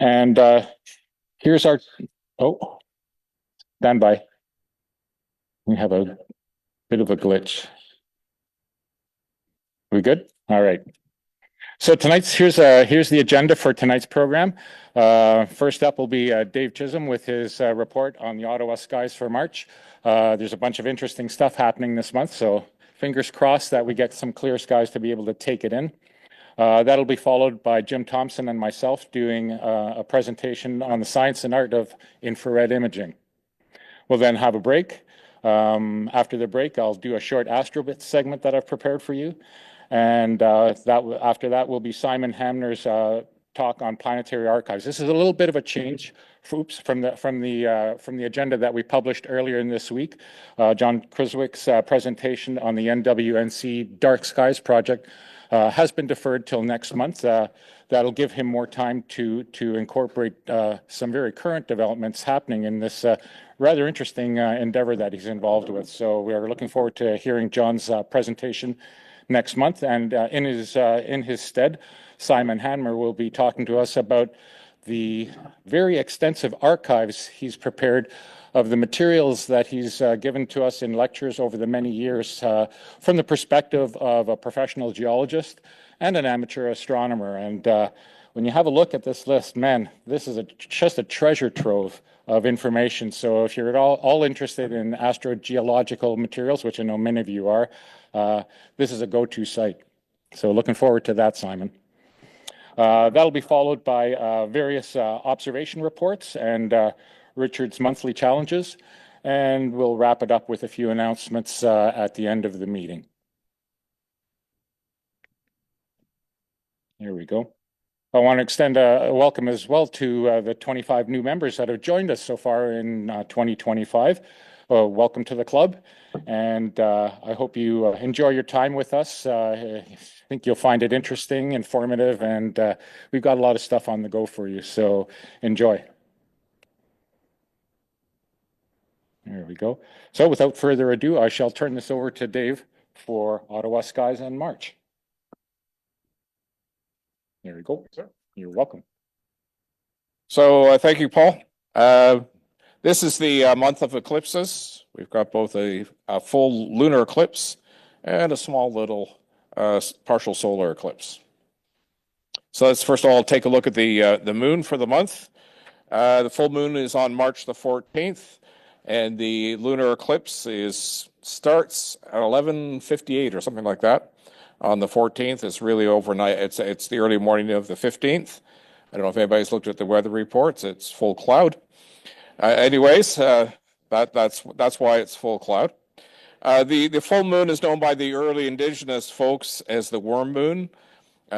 And here's our, oh, stand by. We have a bit of a glitch. We good? All right. So here's the agenda for tonight's program. First up will be Dave Chisholm with his report on the Ottawa skies for March. There's a bunch of interesting stuff happening this month, so fingers crossed that we get some clear skies to be able to take it in. That'll be followed by Jim Thompson and myself doing a presentation on the science and art of infrared imaging. We'll then have a break. After the break, I'll do a short Astro-Bits segment that I've prepared for you. And after that will be Simon Hanmer's talk on planetary archives. This is a little bit of a change from the agenda that we published earlier in this week. John Criswick's presentation on the NWNC Dark Skies project has been deferred till next month. That'll give him more time to incorporate some very current developments happening in this rather interesting endeavor that he's involved with. So we are looking forward to hearing John's presentation next month. And in his stead, Simon Hanmer will be talking to us about the very extensive archives he's prepared of the materials that he's given to us in lectures over the many years from the perspective of a professional geologist and an amateur astronomer. And when you have a look at this list, man, this is just a treasure trove of information. So if you're at all interested in astrogeological materials, which I know many of you are, this is a go-to site. So looking forward to that, Simon. That'll be followed by various observation reports and Richard's monthly challenges, and we'll wrap it up with a few announcements at the end of the meeting. Here we go. I want to extend a welcome as well to the 25 new members that have joined us so far in 2025. Welcome to the club, and I hope you enjoy your time with us. I think you'll find it interesting, informative, and we've got a lot of stuff on the go for you, so enjoy. There we go. So without further ado, I shall turn this over to Dave for Ottawa Skies in March. There we go. Sir. You're welcome. So thank you, Paul. This is the month of eclipses. We've got both a full lunar eclipse and a small little partial solar eclipse. So let's first of all take a look at the moon for the month. The full moon is on March the 14th, and the lunar eclipse starts at 11:58 or something like that. On the 14th, it's really overnight. It's the early morning of the 15th. I don't know if anybody's looked at the weather reports. It's full cloud. Anyways, that's why it's full cloud. The full moon is known by the early indigenous folks as the worm moon,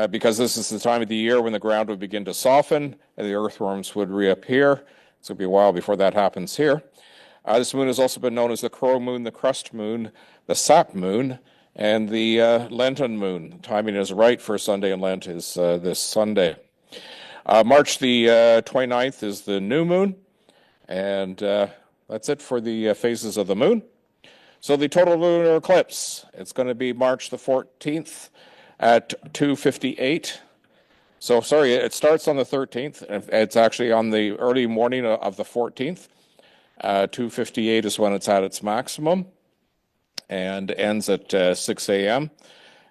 because this is the time of the year when the ground would begin to soften and the earthworms would reappear. It's going to be a while before that happens here. This moon has also been known as the crow moon, the crust moon, the sap moon, and the Lenten moon. Timing is right for Sunday in Lent is this Sunday. March the 29th is the new moon, and that's it for the phases of the moon. So the total lunar eclipse, it's going to be March the 14th at 2:58. So sorry, it starts on the 13th. It's actually on the early morning of the 14th. 2:58 is when it's at its maximum, and ends at 6 a.m.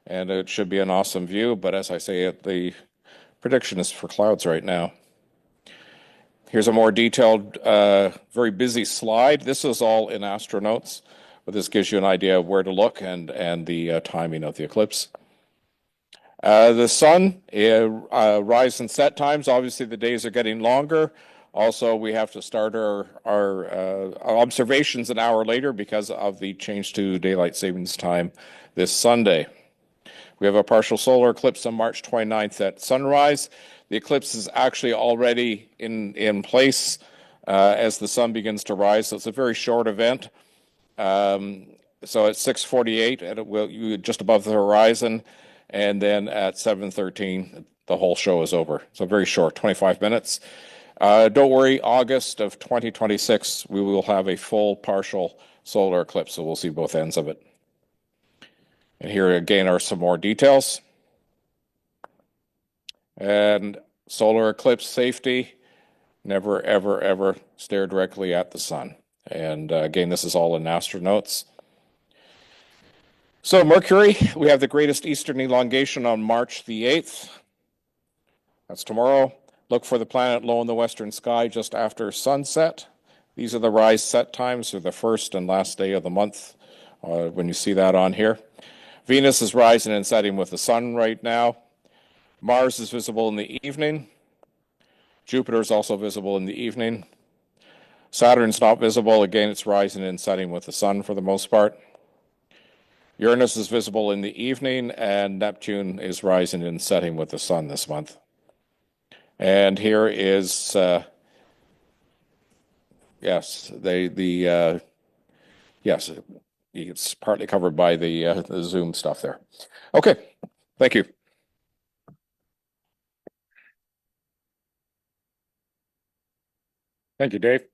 And it should be an awesome view, but as I say, the prediction is for clouds right now. Here's a more detailed, very busy slide. This is all in Astronotes, but this gives you an idea of where to look and the timing of the eclipse. The sun, rise and set times, obviously the days are getting longer. Also, we have to start our observations an hour later because of the change to daylight savings time this Sunday. We have a partial solar eclipse on March 29th at sunrise. The eclipse is actually already in place as the sun begins to rise, so it's a very short event. So at 6:48, and it will just above the horizon, and then at 7:13, the whole show is over. So very short, 25 minutes. Don't worry, August of 2026, we will have a full partial solar eclipse, so we'll see both ends of it. And here again are some more details. And solar eclipse safety, never, ever, ever stare directly at the sun. And again, this is all in astronautes. So Mercury, we have the greatest eastern elongation on March the 8th. That's tomorrow. Look for the planet low in the western sky just after sunset. These are the rise set times for the first and last day of the month when you see that on here. Venus is rising and setting with the sun right now. Mars is visible in the evening. Jupiter is also visible in the evening. Saturn's not visible. Again, it's rising and setting with the sun for the most part. Uranus is visible in the evening, and Neptune is rising and setting with the sun this month. And here is, yes, yes, it's partly covered by the Zoom stuff there. Okay, thank you. Thank you, Dave.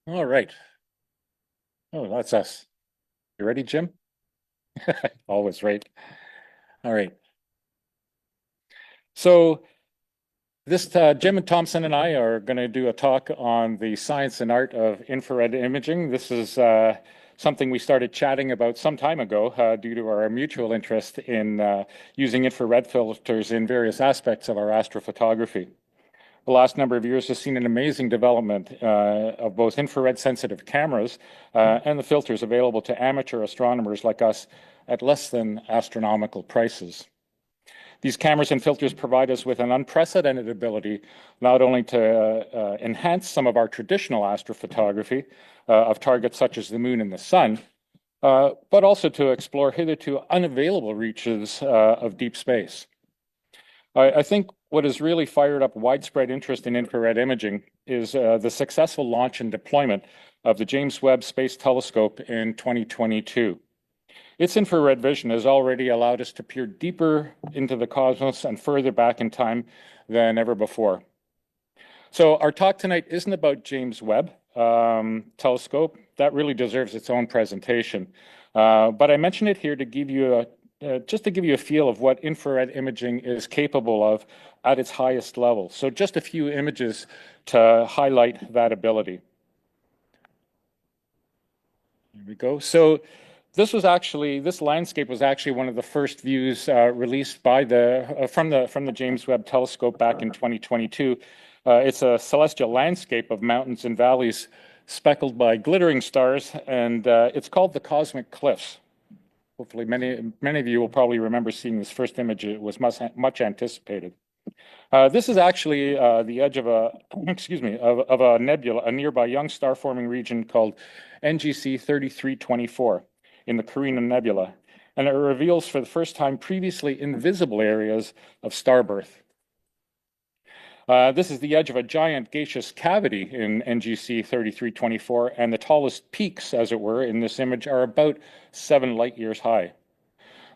All right. Oh, that's us. You ready, Jim? Always right. All right. So this Jim and Thompson and I are going to do a talk on the science and art of infrared imaging. This is something we started chatting about some time ago due to our mutual interest in using infrared filters in various aspects of our astrophotography. The last number of years has seen an amazing development of both infrared sensitive cameras and the filters available to amateur astronomers like us at less than astronomical prices. These cameras and filters provide us with an unprecedented ability not only to enhance some of our traditional astrophotography of targets such as the moon and the sun, but also to explore hitherto unavailable reaches of deep space. I think what has really fired up widespread interest in infrared imaging is the successful launch and deployment of the James Webb Space Telescope in 2022. Its infrared vision has already allowed us to peer deeper into the cosmos and further back in time than ever before. So our talk tonight isn't about James Webb Telescope. That really deserves its own presentation. But I mention it here to give you just to give you a feel of what infrared imaging is capable of at its highest level. So just a few images to highlight that ability. There we go. So this landscape was actually one of the first views released by from the James Webb Telescope back in 2022. It's a celestial landscape of mountains and valleys speckled by glittering stars, and it's called the Cosmic Cliffs. Hopefully, many of you will probably remember seeing this first image. It was much anticipated. This is actually the edge of a nebula, a nearby young star-forming region called NGC 3324 in the Carina Nebula, and it reveals for the first time previously invisible areas of star birth. This is the edge of a giant gaseous cavity in NGC 3324, and the tallest peaks, as it were, in this image are about 7 light years high.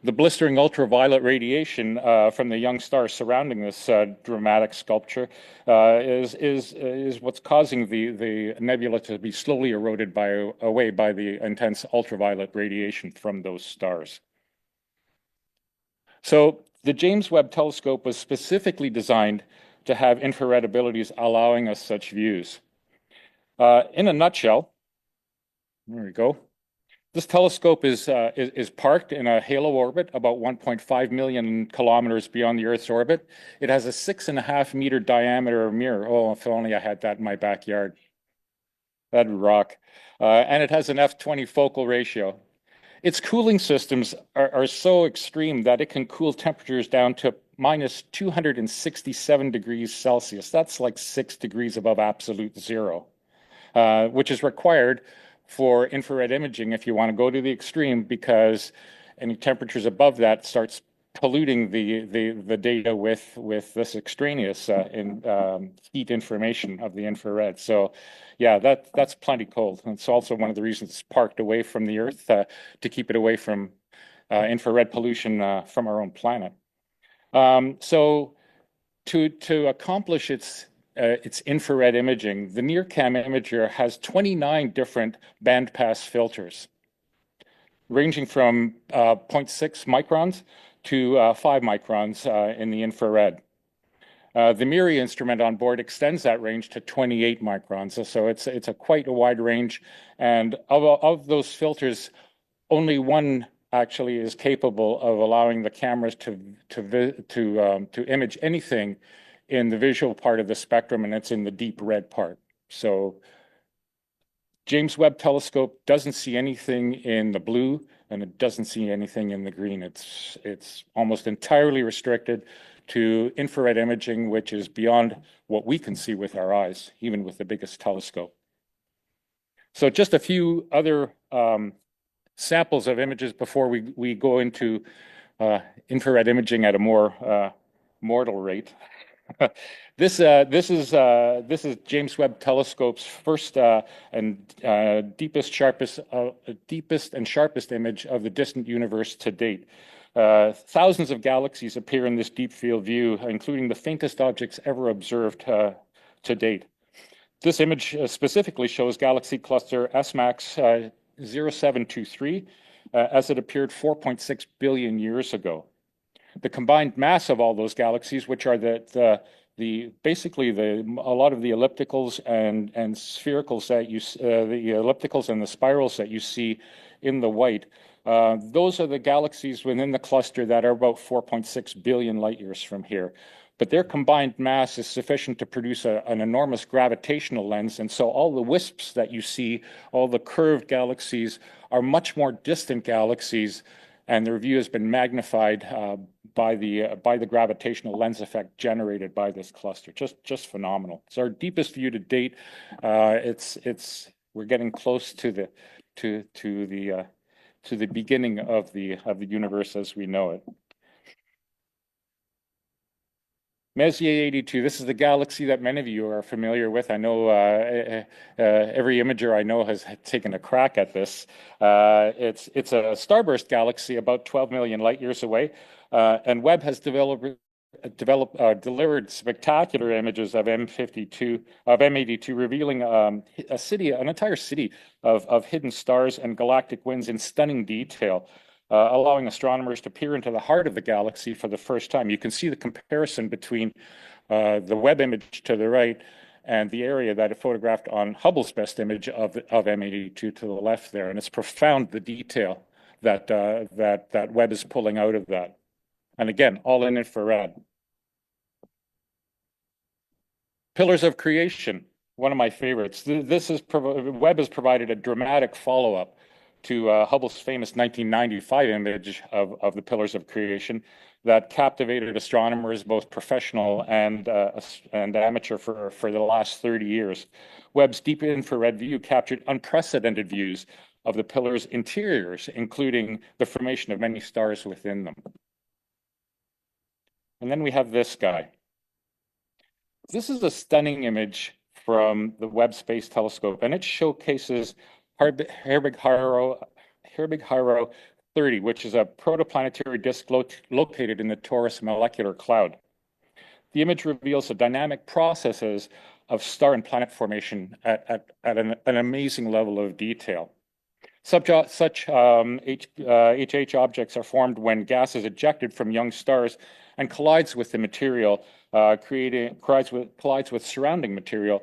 The blistering ultraviolet radiation from the young star surrounding this dramatic sculpture is what's causing the nebula to be slowly eroded away by the intense ultraviolet radiation from those stars. So the James Webb Telescope was specifically designed to have infrared abilities allowing us such views. In a nutshell, there we go. This telescope is parked in a halo orbit about 1.5 million kilometers beyond the Earth's orbit. It has a 6.5 meter diameter mirror. Oh, if only I had that in my backyard. That'd rock. And it has an f/20 focal ratio. Its cooling systems are so extreme that it can cool temperatures down to minus 267 degrees Celsius. That's like 6 degrees above absolute zero, which is required for infrared imaging if you want to go to the extreme, because any temperatures above that starts polluting the data with this extraneous heat information of the infrared. So yeah, that's plenty cold. It's also one of the reasons it's parked away from the Earth to keep it away from infrared pollution from our own planet. So to accomplish its infrared imaging, the NIRCam imager has 29 different bandpass filters, ranging from 0.6 microns to 5 microns in the infrared. The MIRI instrument on board extends that range to 28 microns. So it's a quite a wide range. And of those filters, only one actually is capable of allowing the cameras to image anything in the visual part of the spectrum, and it's in the deep red part. So James Webb Telescope doesn't see anything in the blue, and it doesn't see anything in the green. It's almost entirely restricted to infrared imaging, which is beyond what we can see with our eyes, even with the biggest telescope. So just a few other samples of images before we go into infrared imaging at a more mortal rate. This is James Webb Telescope's first and deepest and sharpest image of the distant universe to date. Thousands of galaxies appear in this deep field view, including the faintest objects ever observed to date. This image specifically shows galaxy cluster SMACS 0723 as it appeared 4.6 billion years ago. The combined mass of all those galaxies, which are basically a lot of the ellipticals and sphericals that the ellipticals and the spirals that you see in the white, those are the galaxies within the cluster that are about 4.6 billion light years from here. But their combined mass is sufficient to produce an enormous gravitational lens. And so all the wisps that you see, all the curved galaxies, are much more distant galaxies, and their view has been magnified by the gravitational lens effect generated by this cluster. Just phenomenal. It's our deepest view to date. We're getting close to the beginning of the universe as we know it. Messier 82, this is the galaxy that many of you are familiar with. I know every imager I know has taken a crack at this. It's a starburst galaxy about 12 million light years away, and Webb has delivered spectacular images of M82, revealing an entire city of hidden stars and galactic winds in stunning detail. Allowing astronomers to peer into the heart of the galaxy for the first time. You can see the comparison between the Webb image to the right and the area that it photographed on Hubble's best image of M82 to the left there. And it's profound, the detail that Webb is pulling out of that. And again, all in infrared. Pillars of creation, one of my favorites. Webb has provided a dramatic follow-up to Hubble's famous 1995 image of the Pillars of Creation that captivated astronomers, both professional and amateur, for the last 30 years. Webb's deep infrared view captured unprecedented views of the pillars' interiors, including the formation of many stars within them. And then we have this guy. This is a stunning image from the Webb Space Telescope, and it showcases Herbig-Haro 30, which is a protoplanetary disk located in the Taurus molecular cloud. The image reveals the dynamic processes of star and planet formation at an amazing level of detail. Such HH objects are formed when gas is ejected from young stars and collides with the material, collides with surrounding material,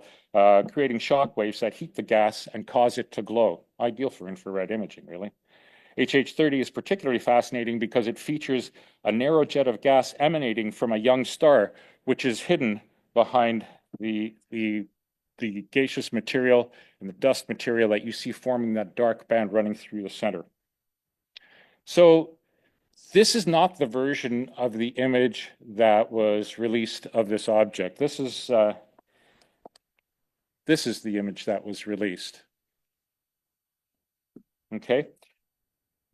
creating shock waves that heat the gas and cause it to glow. Ideal for infrared imaging, really. HH30 is particularly fascinating because it features a narrow jet of gas emanating from a young star, which is hidden behind the gaseous material and the dust material that you see forming that dark band running through the center. So this is not the version of the image that was released of this object. This is the image that was released. Okay,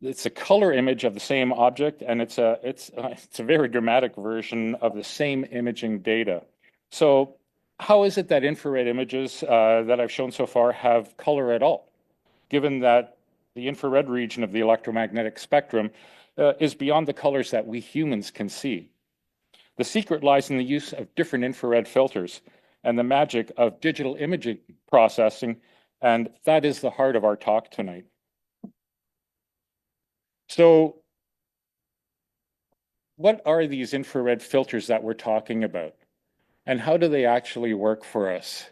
it's a color image of the same object, and it's a very dramatic version of the same imaging data. So how is it that infrared images that I've shown so far have color at all, given that the infrared region of the electromagnetic spectrum is beyond the colors that we humans can see? The secret lies in the use of different infrared filters and the magic of digital imaging processing, and that is the heart of our talk tonight. So what are these infrared filters that we're talking about? And how do they actually work for us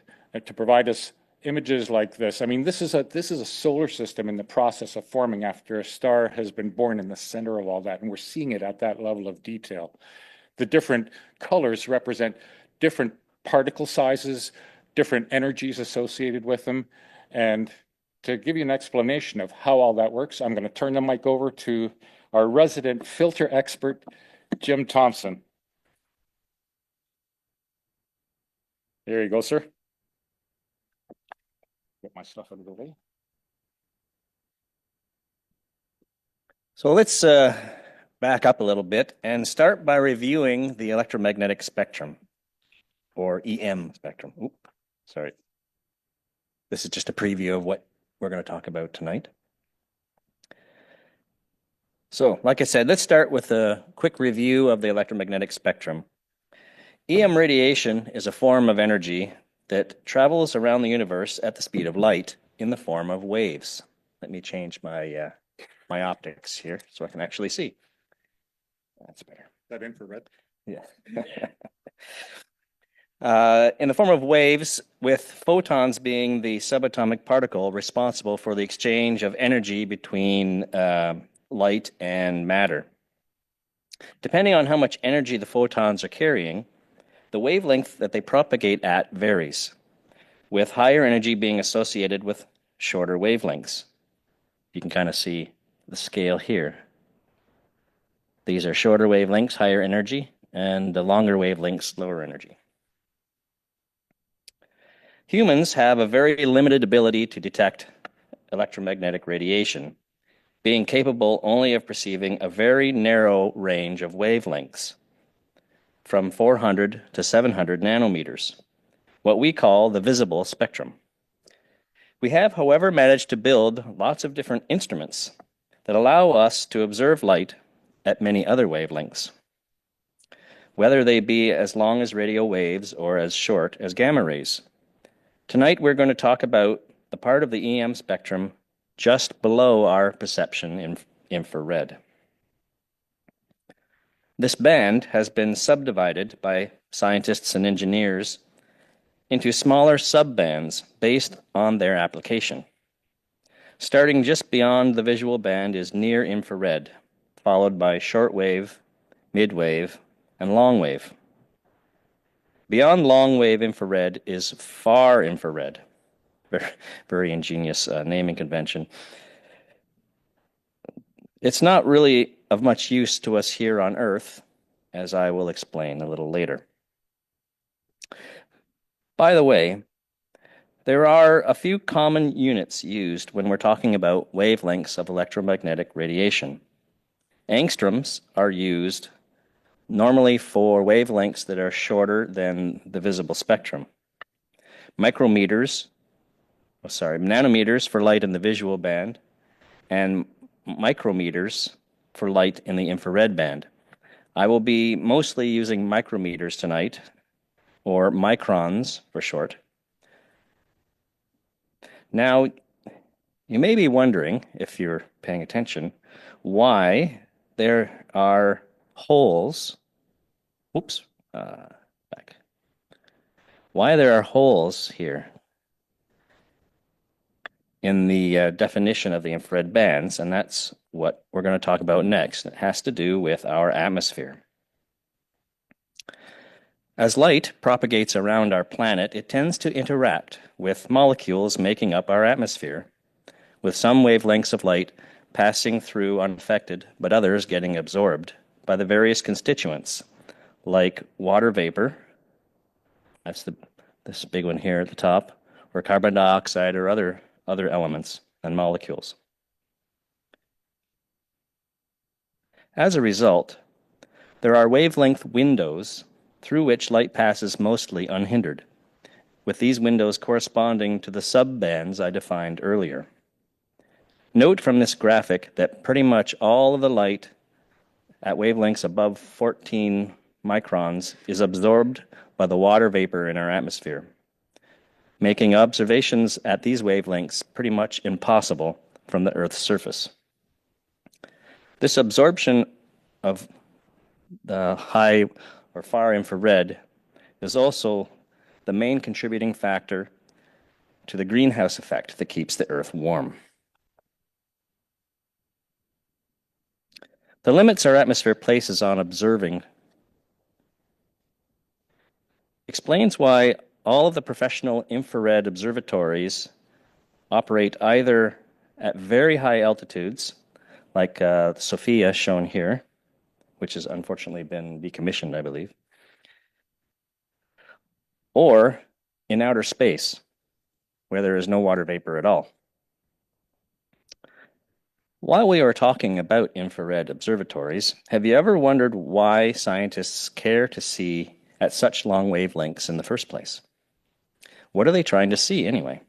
to provide us images like this? I mean, this is a solar system in the process of forming after a star has been born in the center of all that, and we're seeing it at that level of detail. The different colors represent different particle sizes, different energies associated with them. And to give you an explanation of how all that works, I'm going to turn the mic over to our resident filter expert, Jim Thompson. There you go, sir. Get my stuff out of the way. So let's back up a little bit and start by reviewing the electromagnetic spectrum, or EM spectrum. Oops, sorry. This is just a preview of what we're going to talk about tonight. So, like I said, let's start with a quick review of the electromagnetic spectrum. EM radiation is a form of energy that travels around the universe at the speed of light in the form of waves. Let me change my my optics here so I can actually see. That's better. Is that infrared? Yeah. In the form of waves, with photons being the subatomic particle responsible for the exchange of energy between light and matter. Depending on how much energy the photons are carrying, the wavelength that they propagate at varies, with higher energy being associated with shorter wavelengths. You can kind of see the scale here. These are shorter wavelengths, higher energy, and the longer wavelengths, lower energy. Humans have a very limited ability to detect electromagnetic radiation, being capable only of perceiving a very narrow range of wavelengths, from 400 to 700 nanometers, what we call the visible spectrum. We have, however, managed to build lots of different instruments that allow us to observe light at many other wavelengths, whether they be as long as radio waves or as short as gamma rays. Tonight we're going to talk about the part of the EM spectrum just below our perception in infrared. This band has been subdivided by scientists and engineers into smaller subbands based on their application. Starting just beyond the visual band is near infrared, followed by shortwave, midwave, and long wave. Beyond long wave infrared is far infrared. Very ingenious naming convention. It's not really of much use to us here on Earth, as I will explain a little later. By the way, there are a few common units used when we're talking about wavelengths of electromagnetic radiation. Angstroms are used normally for wavelengths that are shorter than the visible spectrum. Nanometers for light in the visual band, and micrometers for light in the infrared band. I will be mostly using micrometers tonight, or microns for short. Now, you may be wondering, if you're paying attention, why there are holes, why there are holes here in the definition of the infrared bands, and that's what we're going to talk about next. It has to do with our atmosphere. As light propagates around our planet, it tends to interact with molecules making up our atmosphere, with some wavelengths of light passing through unaffected, but others getting absorbed by the various constituents, like water vapor, that's this big one here at the top, or carbon dioxide or other elements and molecules. As a result, there are wavelength windows through which light passes mostly unhindered, with these windows corresponding to the subbands I defined earlier. Note from this graphic that pretty much all of the light at wavelengths above 14 microns is absorbed by the water vapor in our atmosphere, making observations at these wavelengths pretty much impossible from the Earth's surface. This absorption of the high or far infrared is also the main contributing factor to the greenhouse effect that keeps the Earth warm. The limits our atmosphere places on observing explains why all of the professional infrared observatories operate either at very high altitudes, like Sophia shown here, which has unfortunately been decommissioned, I believe, or in outer space, where there is no water vapor at all. While we are talking about infrared observatories, have you ever wondered why scientists care to see at such long wavelengths in the first place? What are they trying to see anyway?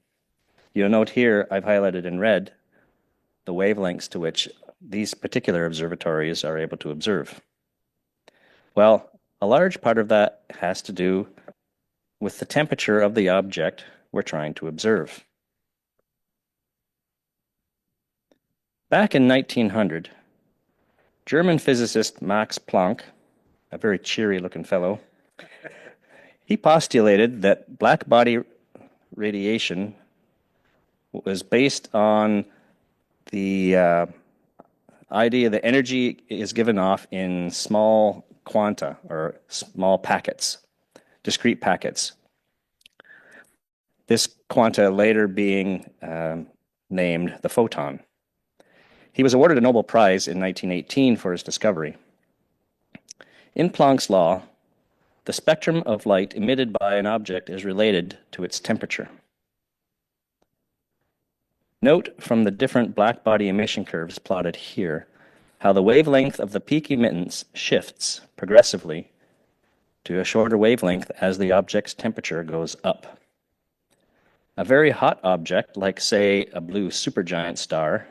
You'll note here I've highlighted in red the wavelengths to which these particular observatories are able to observe. Well, a large part of that has to do with the temperature of the object we're trying to observe. Back in 1900, German physicist Max Planck, a very cheery looking fellow, he postulated that black body radiation was based on the idea that energy is given off in small quanta, or small packets, discrete packets. This quanta later being named the photon. He was awarded a Nobel Prize in 1918 for his discovery. In Planck's law, the spectrum of light emitted by an object is related to its temperature. Note from the different blackbody emission curves plotted here how the wavelength of the peak emittance shifts progressively to a shorter wavelength as the object's temperature goes up. A very hot object, like say a blue supergiant star,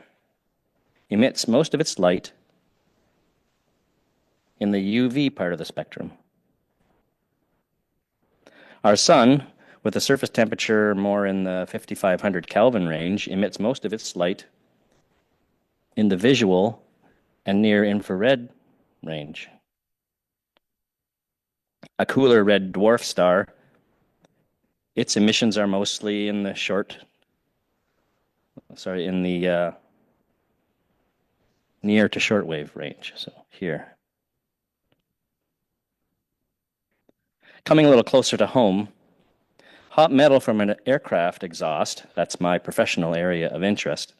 emits most of its light in the UV part of the spectrum. Our sun, with a surface temperature more in the 5500 Kelvin range, emits most of its light in the visual and near infrared range. A cooler red dwarf star, its emissions are mostly in the near to shortwave range, so here. Coming a little closer to home, hot metal from an aircraft exhaust, that's my professional area of interest,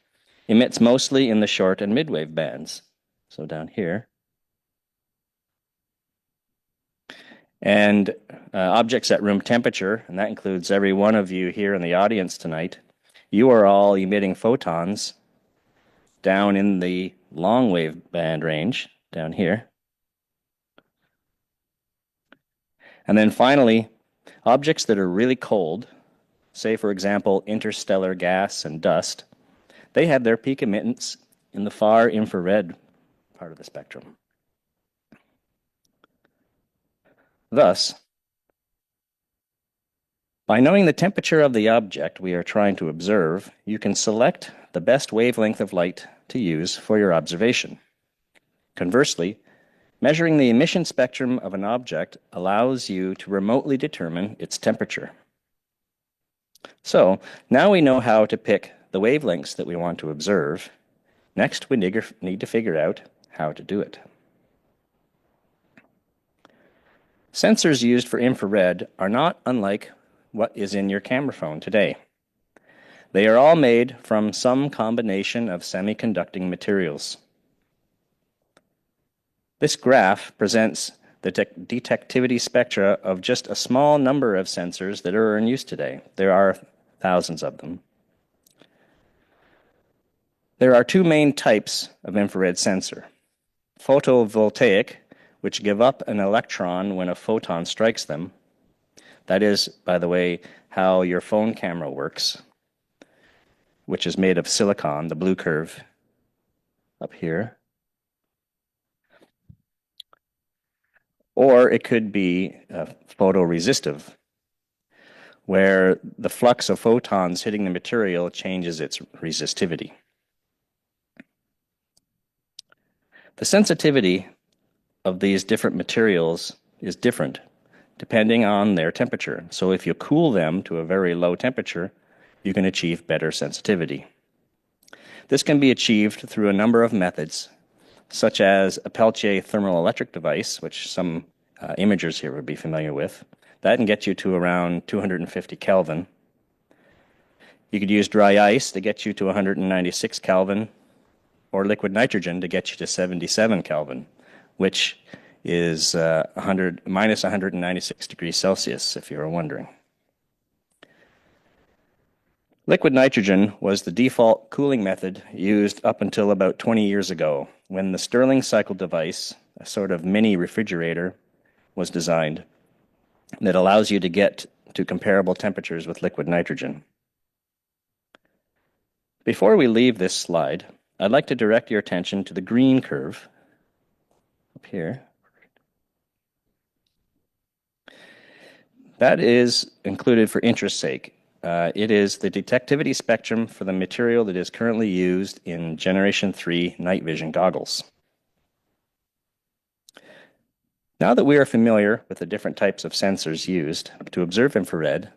emits mostly in the short and midwave bands, so down here. And objects at room temperature, and that includes every one of you here in the audience tonight, you are all emitting photons down in the long wave band range, down here. And then finally, objects that are really cold, say for example interstellar gas and dust, they have their peak emittance in the far infrared part of the spectrum. Thus, by knowing the temperature of the object we are trying to observe, you can select the best wavelength of light to use for your observation. Conversely, measuring the emission spectrum of an object allows you to remotely determine its temperature. So, now we know how to pick the wavelengths that we want to observe. Next, we need to figure out how to do it. Sensors used for infrared are not unlike what is in your camera phone today. They are all made from some combination of semiconducting materials. This graph presents the detectivity spectra of just a small number of sensors that are in use today. There are thousands of them. There are two main types of infrared sensor. Photovoltaic, which give up an electron when a photon strikes them. That is, by the way, how your phone camera works, which is made of silicon, the blue curve up here. Or it could be photoresistive, where the flux of photons hitting the material changes its resistivity. The sensitivity of these different materials is different depending on their temperature. So if you cool them to a very low temperature, you can achieve better sensitivity. This can be achieved through a number of methods, such as a Peltier thermal electric device, which some imagers here would be familiar with. That can get you to around 250 Kelvin. You could use dry ice to get you to 196 Kelvin, or liquid nitrogen to get you to 77 Kelvin, which is minus 196 degrees Celsius, if you were wondering. Liquid nitrogen was the default cooling method used up until about 20 years ago, when the Stirling cycle device, a sort of mini refrigerator, was designed that allows you to get to comparable temperatures with liquid nitrogen. Before we leave this slide, I'd like to direct your attention to the green curve up here. That is included for interest's sake. It is the detectivity spectrum for the material that is currently used in Generation 3 night vision goggles. Now that we are familiar with the different types of sensors used to observe infrared,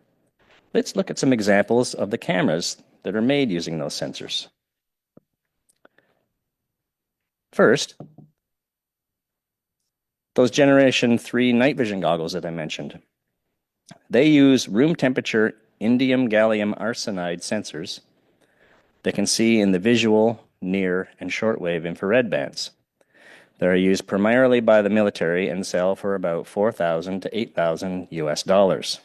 let's look at some examples of the cameras that are made using those sensors. First, those Generation 3 night vision goggles that I mentioned. They use room temperature indium gallium arsenide sensors that can see in the visual, near, and shortwave infrared bands. They are used primarily by the military and sell for about $4,000 to $8,000 US.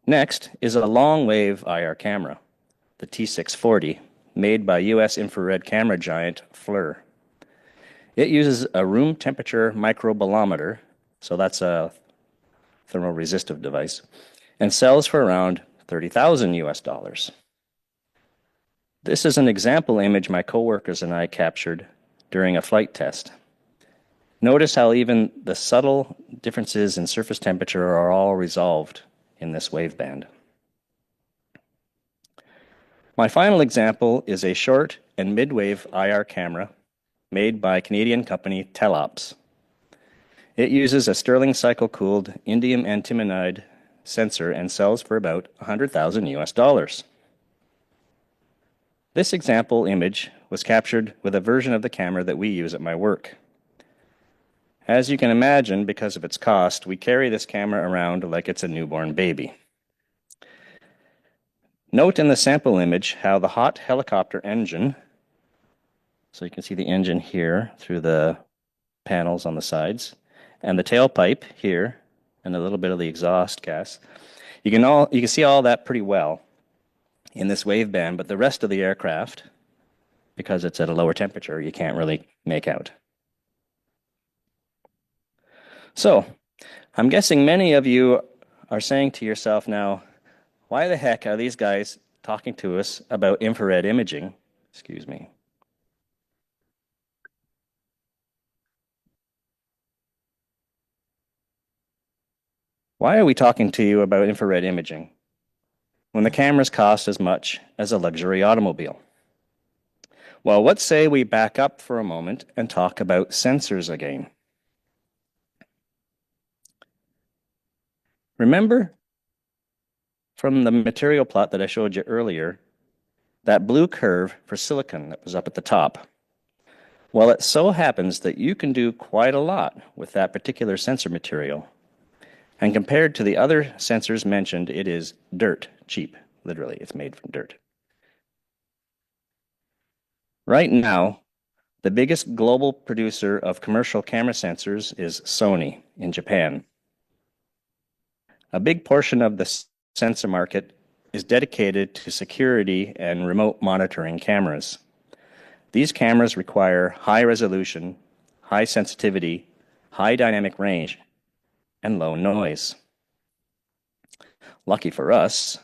Next is a long-wave IR camera, the T640, made by US infrared camera giant FLIR. It uses a room temperature microbolometer, so that's a thermal resistive device, and sells for around $30,000 US. This is an example image my coworkers and I captured during a flight test. Notice how even the subtle differences in surface temperature are all resolved in this waveband. My final example is a short and mid-wave IR camera made by Canadian company Telops. It uses a Stirling cycle-cooled indium antimonide sensor and sells for about $100,000 US. This example image was captured with a version of the camera that we use at my work. As you can imagine, because of its cost, we carry this camera around like it's a newborn baby. Note in the sample image how the hot helicopter engine, so you can see the engine here through the panels on the sides, and the tailpipe here, and a little bit of the exhaust gas. You can see all that pretty well in this waveband, but the rest of the aircraft, because it's at a lower temperature, you can't really make out. So, I'm guessing many of you are saying to yourself now, why the heck are these guys talking to us about infrared imaging? Excuse me. Why are we talking to you about infrared imaging when the cameras cost as much as a luxury automobile? Well, let's say we back up for a moment and talk about sensors again. Remember from the material plot that I showed you earlier, that blue curve for silicon that was up at the top? Well, it so happens that you can do quite a lot with that particular sensor material. And compared to the other sensors mentioned, it is dirt cheap. Literally, it's made from dirt. Right now, the biggest global producer of commercial camera sensors is Sony in Japan. A big portion of the sensor market is dedicated to security and remote monitoring cameras. These cameras require high resolution, high sensitivity, high dynamic range, and low noise. Lucky for us,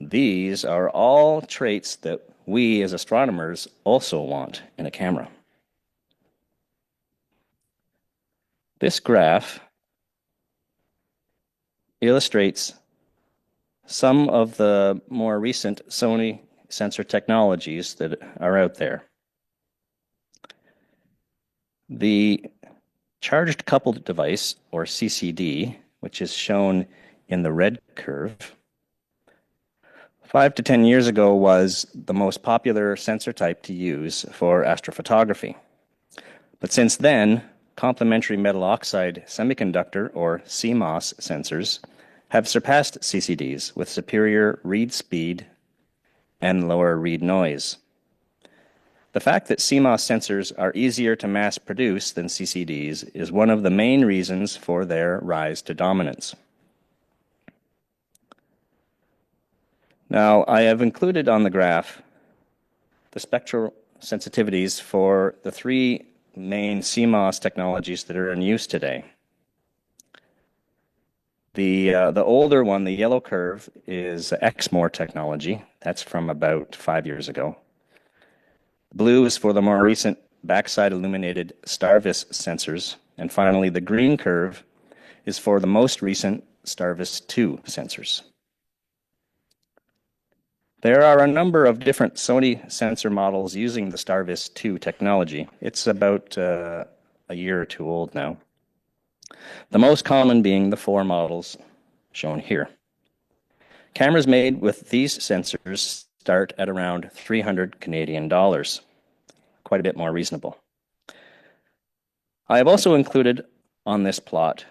these are all traits that we as astronomers also want in a camera. This graph illustrates some of the more recent Sony sensor technologies that are out there. The Charged coupled device, or CCD, which is shown in the red curve, 5 to 10 years ago was the most popular sensor type to use for astrophotography. But since then, complementary metal oxide semiconductor, or CMOS sensors, have surpassed CCDs with superior read speed and lower read noise. The fact that CMOS sensors are easier to mass produce than CCDs is one of the main reasons for their rise to dominance. Now, I have included on the graph the spectral sensitivities for the three main CMOS technologies that are in use today. The older one, the yellow curve, is Exmor technology. That's from about 5 years ago. Blue is for the more recent backside illuminated Starvis sensors. And finally, the green curve is for the most recent Starvis 2 sensors. There are a number of different Sony sensor models using the Starvis 2 technology. It's about a year or two old now. The most common being the 4 models shown here. Cameras made with these sensors start at around 300 Canadian dollars, quite a bit more reasonable. I have also included on this plot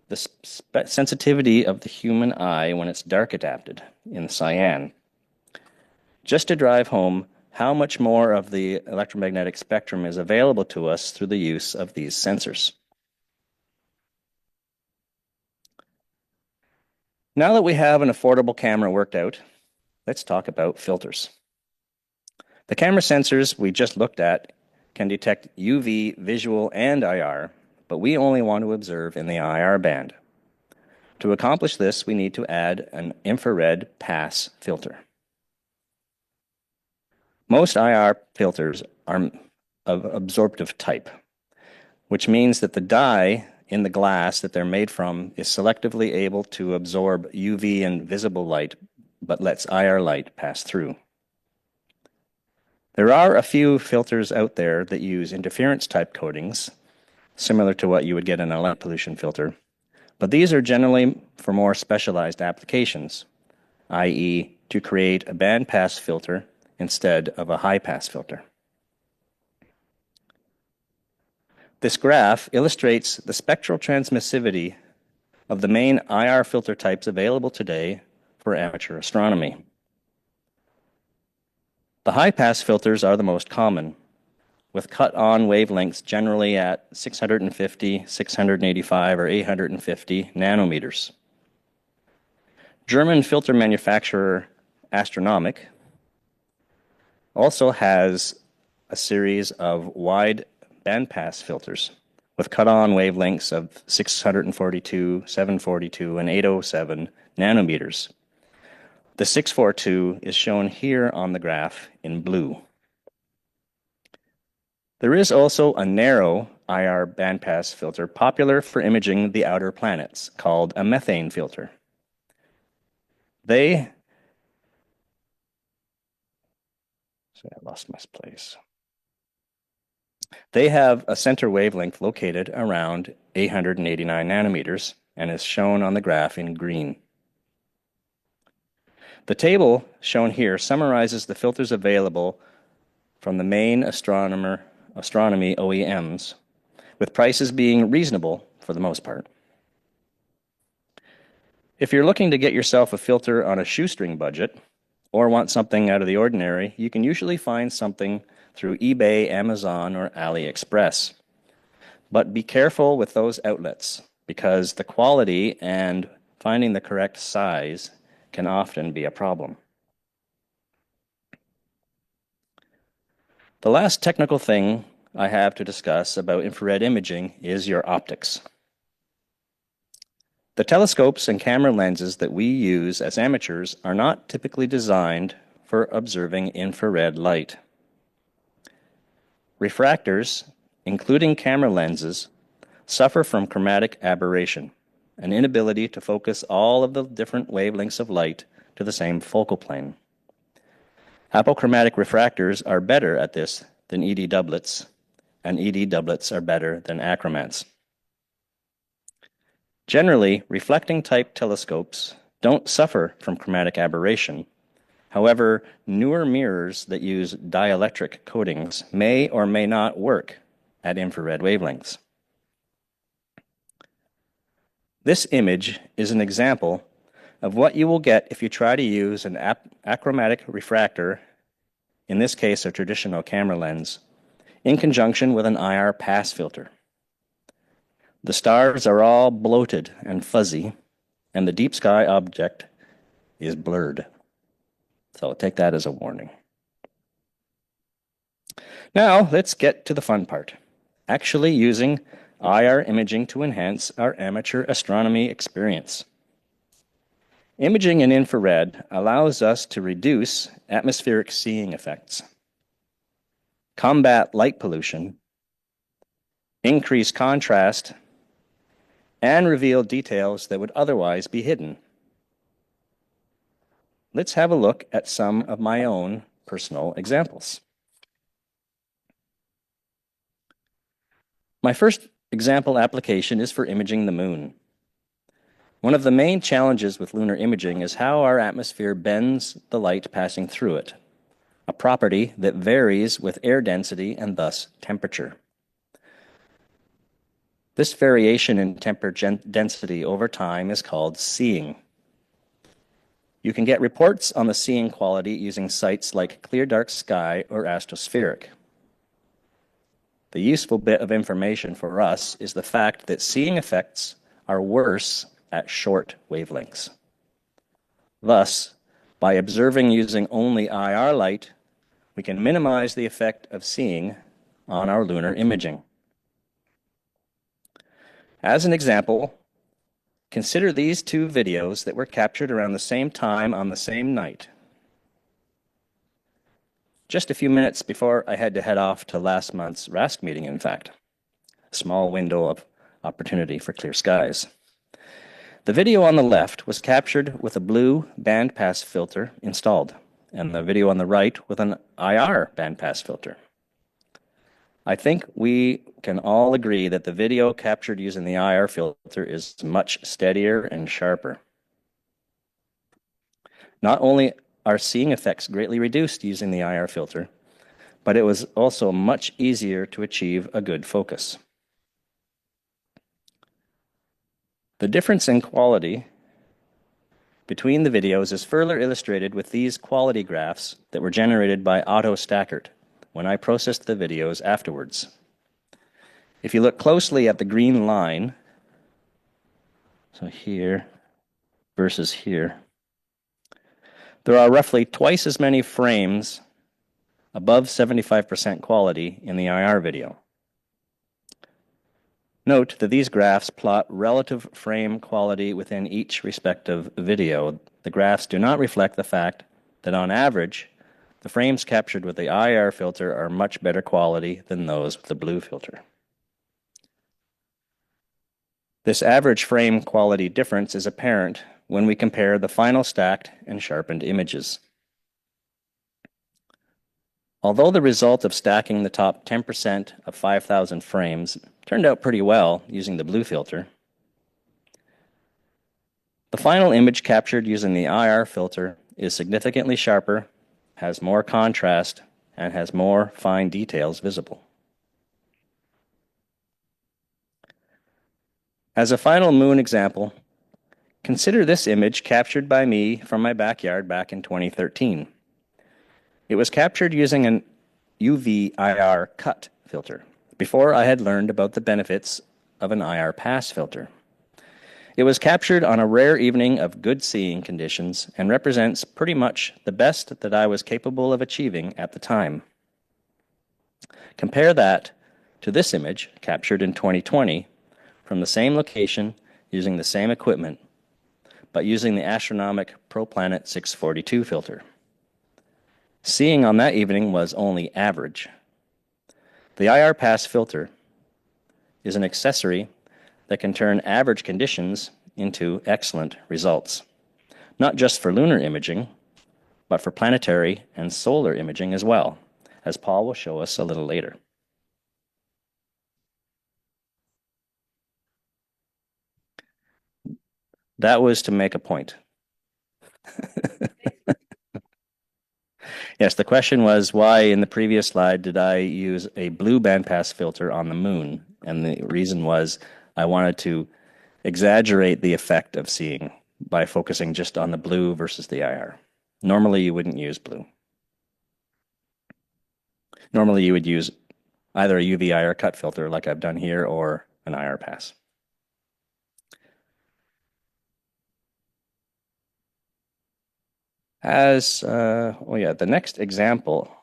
the sensitivity of the human eye when it's dark adapted in cyan, just to drive home how much more of the electromagnetic spectrum is available to us through the use of these sensors. Now that we have an affordable camera worked out, let's talk about filters. The camera sensors we just looked at can detect UV, visual, and IR, but we only want to observe in the IR band. To accomplish this, we need to add an infrared pass filter. Most IR filters are of absorptive type, which means that the dye in the glass that they're made from is selectively able to absorb UV and visible light, but lets IR light pass through. There are a few filters out there that use interference type coatings, similar to what you would get in a light pollution filter, but these are generally for more specialized applications, i.e. to create a bandpass filter instead of a high-pass filter. This graph illustrates the spectral transmissivity of the main IR filter types available today for amateur astronomy. The high-pass filters are the most common, with cut-on wavelengths generally at 650, 685, or 850 nanometers. German filter manufacturer Astronomic also has a series of wide bandpass filters with cut-on wavelengths of 642, 742, and 807 nanometers. The 642 is shown here on the graph in blue. There is also a narrow IR bandpass filter popular for imaging the outer planets called a methane filter. I lost my place. They have a center wavelength located around 889 nanometers and is shown on the graph in green. The table shown here summarizes the filters available from the main astronomy OEMs, with prices being reasonable for the most part. If you're looking to get yourself a filter on a shoestring budget, or want something out of the ordinary, you can usually find something through eBay, Amazon, or AliExpress. But be careful with those outlets, because the quality and finding the correct size can often be a problem. The last technical thing I have to discuss about infrared imaging is your optics. The telescopes and camera lenses that we use as amateurs are not typically designed for observing infrared light. Refractors, including camera lenses, suffer from chromatic aberration, an inability to focus all of the different wavelengths of light to the same focal plane. Apochromatic refractors are better at this than ED doublets, and ED doublets are better than achromats. Generally, reflecting type telescopes don't suffer from chromatic aberration. However, newer mirrors that use dielectric coatings may or may not work at infrared wavelengths. This image is an example of what you will get if you try to use an achromatic refractor, in this case a traditional camera lens, in conjunction with an IR pass filter. The stars are all bloated and fuzzy, and the deep sky object is blurred. So take that as a warning. Now let's get to the fun part, actually using IR imaging to enhance our amateur astronomy experience. Imaging in infrared allows us to reduce atmospheric seeing effects, combat light pollution, increase contrast, and reveal details that would otherwise be hidden. Let's have a look at some of my own personal examples. My first example application is for imaging the moon. One of the main challenges with lunar imaging is how our atmosphere bends the light passing through it, a property that varies with air density and thus temperature. This variation in temperature density over time is called seeing. You can get reports on the seeing quality using sites like Clear Dark Sky or Astrospheric. The useful bit of information for us is the fact that seeing effects are worse at short wavelengths. Thus, by observing using only IR light, we can minimize the effect of seeing on our lunar imaging. As an example, consider these two videos that were captured around the same time on the same night. Just a few minutes before I had to head off to last month's RASC meeting, in fact. A small window of opportunity for clear skies. The video on the left was captured with a blue bandpass filter installed, and the video on the right with an IR bandpass filter. I think we can all agree that the video captured using the IR filter is much steadier and sharper. Not only are seeing effects greatly reduced using the IR filter, but it was also much easier to achieve a good focus. The difference in quality between the videos is further illustrated with these quality graphs that were generated by Otto Stackert when I processed the videos afterwards. If you look closely at the green line, so here versus here, there are roughly twice as many frames above 75% quality in the IR video. Note that these graphs plot relative frame quality within each respective video. The graphs do not reflect the fact that on average, the frames captured with the IR filter are much better quality than those with the blue filter. This average frame quality difference is apparent when we compare the final stacked and sharpened images. Although the result of stacking the top 10% of 5,000 frames turned out pretty well using the blue filter, the final image captured using the IR filter is significantly sharper, has more contrast, and has more fine details visible. As a final moon example, consider this image captured by me from my backyard back in 2013. It was captured using an UV IR cut filter before I had learned about the benefits of an IR pass filter. It was captured on a rare evening of good seeing conditions and represents pretty much the best that I was capable of achieving at the time. Compare that to this image captured in 2020 from the same location using the same equipment, but using the Astronomic ProPlanet 642 filter. Seeing on that evening was only average. The IR pass filter is an accessory that can turn average conditions into excellent results, not just for lunar imaging, but for planetary and solar imaging as well, as Paul will show us a little later. That was to make a point. Yes, the question was, why in the previous slide did I use a blue bandpass filter on the moon? And the reason was I wanted to exaggerate the effect of seeing by focusing just on the blue versus the IR. Normally, you wouldn't use blue. Normally, you would use either a UV IR cut filter like I've done here or an IR pass. The next example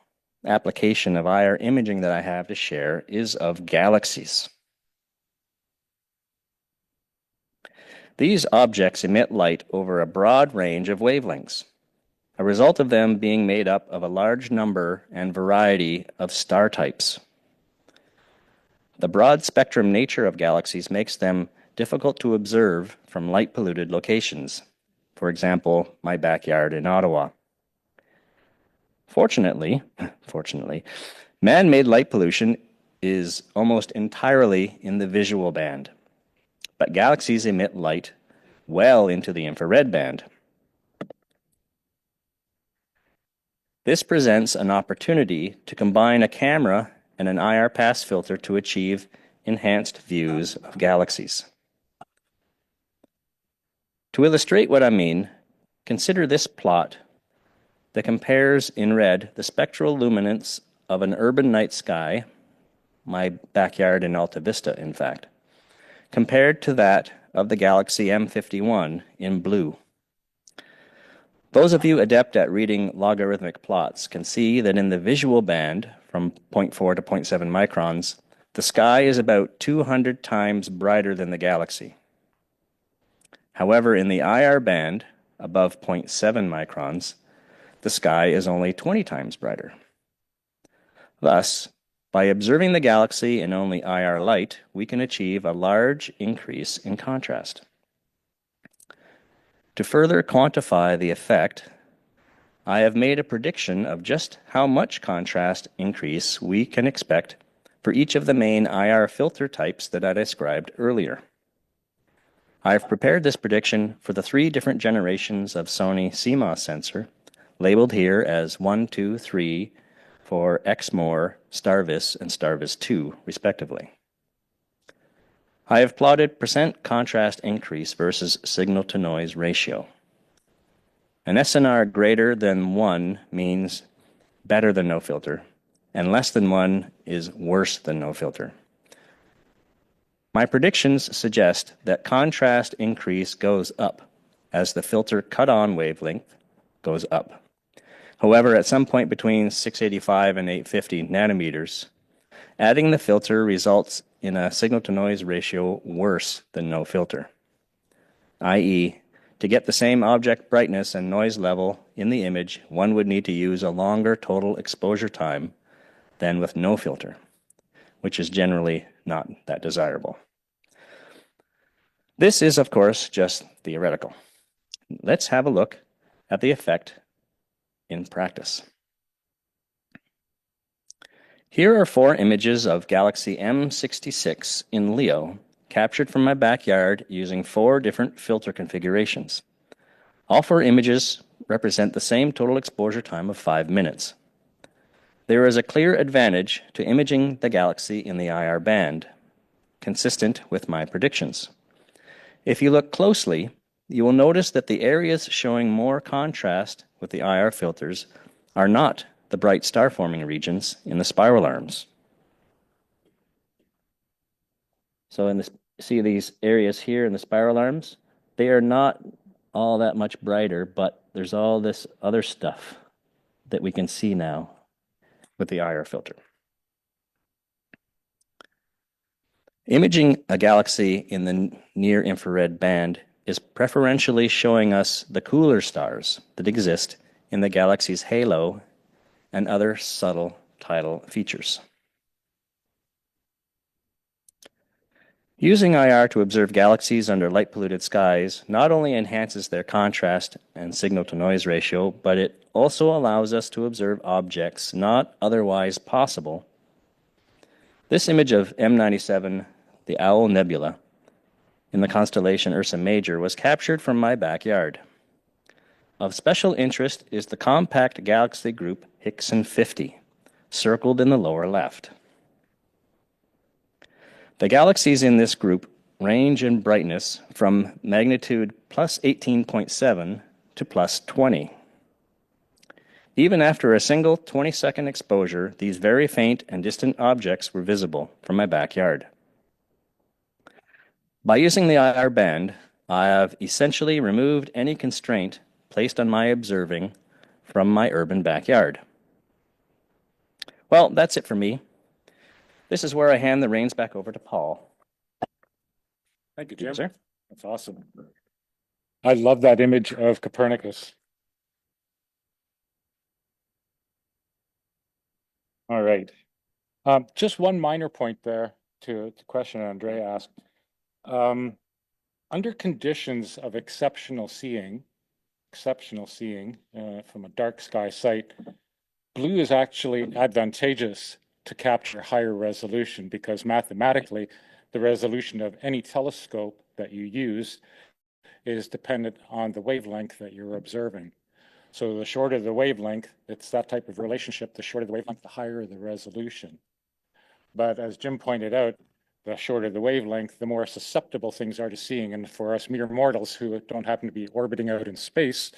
application of IR imaging that I have to share is of galaxies. These objects emit light over a broad range of wavelengths, a result of them being made up of a large number and variety of star types. The broad spectrum nature of galaxies makes them difficult to observe from light-polluted locations. For example, my backyard in Ottawa. Fortunately, man-made light pollution is almost entirely in the visual band, but galaxies emit light well into the infrared band. This presents an opportunity to combine a camera and an IR pass filter to achieve enhanced views of galaxies. To illustrate what I mean, consider this plot that compares in red the spectral luminance of an urban night sky, my backyard in Alta Vista, in fact, compared to that of the galaxy M51 in blue. Those of you adept at reading logarithmic plots can see that in the visual band, from 0.4 to 0.7 microns, the sky is about 200 times brighter than the galaxy. However, in the IR band, above 0.7 microns, the sky is only 20 times brighter. Thus, by observing the galaxy in only IR light, we can achieve a large increase in contrast. To further quantify the effect, I have made a prediction of just how much contrast increase we can expect for each of the main IR filter types that I described earlier. I've prepared this prediction for the 3 different generations of Sony CMOS sensor, labeled here as 1, 2, 3 for Exmor, Starvis, and Starvis 2, respectively. I have plotted percent contrast increase versus signal-to-noise ratio. An SNR greater than 1 means better than no filter, and less than 1 is worse than no filter. My predictions suggest that contrast increase goes up as the filter cut-on wavelength goes up. However, at some point between 685 and 850 nanometers, adding the filter results in a signal-to-noise ratio worse than no filter, i.e., to get the same object brightness and noise level in the image, one would need to use a longer total exposure time than with no filter, which is generally not that desirable. This is, of course, just theoretical. Let's have a look at the effect in practice. Here are 4 images of galaxy M66 in Leo, captured from my backyard using 4 different filter configurations. All 4 images represent the same total exposure time of 5 minutes. There is a clear advantage to imaging the galaxy in the IR band, consistent with my predictions. If you look closely, you will notice that the areas showing more contrast with the IR filters are not the bright star-forming regions in the spiral arms. So see these areas here in the spiral arms? They are not all that much brighter, but there's all this other stuff that we can see now with the IR filter. Imaging a galaxy in the near-infrared band is preferentially showing us the cooler stars that exist in the galaxy's halo and other subtle tidal features. Using IR to observe galaxies under light-polluted skies not only enhances their contrast and signal-to-noise ratio, but it also allows us to observe objects not otherwise possible. This image of M97, the Owl Nebula, in the constellation Ursa Major was captured from my backyard. Of special interest is the compact galaxy group Hickson 50, circled in the lower left. The galaxies in this group range in brightness from magnitude plus 18.7 to plus 20. Even after a single 20-second exposure, these very faint and distant objects were visible from my backyard. By using the IR band, I have essentially removed any constraint placed on my observing from my urban backyard. Well, that's it for me. This is where I hand the reins back over to Paul. Thank you, Jim. Sir? That's awesome. I love that image of Copernicus. All right. Just one minor point there to the question Andrea asked. Under conditions of exceptional seeing from a dark sky site, blue is actually advantageous to capture higher resolution because mathematically, the resolution of any telescope that you use is dependent on the wavelength that you're observing. So the shorter the wavelength, it's that type of relationship, the shorter the wavelength, the higher the resolution. But as Jim pointed out, the shorter the wavelength, the more susceptible things are to seeing. And for us mere mortals who don't happen to be orbiting out in space,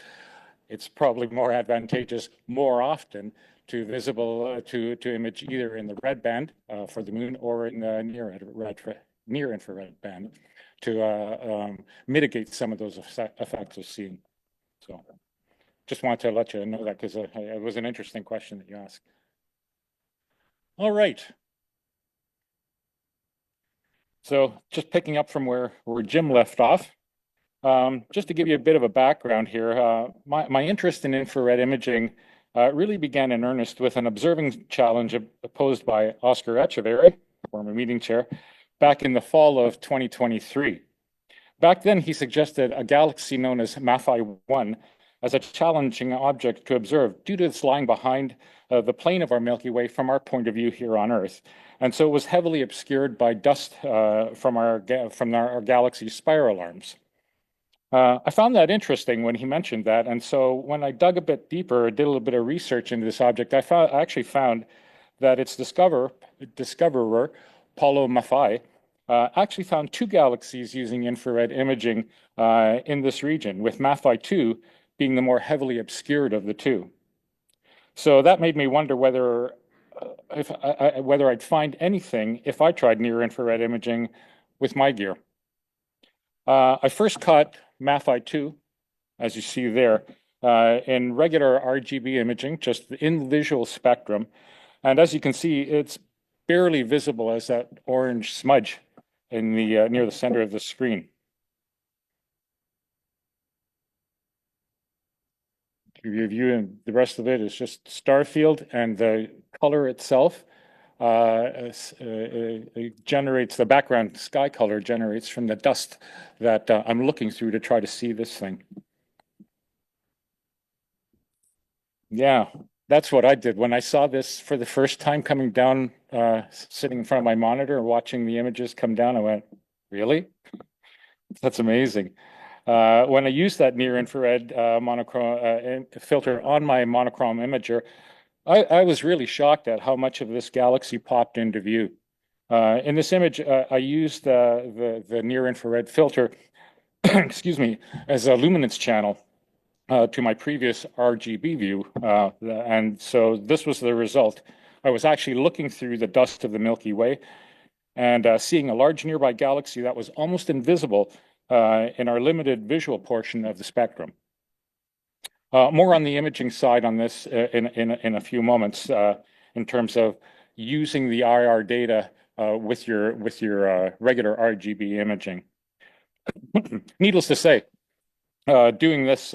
it's probably more advantageous more often to image either in the red band for the moon or in the near infrared band to mitigate some of those effects of seeing. So just wanted to let you know that because it was an interesting question that you asked. All right. So just picking up from where Jim left off, just to give you a bit of a background here, my interest in infrared imaging really began in earnest with an observing challenge posed by Oscar Echeverry, former meeting chair, back in the fall of 2023. Back then, he suggested a galaxy known as Maffei 1 as a challenging object to observe due to its lying behind the plane of our Milky Way from our point of view here on Earth. And so it was heavily obscured by dust from our galaxy's spiral arms. I found that interesting when he mentioned that, and so when I dug a bit deeper, did a little bit of research into this object, I actually found that its discoverer, Paulo Maffei, actually found two galaxies using infrared imaging in this region, with Maffei 2 being the more heavily obscured of the two. So that made me wonder whether I'd find anything if I tried near-infrared imaging with my gear. I first caught Maffei 2, as you see there, in regular RGB imaging, just in visual spectrum. And as you can see, it's barely visible as that orange smudge in the near the center of the screen. Review and the rest of it is just star field, and the color itself generates the background sky color generates from the dust that I'm looking through to try to see this thing. Yeah, that's what I did when I saw this for the first time coming down, sitting in front of my monitor watching the images come down. I went, really? That's amazing. When I used that near-infrared monochrome filter on my monochrome imager, I was really shocked at how much of this galaxy popped into view. In this image, I used the near-infrared filter, excuse me, as a luminance channel to my previous RGB view, and so this was the result. I was actually looking through the dust of the Milky Way and seeing a large nearby galaxy that was almost invisible in our limited visual portion of the spectrum. More on the imaging side on this in a few moments in terms of using the IR data with your regular RGB imaging. Needless to say, doing this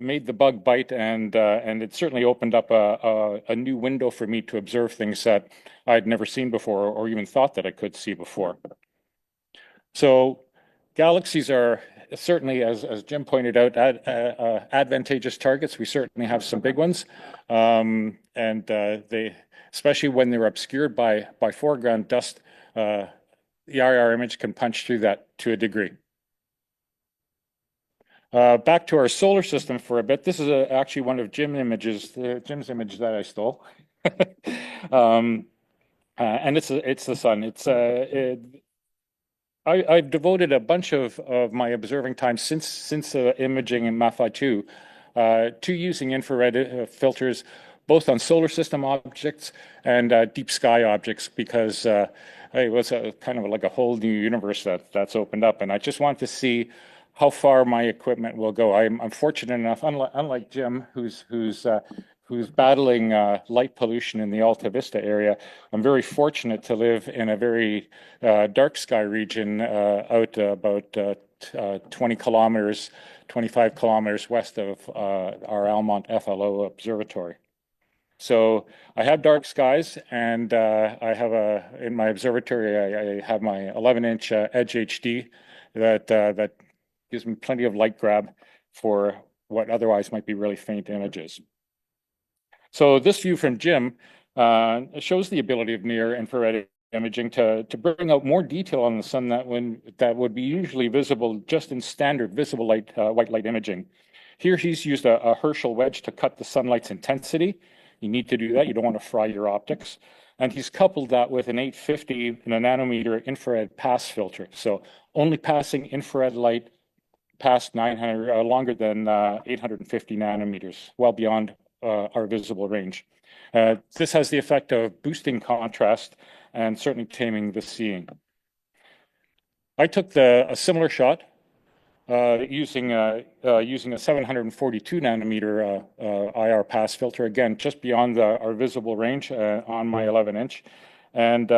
made the bug bite, and it certainly opened up a new window for me to observe things that I'd never seen before or even thought that I could see before. So galaxies are certainly, as Jim pointed out, advantageous targets. We certainly have some big ones, and they, especially when they're obscured by foreground dust, the IR image can punch through that to a degree. Back to our solar system for a bit. This is actually one of Jim's image that I stole. And it's the sun. I've devoted a bunch of my observing time since imaging in MAFA 2 to using infrared filters, both on solar system objects and deep sky objects, because it was kind of like a whole new universe that's opened up, and I just want to see how far my equipment will go. I'm fortunate enough, unlike Jim, who's battling light pollution in the Alta Vista area. I'm very fortunate to live in a very dark sky region out about 20 kilometers, 25 kilometers west of our Almont FLO observatory. So I have dark skies, and I have in my observatory, I have my 11-inch Edge HD that gives me plenty of light grab for what otherwise might be really faint images. So this view from Jim shows the ability of near infrared imaging to bring out more detail on the sun that would be usually visible just in standard visible light, white light imaging. Here he's used a Herschel wedge to cut the sunlight's intensity. You need to do that. You don't want to fry your optics. And he's coupled that with an 850 nanometer infrared pass filter. So only passing infrared light past 900, longer than 850 nanometers, well beyond our visible range. This has the effect of boosting contrast and certainly taming the seeing. I took a similar shot using a 742 nanometer IR pass filter, again, just beyond our visible range on my 11-inch. And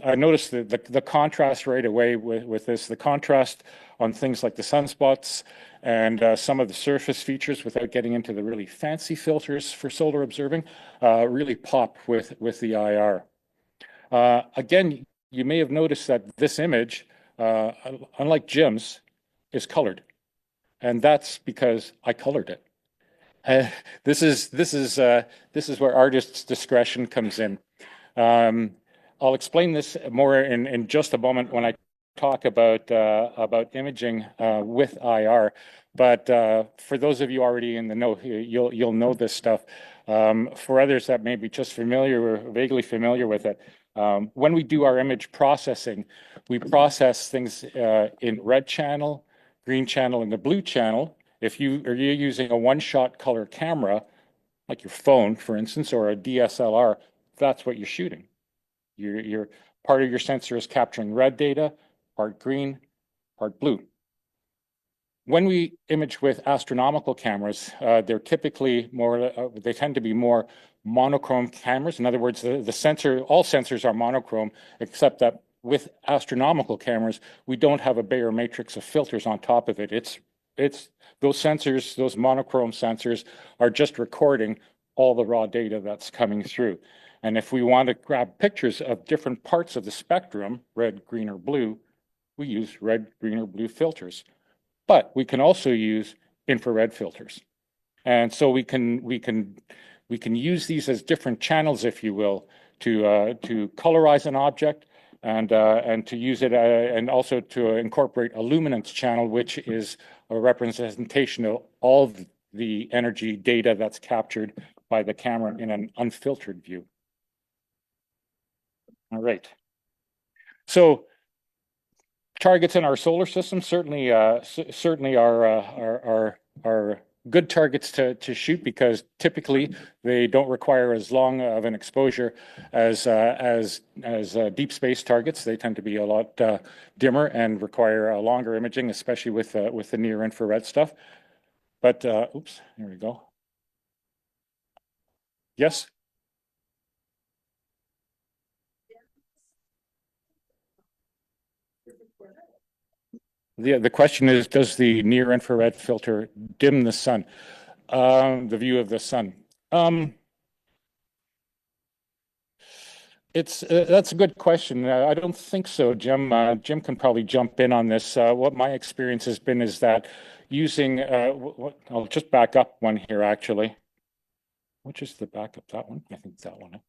I noticed the contrast right away with this, the contrast on things like the sunspots and some of the surface features, without getting into the really fancy filters for solar observing, really pop with the IR. Again, you may have noticed that this image, unlike Jim's, is colored, and that's because I colored it. This is where artist's discretion comes in. I'll explain this more in just a moment when I talk about imaging with IR. But for those of you already in the know, you'll know this stuff. For others that may be just familiar or vaguely familiar with it, when we do our image processing, we process things in red channel, green channel, and the blue channel. If you're using a one-shot color camera, like your phone, for instance, or a DSLR, that's what you're shooting. Your part of your sensor is capturing red data, part green, part blue. When we image with astronomical cameras, they're typically more, they tend to be more monochrome cameras. In other words, the sensor, all sensors are monochrome, except that with astronomical cameras, we don't have a Bayer matrix of filters on top of it. It's those sensors, those monochrome sensors are just recording all the raw data that's coming through. And if we want to grab pictures of different parts of the spectrum, red, green, or blue, we use red, green, or blue filters. But we can also use infrared filters. And so we can use these as different channels, if you will, to colorize an object and to use it and also to incorporate a luminance channel, which is a representation of all the energy data that's captured by the camera in an unfiltered view. All right. So targets in our solar system certainly are good targets to shoot, because typically they don't require as long of an exposure as deep space targets. They tend to be a lot dimmer and require longer imaging, especially with the near infrared stuff. But oops, here we go. Yes. The question is, does the near infrared filter dim the sun, the view of the sun? That's a good question. I don't think so, Jim. Jim can probably jump in on this. What my experience has been is that using, I'll just back up one here, actually. Which is the backup? That one? I think that one.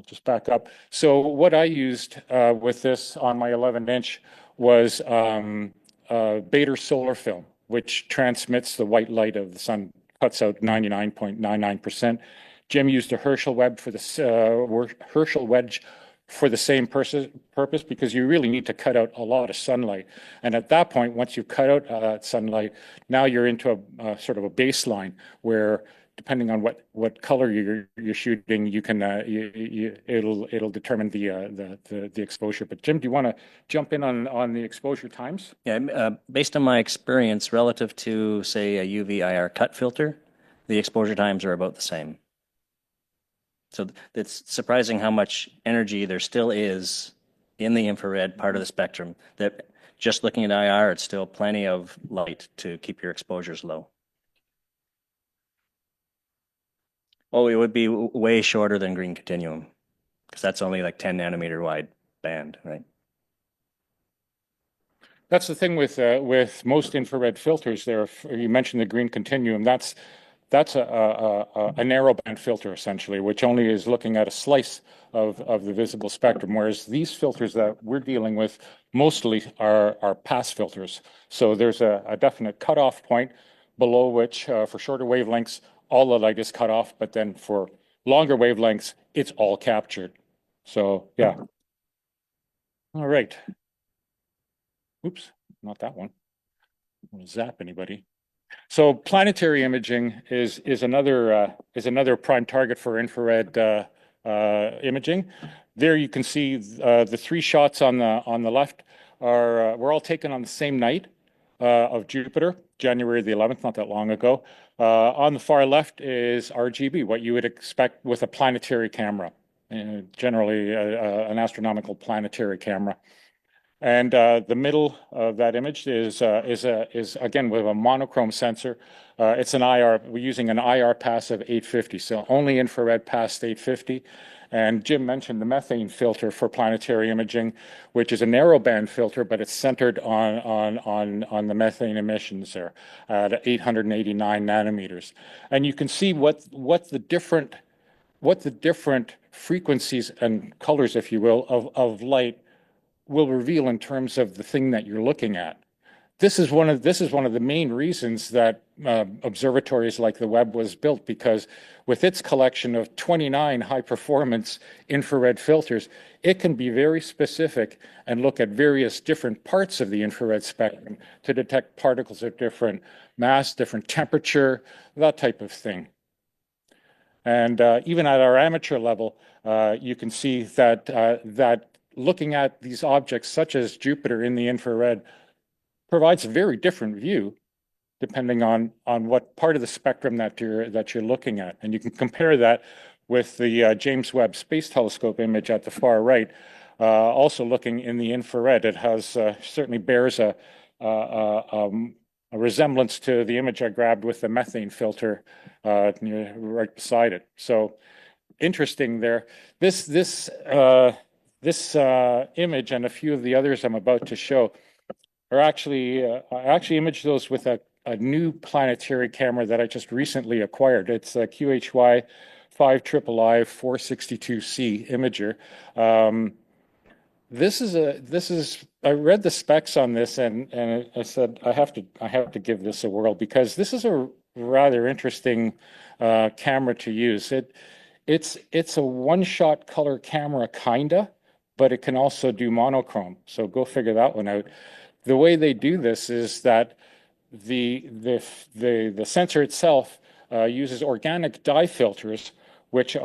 just back up. So what I used with this on my 11-inch was Beta solar film, which transmits the white light of the sun, cuts out 99.99%. Jim used a Herschel wedge for the same purpose, because you really need to cut out a lot of sunlight. And at that point, once you cut out sunlight, now you're into a sort of a baseline where, depending on what color you're shooting, you can it'll determine the exposure. But Jim, do you want to jump in on the exposure times? Yeah, based on my experience relative to, say, a UV IR cut filter, the exposure times are about the same. So it's surprising how much energy there still is in the infrared part of the spectrum, that just looking at IR, it's still plenty of light to keep your exposures low. Oh, it would be way shorter than green continuum, because that's only like 10 nanometer wide band, right? That's the thing with most infrared filters. There, you mentioned the green continuum. That's a narrow band filter essentially, which only is looking at a slice of the visible spectrum. Whereas these filters that we're dealing with mostly are pass filters. So there's a definite cutoff point below which, for shorter wavelengths, all the light is cut off. But then for longer wavelengths, it's all captured. So yeah. All right. Oops, not that one. I'll zap anybody. So planetary imaging is another prime target for infrared imaging. There you can see the three shots on the left were all taken on the same night of Jupiter, January the 11th, not that long ago. On the far left is RGB, what you would expect with a planetary camera, generally an astronomical planetary camera. And the middle of that image is again with a monochrome sensor. It's an IR. We're using an IR pass of 850, so only infrared past 850. And Jim mentioned the methane filter for planetary imaging, which is a narrowband filter, but it's centered on the methane emissions there at 889 nanometers. And you can see what the different frequencies and colors, if you will, of light will reveal in terms of the thing that you're looking at. This is one of the main reasons that observatories like the Webb was built, because with its collection of 29 high-performance infrared filters, it can be very specific and look at various different parts of the infrared spectrum to detect particles of different mass, different temperature, that type of thing. And even at our amateur level, you can see that looking at these objects such as Jupiter in the infrared provides a very different view depending on what part of the spectrum that you're looking at. And you can compare that with the James Webb Space Telescope image at the far right, also looking in the infrared. It has certainly bears a resemblance to the image I grabbed with the methane filter right beside it. So interesting there. This image and a few of the others I'm about to show are actually, I actually imaged those with a new planetary camera that I just recently acquired. It's a QHY 5III 462C imager. I read the specs on this and I said, I have to give this a whirl, because this is a rather interesting camera to use. It's a one-shot color camera, kinda, but it can also do monochrome. So go figure that one out. The way they do this is that the sensor itself uses organic dye filters, which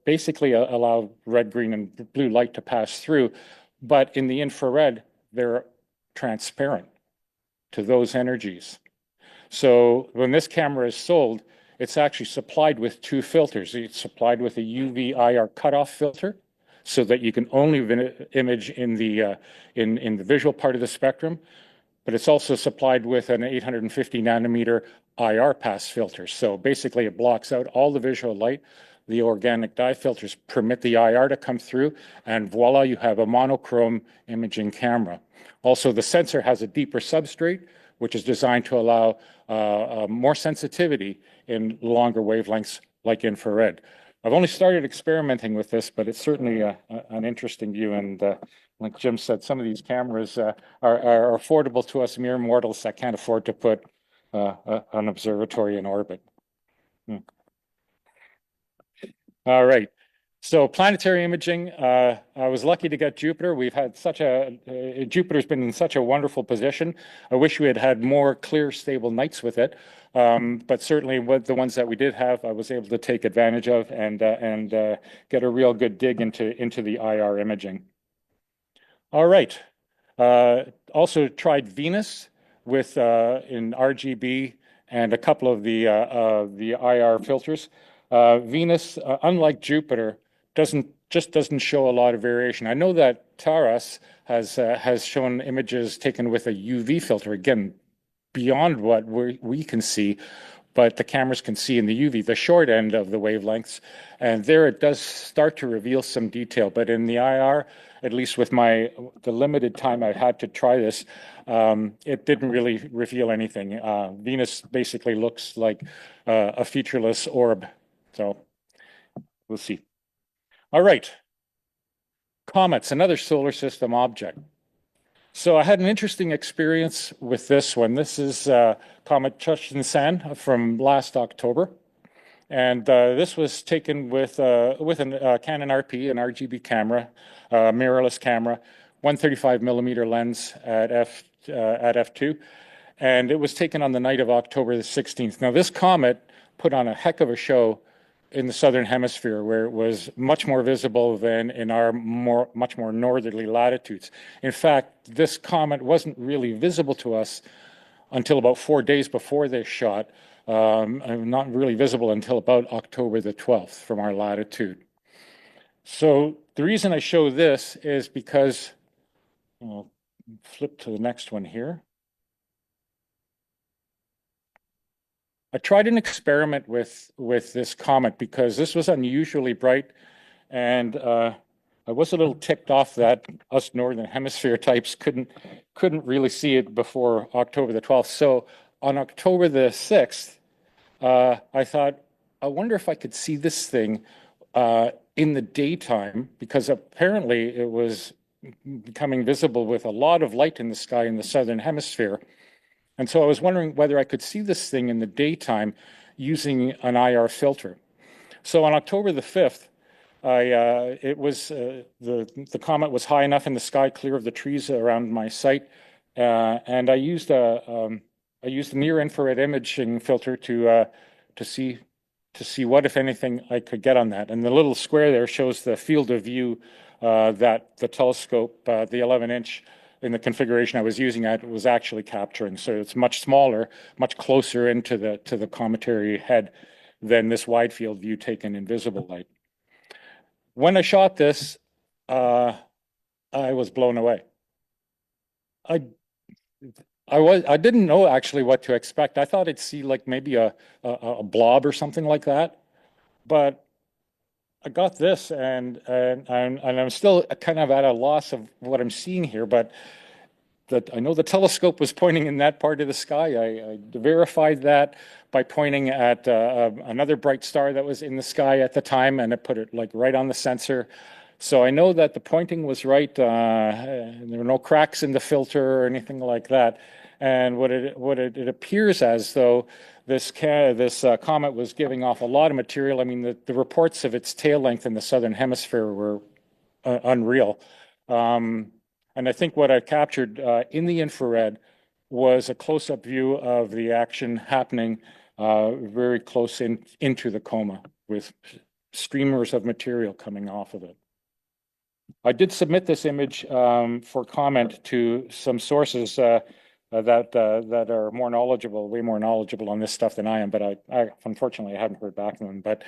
basically allow red, green, and blue light to pass through, but in the infrared they're transparent to those energies. So when this camera is sold, it's actually supplied with two filters. It's supplied with a UV IR cutoff filter, so that you can only image in the visual part of the spectrum, but it's also supplied with an 850 nanometer IR pass filter. So basically it blocks out all the visual light. The organic dye filters permit the IR to come through, and voila, you have a monochrome imaging camera. Also, the sensor has a deeper substrate, which is designed to allow more sensitivity in longer wavelengths like infrared. I've only started experimenting with this, but it's certainly an interesting view. And like Jim said, some of these cameras are affordable to us mere mortals that can't afford to put an observatory in orbit. All right. So planetary imaging, I was lucky to get Jupiter. We've had Jupiter's been in such a wonderful position. I wish we had had more clear, stable nights with it. But certainly with the ones that we did have, I was able to take advantage of and get a real good dig into the IR imaging. All right. Also tried Venus with in RGB and a couple of the IR filters. Venus, unlike Jupiter, doesn't show a lot of variation. I know that Taras has shown images taken with a UV filter, again, beyond what we can see, but the cameras can see in the UV, the short end of the wavelengths, and there it does start to reveal some detail. But in the IR, at least with the limited time I had to try this, it didn't really reveal anything. Venus basically looks like a featureless orb. So we'll see. All right. Comets, another solar system object. So I had an interesting experience with this one. This is Comet Chisholm from last October. And this was taken with a Canon RP, an RGB camera, mirrorless camera, 135 millimeter lens at f2. And it was taken on the night of October the 16th. Now, this comet put on a heck of a show in the southern hemisphere, where it was much more visible than in our much more northerly latitudes. In fact, this comet wasn't really visible to us until about 4 days before this shot, not really visible until about October the 12th from our latitude. So the reason I show this is because, I'll flip to the next one here. I tried an experiment with this comet because this was unusually bright, and I was a little ticked off that us northern hemisphere types couldn't really see it before October the 12th. So on October the 6th, I thought, I wonder if I could see this thing in the daytime, because apparently it was becoming visible with a lot of light in the sky in the southern hemisphere. And so I was wondering whether I could see this thing in the daytime using an IR filter. So on October the 5th, the comet was high enough in the sky, clear of the trees around my site, and I used a near infrared imaging filter to see what, if anything, I could get on that. And the little square there shows the field of view that the telescope, the 11-inch, in the configuration I was using, was actually capturing. So it's much smaller, much closer into the cometary head than this wide field view taken in visible light. When I shot this, I was blown away. I didn't know actually what to expect. I thought I'd see like maybe a blob or something like that, but I got this, and I'm still kind of at a loss of what I'm seeing here, but I know the telescope was pointing in that part of the sky. I verified that by pointing at another bright star that was in the sky at the time, and it put it like right on the sensor. So I know that the pointing was right. There were no cracks in the filter or anything like that. And what it appears as though this comet was giving off a lot of material. I mean, the reports of its tail length in the southern hemisphere were unreal. And I think what I captured in the infrared was a close-up view of the action happening very close into the coma, with streamers of material coming off of it. I did submit this image for comment to some sources that are more knowledgeable, way more knowledgeable on this stuff than I am, but I unfortunately I haven't heard back from them. But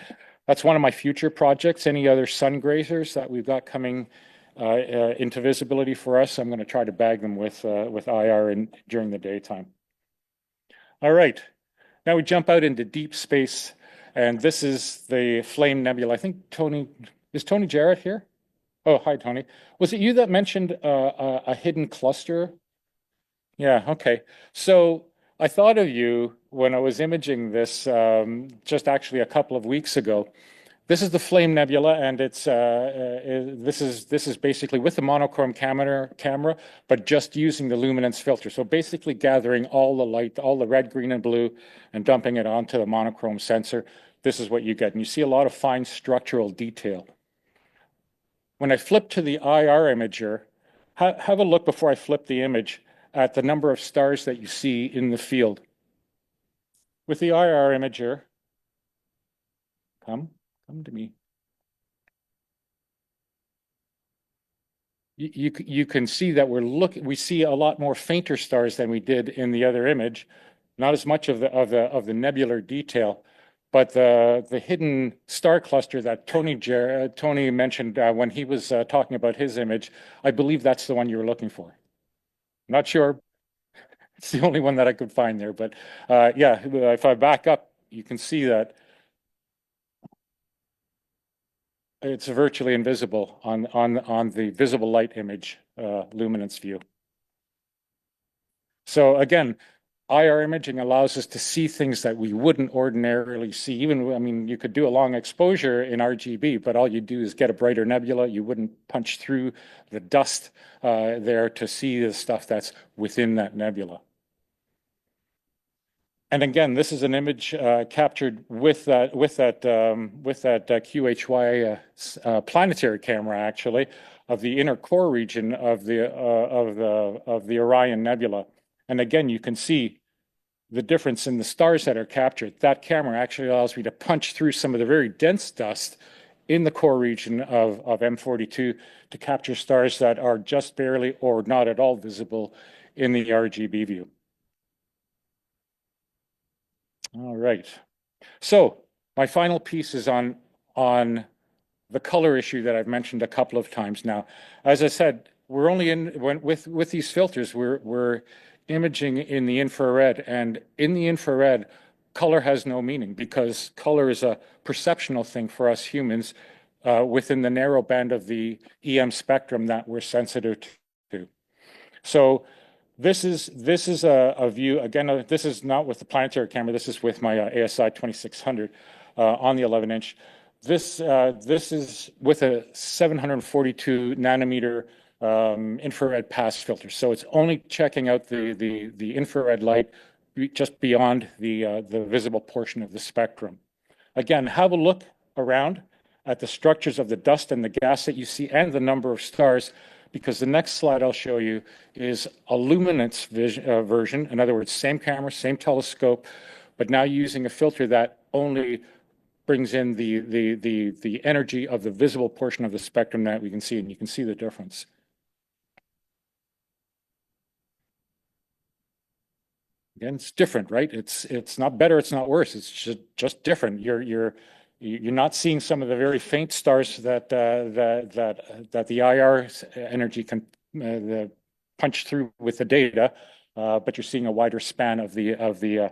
that's one of my future projects. Any other sun grazers that we've got coming into visibility for us, I'm going to try to bag them with IR during the daytime. All right, now we jump out into deep space, and this is the Flame Nebula. I think is Tony Jarrett here? Oh, hi, Tony. Was it you that mentioned a hidden cluster? Yeah, okay. So I thought of you when I was imaging this just actually a couple of weeks ago. This is the Flame Nebula, and this is basically with the monochrome camera, but just using the luminance filter. So basically gathering all the light, all the red, green, and blue, and dumping it onto the monochrome sensor. This is what you get, and you see a lot of fine structural detail. When I flip to the IR imager, have a look before I flip the image at the number of stars that you see in the field. With the IR imager, come to me. You can see that we see a lot more fainter stars than we did in the other image. Not as much of the nebular detail, but the hidden star cluster that Tony mentioned when he was talking about his image, I believe that's the one you were looking for. Not sure. It's the only one that I could find there, but yeah, if I back up, you can see that it's virtually invisible on the visible light image luminance view. So again, IR imaging allows us to see things that we wouldn't ordinarily see. Even, I mean, you could do a long exposure in RGB, but all you do is get a brighter nebula. You wouldn't punch through the dust there to see the stuff that's within that nebula. And again, this is an image captured with that QHY planetary camera, actually, of the inner core region of the Orion Nebula. And again, you can see the difference in the stars that are captured. That camera actually allows me to punch through some of the very dense dust in the core region of M42 to capture stars that are just barely or not at all visible in the RGB view. All right. So my final piece is on the color issue that I've mentioned a couple of times now. As I said, we're only with these filters, we're imaging in the infrared, and in the infrared, color has no meaning because color is a perceptional thing for us humans within the narrow band of the EM spectrum that we're sensitive to. So this is a view, again, this is not with the planetary camera, this is with my ASI 2600 on the 11-inch. This is with a 742 nanometer infrared pass filter. So it's only checking out the infrared light just beyond the visible portion of the spectrum. Again, have a look around at the structures of the dust and the gas that you see and the number of stars, because the next slide I'll show you is a luminance version. In other words, same camera, same telescope, but now using a filter that only brings in the energy of the visible portion of the spectrum that we can see, and you can see the difference. Again, it's different, right? It's not better, it's not worse. It's just different. You're not seeing some of the very faint stars that the IR energy can punch through with the data, but you're seeing a wider span of the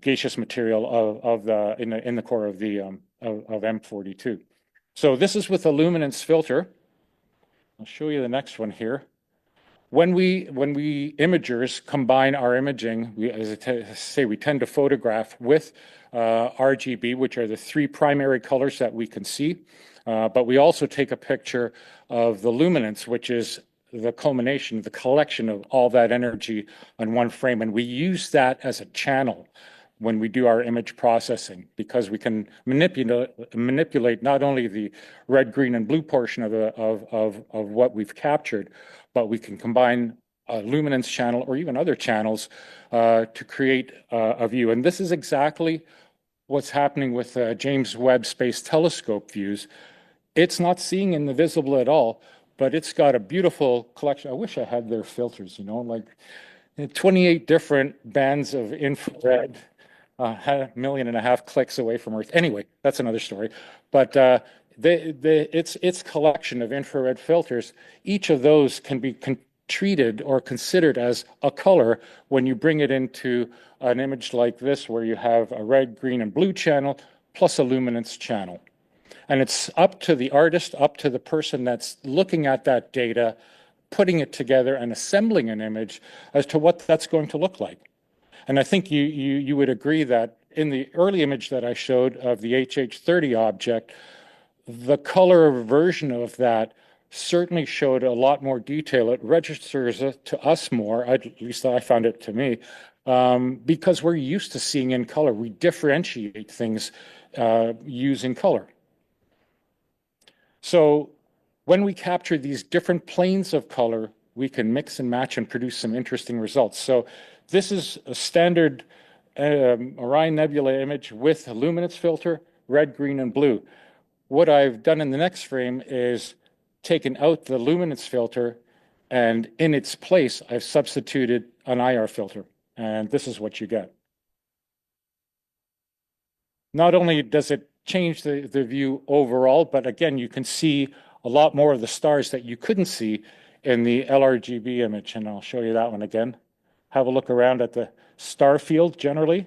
gaseous material in the core of M42. So this is with a luminance filter. I'll show you the next one here. When we imagers combine our imaging, as I say, we tend to photograph with RGB, which are the three primary colors that we can see, but we also take a picture of the luminance, which is the culmination, the collection of all that energy on one frame, and we use that as a channel when we do our image processing, because we can manipulate not only the red, green, and blue portion of what we've captured, but we can combine a luminance channel or even other channels to create a view. And this is exactly what's happening with James Webb Space Telescope views. It's not seeing in the visible at all, but it's got a beautiful collection. I wish I had their filters, like 28 different bands of infrared. Had 1.5 million clicks away from Earth. Anyway, that's another story. But its collection of infrared filters, each of those can be treated or considered as a color when you bring it into an image like this, where you have a red, green, and blue channel plus a luminance channel. And it's up to the artist, up to the person that's looking at that data, putting it together and assembling an image as to what that's going to look like. And I think you would agree that in the early image that I showed of the HH30 object, the color version of that certainly showed a lot more detail. It registers to us more, at least I found it to me, because we're used to seeing in color. We differentiate things using color. So when we capture these different planes of color, we can mix and match and produce some interesting results. So this is a standard Orion Nebula image with a luminance filter, red, green, and blue. What I've done in the next frame is taken out the luminance filter, and in its place, I've substituted an IR filter, and this is what you get. Not only does it change the view overall, but again, you can see a lot more of the stars that you couldn't see in the LRGB image, and I'll show you that one again. Have a look around at the star field generally,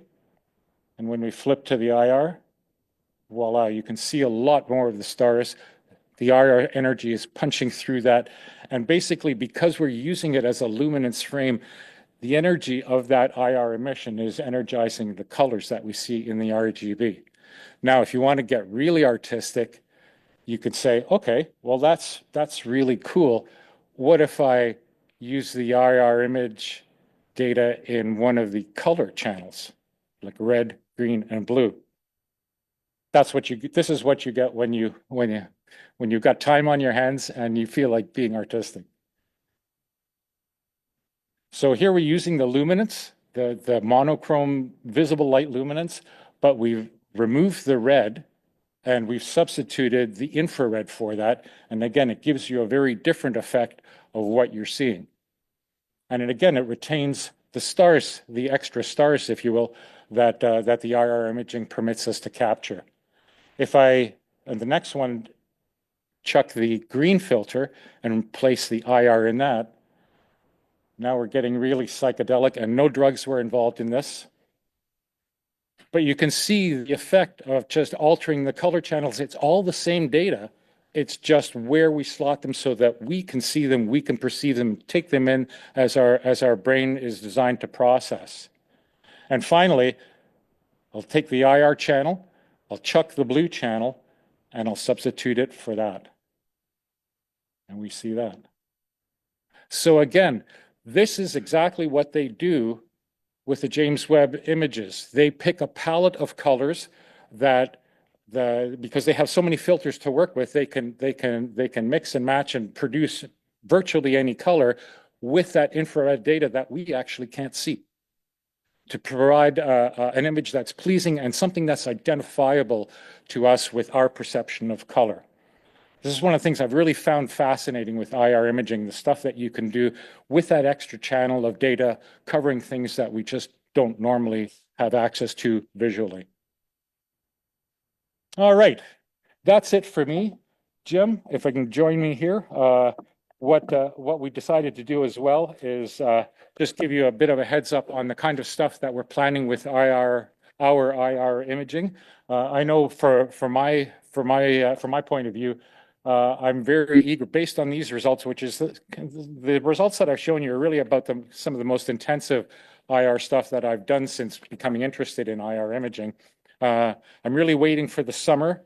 and when we flip to the IR, voila, you can see a lot more of the stars. The IR energy is punching through that, and basically because we're using it as a luminance frame, the energy of that IR emission is energizing the colors that we see in the RGB. Now, if you want to get really artistic, you could say, okay, well, that's really cool. What if I use the IR image data in one of the color channels, like red, green, and blue? That's what this is what you get when you've got time on your hands and you feel like being artistic. So here we're using the luminance, the monochrome visible light luminance, but we've removed the red and we've substituted the infrared for that. And again, it gives you a very different effect of what you're seeing. And again, it retains the stars, the extra stars, if you will, that the IR imaging permits us to capture. If I, and the next one, chuck the green filter and place the IR in that, now we're getting really psychedelic, and no drugs were involved in this. But you can see the effect of just altering the color channels. It's all the same data. It's just where we slot them so that we can see them, we can perceive them, take them in as our brain is designed to process. And finally, I'll take the IR channel, I'll chuck the blue channel, and I'll substitute it for that. And we see that. So again, this is exactly what they do with the James Webb images. They pick a palette of colors that because they have so many filters to work with, they can mix and match and produce virtually any color with that infrared data that we actually can't see, to provide an image that's pleasing and something that's identifiable to us with our perception of color. This is one of the things I've really found fascinating with IR imaging, the stuff that you can do with that extra channel of data covering things that we just don't normally have access to visually. All right, that's it for me. Jim, if I can join me here. What we decided to do as well is just give you a bit of a heads up on the kind of stuff that we're planning with our IR imaging. I know from my point of view, I'm very eager, based on these results, which is the results that I've shown you are really about some of the most intensive IR stuff that I've done since becoming interested in IR imaging. I'm really waiting for the summer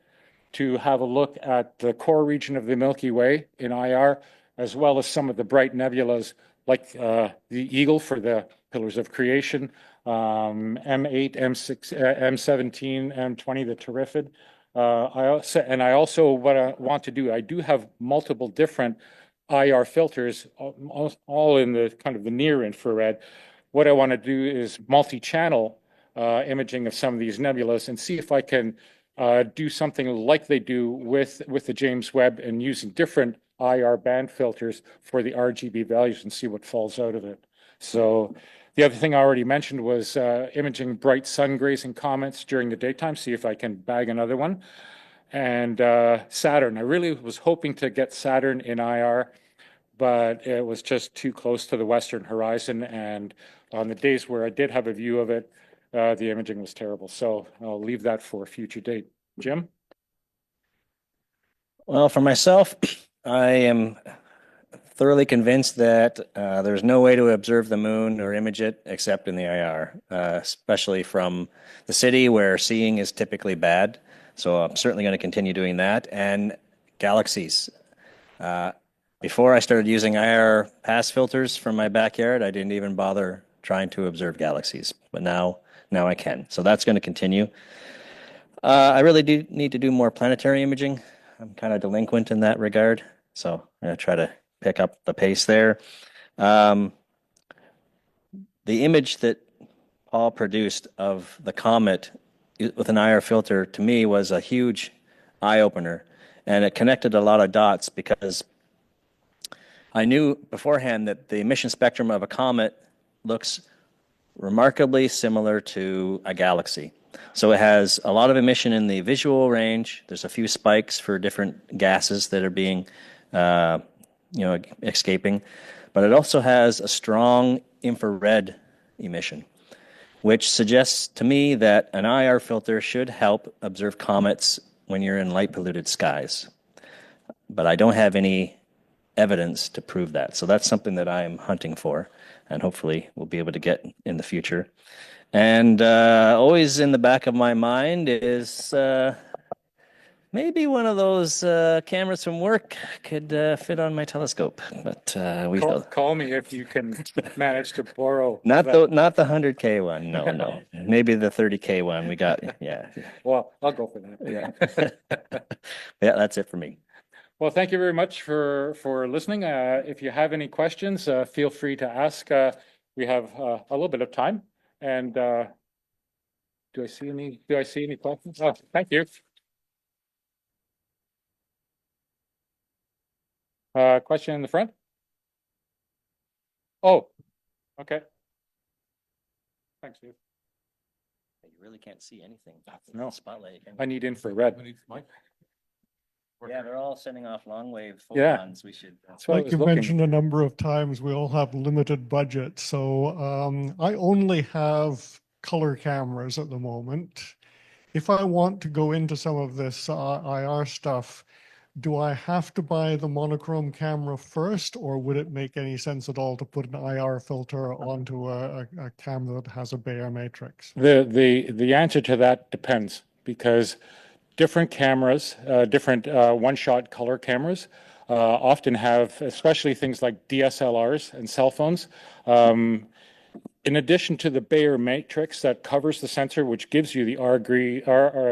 to have a look at the core region of the Milky Way in IR, as well as some of the bright nebulas like the Eagle for the Pillars of Creation, M8, M6, M17, M20, the Terrifid. I also what I want to do, I do have multiple different IR filters, all in the kind of the near infrared. What I want to do is multi-channel imaging of some of these nebulas and see if I can do something like they do with the James Webb and using different IR band filters for the RGB values and see what falls out of it. So the other thing I already mentioned was imaging bright sun grazing comets during the daytime, see if I can bag another one. And Saturn, I really was hoping to get Saturn in IR, but it was just too close to the western horizon. And on the days where I did have a view of it, the imaging was terrible. So I'll leave that for a future date. Jim? Well, for myself, I am thoroughly convinced that there's no way to observe the moon or image it except in the IR, especially from the city where seeing is typically bad. So I'm certainly going to continue doing that. And galaxies. Before I started using IR pass filters from my backyard, I didn't even bother trying to observe galaxies. But now I can. So that's going to continue. I really do need to do more planetary imaging. I'm kind of delinquent in that regard. So I'm going to try to pick up the pace there. The image that Paul produced of the comet with an IR filter to me was a huge eye-opener. And it connected a lot of dots because I knew beforehand that the emission spectrum of a comet looks remarkably similar to a galaxy. So it has a lot of emission in the visual range. There's a few spikes for different gases that are being, escaping. But it also has a strong infrared emission, which suggests to me that an IR filter should help observe comets when you're in light polluted skies. But I don't have any evidence to prove that. So that's something that I'm hunting for, and hopefully we'll be able to get in the future. And always in the back of my mind is maybe one of those cameras from work could fit on my telescope. But we Call me if you can manage to borrow. not the 100K one. No. Maybe the 30K one. We got yeah. Well, I'll go for that. Yeah. Yeah, that's it for me. Well, thank you very much for listening. If you have any questions, feel free to ask. We have a little bit of time. And do I see any questions? Oh, thank you. Question in the front? Oh, okay. Thanks, Dave. You really can't see anything. No. Spotlight. I need infrared. Yeah, they're all sending off long wave Yeah. photons. We should. That's what I Like was you looking. mentioned a number of times, we all have limited budget. So I only have color cameras at the moment. If I want to go into some of this IR stuff, do I have to buy the monochrome camera first, or would it make any sense at all to put an IR filter onto a camera that has a Bayer matrix? The answer to that depends, because different cameras, different one-shot color cameras, often have, especially things like DSLRs and cell phones. In addition to the Bayer matrix that covers the sensor, which gives you the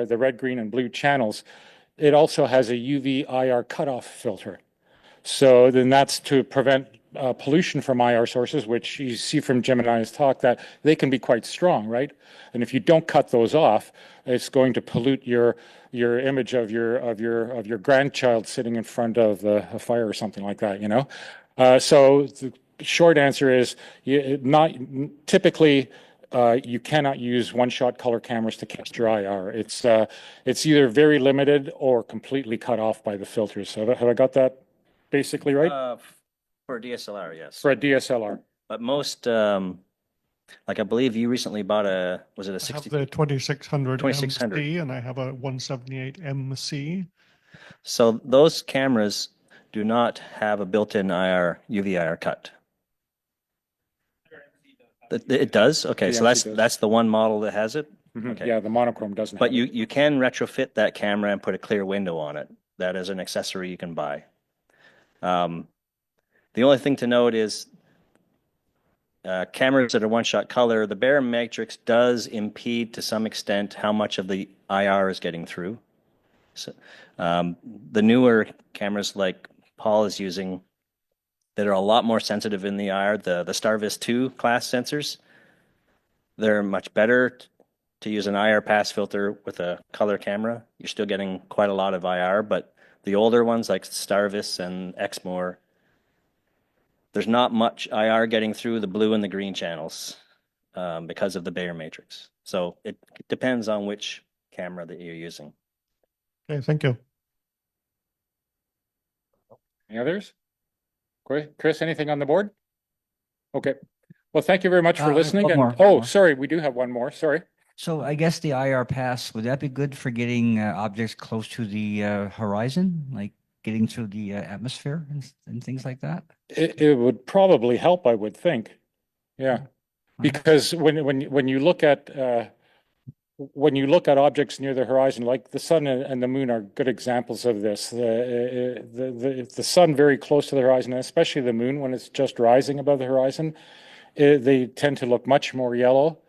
the red, green, and blue channels, it also has a UV IR cutoff filter. So then that's to prevent pollution from IR sources, which you see from Jim and I's talk that they can be quite strong, right? And if you don't cut those off, it's going to pollute your image of your grandchild sitting in front of a fire or something like that, you know. So the short answer is typically. You cannot use one-shot color cameras to catch your IR. It's either very limited or completely cut off by the filters. So have I got that basically right? For a DSLR, yes. For a DSLR. But most, like I believe you recently bought was it a I 60? have the 2600 2600. MC and I have a 178 MC. So those cameras do not have a built-in UV IR cut. It does? Okay, so that's the one model that has it? Okay. Yeah, the monochrome doesn't But have it. you can retrofit that camera and put a clear window on it. That is an accessory you can buy. The only thing to note is cameras that are one-shot color, the Bayer matrix does impede to some extent how much of the IR is getting through. So, the newer cameras like Paul is using that are a lot more sensitive in the IR, the Star-Vis 2 class sensors, they're much better to use an IR pass filter with a color camera. You're still getting quite a lot of IR, but the older ones like Star-Vis and Exmor, there's not much IR getting through the blue and the green channels because of the Bayer matrix. So it depends on which camera that you're using. Okay, thank you. Any others? Chris, anything on the board? Okay. Well, thank you very much for listening. one more. Oh, sorry, we do have one more. Sorry. So I guess the IR pass, would that be good for getting objects close to the horizon? Like getting through the atmosphere and things like that? It would probably help, I would think. Yeah, because when you look at objects near the horizon, like the sun and the moon are good examples of this. The sun very close to the horizon, and especially the moon when it's just rising above the horizon, they tend to look much more yellow,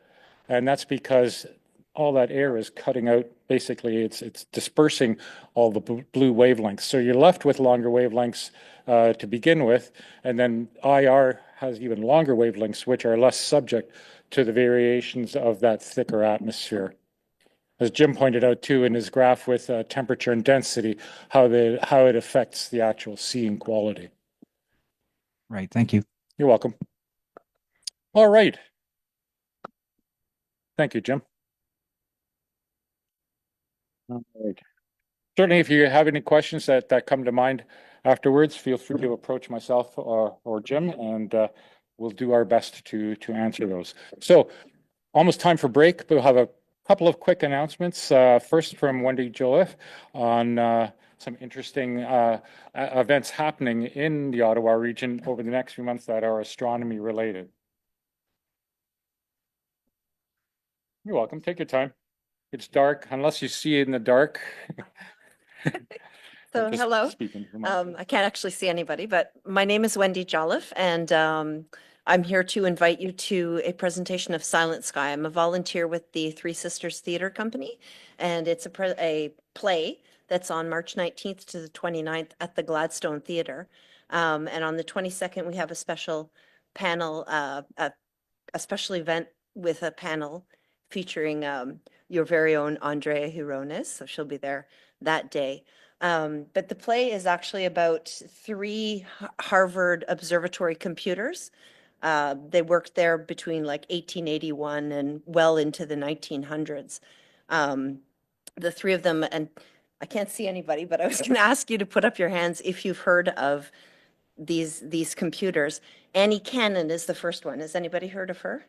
and that's because all that air is cutting out. Basically, it's dispersing all the blue wavelengths. So you're left with longer wavelengths to begin with, and then IR has even longer wavelengths, which are less subject to the variations of that thicker atmosphere. As Jim pointed out too in his graph with temperature and density, how it affects the actual seeing quality. Right. Thank you. You're welcome. All right. Thank you, Jim. All right. Certainly, if you have any questions that come to mind afterwards, feel free to approach myself or Jim, and we'll do our best to answer those. So, almost time for break, but we'll have a couple of quick announcements. First from Wendy Joliffe on some interesting events happening in the Ottawa region over the next few months that are astronomy related. You're welcome. Take your time. It's dark, unless you see it in the dark. So Just hello. speaking for I can't actually see anybody, but my name is Wendy Jolliffe, and I'm here to invite you to a presentation of Silent Sky. I'm a volunteer with the Three Sisters Theatre Company, and it's a play that's on March 19th to the 29th at the Gladstone Theatre. And on the 22nd, we have a special panel, a special event with a panel featuring your very own Andrea Hirones, so she'll be there that day. But the play is actually about three Harvard Observatory computers. They worked there between like 1881 and well into the 1900s. The three of them, and I can't see anybody, but I was going to ask you to put up your hands if you've heard of these computers. Annie Cannon is the first one. Has anybody heard of her?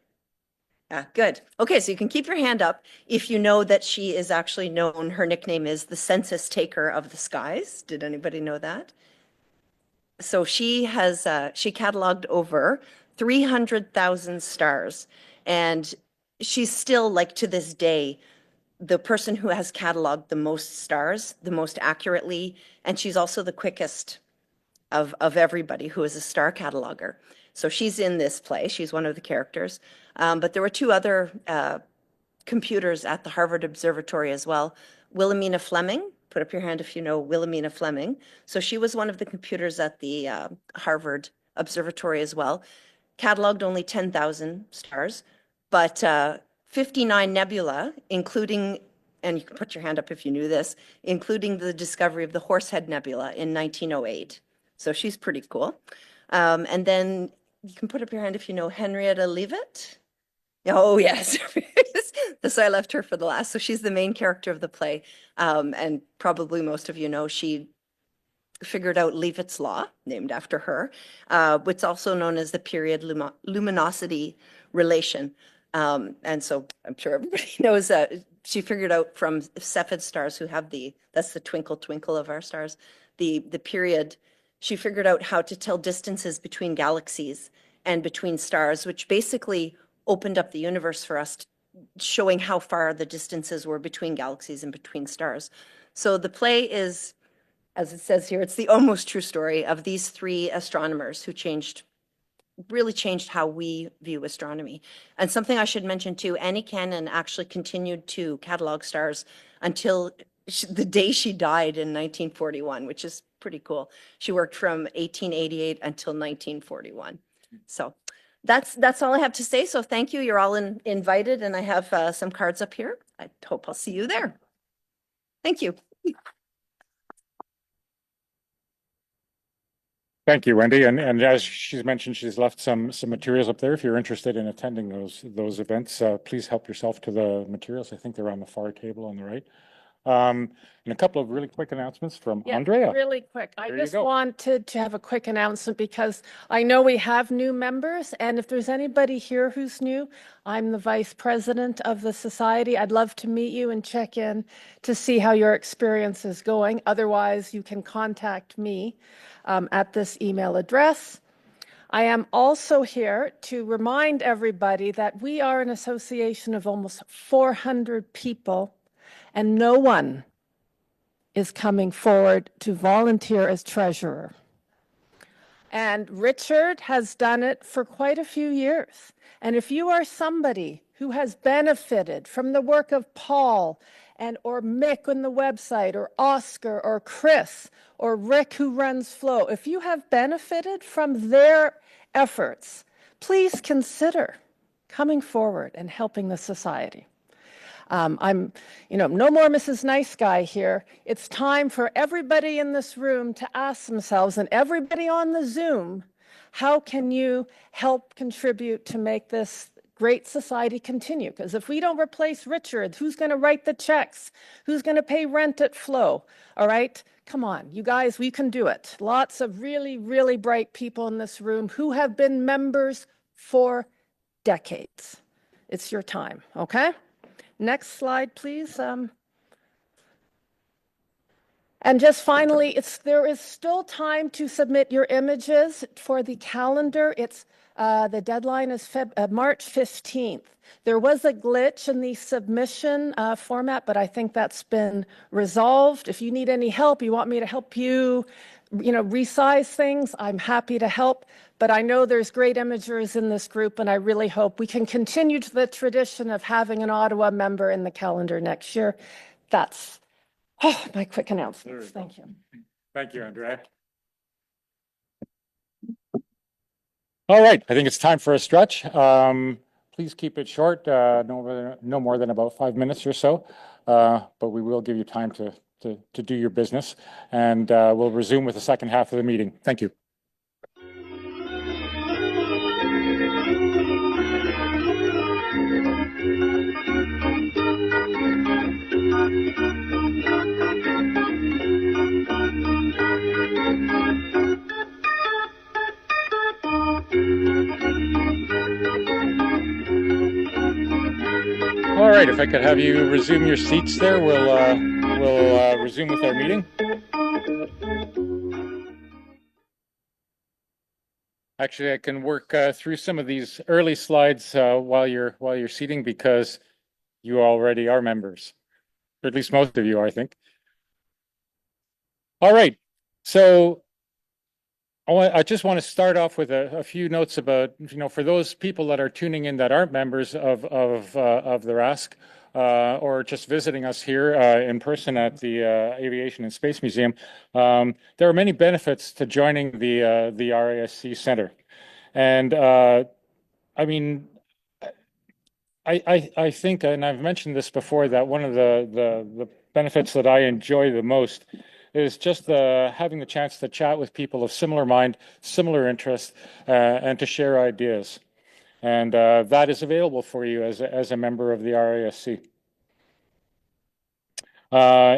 Yeah, good. Okay, so you can keep your hand up if you know that she is actually known. Her nickname is the census taker of the skies. Did anybody know that? So she has she cataloged over 300,000 stars, and she's still, like, to this day, the person who has cataloged the most stars, the most accurately, and she's also the quickest of everybody who is a star cataloger. So she's in this play. She's one of the characters. But there were two other computers at the Harvard Observatory as well. Wilhelmina Fleming, put up your hand if you know Wilhelmina Fleming. So she was one of the computers at the Harvard Observatory as well. Cataloged only 10,000 stars, but 59 nebula, including, and you can put your hand up if you knew this, including the discovery of the Horsehead Nebula in 1908. So she's pretty cool. And then you can put up your hand if you know Henrietta Leavitt. Oh, yes. So I left her for the last. So she's the main character of the play. And probably most of you know she figured out Leavitt's law, named after her, which is also known as the period luminosity relation. And so I'm sure everybody knows that she figured out from Cepheid stars who have that's the twinkle twinkle of our stars, the period. She figured out how to tell distances between galaxies and between stars, which basically opened up the universe for us, showing how far the distances were between galaxies and between stars. So the play is, as it says here, it's the almost true story of these three astronomers who really changed how we view astronomy. And something I should mention too, Annie Cannon actually continued to catalog stars until the day she died in 1941, which is pretty cool. She worked from 1888 until 1941. So that's all I have to say. So thank you. You're all invited, and I have some cards up here. I hope I'll see you there. Thank you. Thank you, Wendy. And as she's mentioned, she's left some materials up there. If you're interested in attending those events, please help yourself to the materials. I think they're on the far table on the right. And a couple of really quick announcements from Yeah, Andrea. really quick. I There you just go. wanted to have a quick announcement because I know we have new members, and if there's anybody here who's new, I'm the vice president of the society. I'd love to meet you and check in to see how your experience is going. Otherwise, you can contact me at this email address. I am also here to remind everybody that we are an association of almost 400 people, and no one is coming forward to volunteer as treasurer. And Richard has done it for quite a few years. And if you are somebody who has benefited from the work of Paul and or Mick on the website, or Oscar, or Chris, or Rick who runs Flow, if you have benefited from their efforts, please consider coming forward and helping the society. I'm, no more Mrs. Nice Guy here. It's time for everybody in this room to ask themselves, and everybody on the Zoom, how can you help contribute to make this great society continue? Because if we don't replace Richard, who's going to write the checks? Who's going to pay rent at Flow? All right, come on, you guys, we can do it. Lots of really, really bright people in this room who have been members for decades. It's your time, okay? Next slide, please. And just finally, there is still time to submit your images for the calendar. The deadline is March 15th. There was a glitch in the submission format, but I think that's been resolved. If you need any help, you want me to help you, resize things, I'm happy to help. But I know there's great imagers in this group, and I really hope we can continue to the tradition of having an Ottawa member in the calendar next year. That's my quick announcements. Thank you. Thank you, Andrea. All right, I think it's time for a stretch. Please keep it short, no more than about 5 minutes or so, but we will give you time to do your business, and we'll resume with the second half of the meeting. Thank you. All right, if I could have you resume your seats there, we'll resume with our meeting. Actually, I can work through some of these early slides while you're seating, because you already are members, or at least most of you are, I think. All right, so I just want to start off with a few notes about, for those people that are tuning in that aren't members of the RASC, or just visiting us here in person at the Aviation and Space Museum, there are many benefits to joining the RASC Center. And I mean, I think, and I've mentioned this before, that one of the benefits that I enjoy the most is just having the chance to chat with people of similar mind, similar interests, and to share ideas. And that is available for you as a member of the RASC.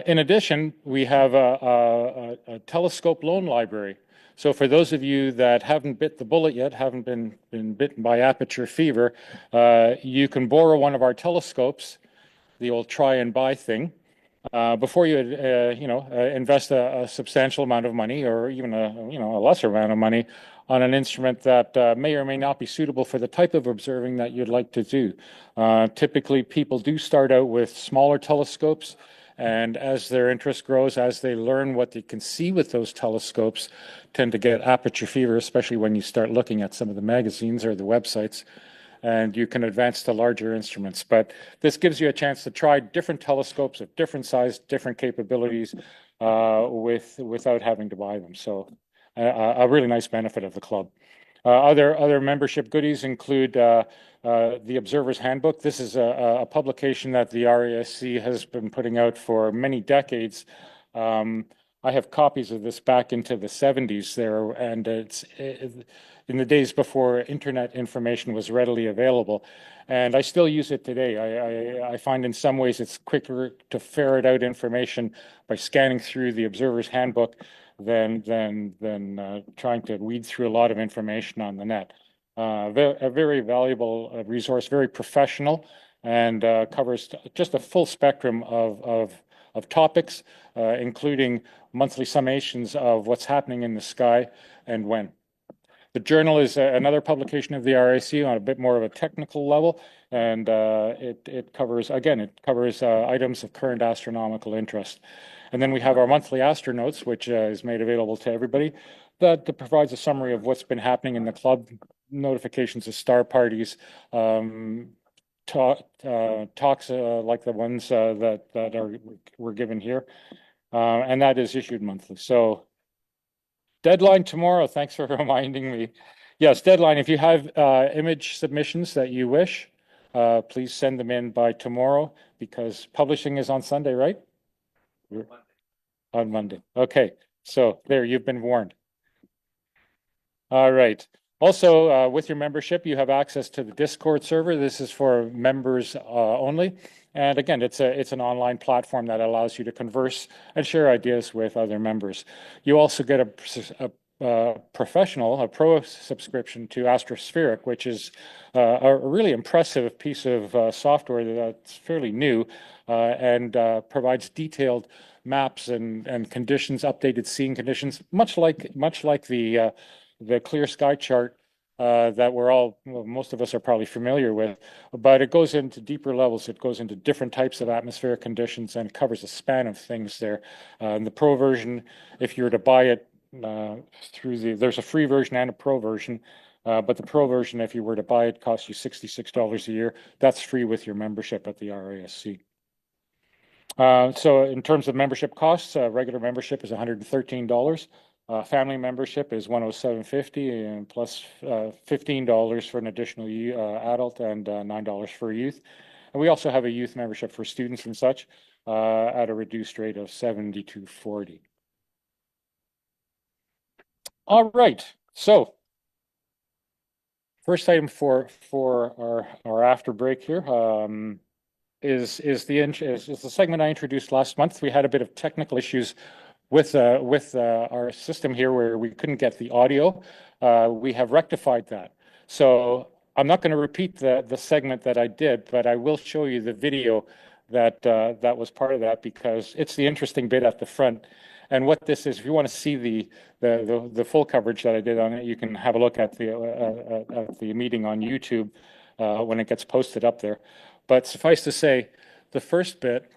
In addition, we have a telescope loan library. So for those of you that haven't bit the bullet yet, haven't been bitten by aperture fever, you can borrow one of our telescopes, the old try and buy thing, before you invest a substantial amount of money, or even a lesser amount of money, on an instrument that may or may not be suitable for the type of observing that you'd like to do. Typically, people do start out with smaller telescopes, and as their interest grows, as they learn what they can see with those telescopes, tend to get aperture fever, especially when you start looking at some of the magazines or the websites, and you can advance to larger instruments. But this gives you a chance to try different telescopes of different size, different capabilities, without having to buy them. So a really nice benefit of the club. Other membership goodies include the Observer's Handbook. This is a publication that the RASC has been putting out for many decades. I have copies of this back into the 70s there, and it's in the days before internet information was readily available. And I still use it today. I find in some ways it's quicker to ferret out information by scanning through the observer's handbook than trying to weed through a lot of information on the net. A very valuable resource, very professional, and covers just a full spectrum of topics, including monthly summations of what's happening in the sky and when. The journal is another publication of the RAC on a bit more of a technical level, and it covers items of current astronomical interest. And then we have our monthly Astronotes, which is made available to everybody, that provides a summary of what's been happening in the club, notifications of star parties, talks like the ones that were given here, and that is issued monthly. So deadline tomorrow. Thanks for reminding me. Yes, deadline. If you have image submissions that you wish, please send them in by tomorrow, because publishing is on Sunday, right? On Monday. Okay, so there, you've been warned. All right. Also, with your membership, you have access to the Discord server. This is for members only. And again, it's an online platform that allows you to converse and share ideas with other members. You also get a pro subscription to Astrospheric, which is a really impressive piece of software that's fairly new and provides detailed maps and conditions, updated seeing conditions, much like the clear sky chart that most of us are probably familiar with, but it goes into deeper levels. It goes into different types of atmospheric conditions and covers a span of things there. The pro version, if you were to buy it there's a free version and a pro version, but the pro version, if you were to buy it, costs you $66 a year. That's free with your membership at the RASC. So in terms of membership costs, regular membership is $113. Family membership is $107.50 and plus $15 for an additional adult and $9 for youth. And we also have a youth membership for students and such at a reduced rate of $72.40. All right, so first item for our after break here is the segment I introduced last month. We had a bit of technical issues with our system here where we couldn't get the audio. We have rectified that. So I'm not going to repeat the segment that I did, but I will show you the video that was part of that, because it's the interesting bit at the front. And what this is, if you want to see the full coverage that I did on it, you can have a look at the meeting on YouTube when it gets posted up there. But suffice to say, the first bit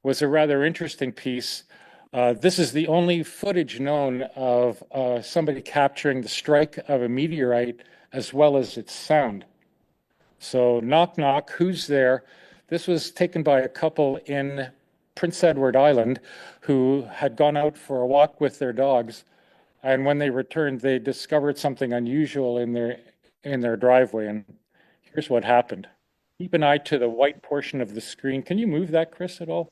was a rather interesting piece. This is the only footage known of somebody capturing the strike of a meteorite as well as its sound. So knock, knock, who's there? This was taken by a couple in Prince Edward Island who had gone out for a walk with their dogs, and when they returned, they discovered something unusual in their driveway. And here's what happened. Keep an eye to the white portion of the screen. Can you move that, Chris, at all?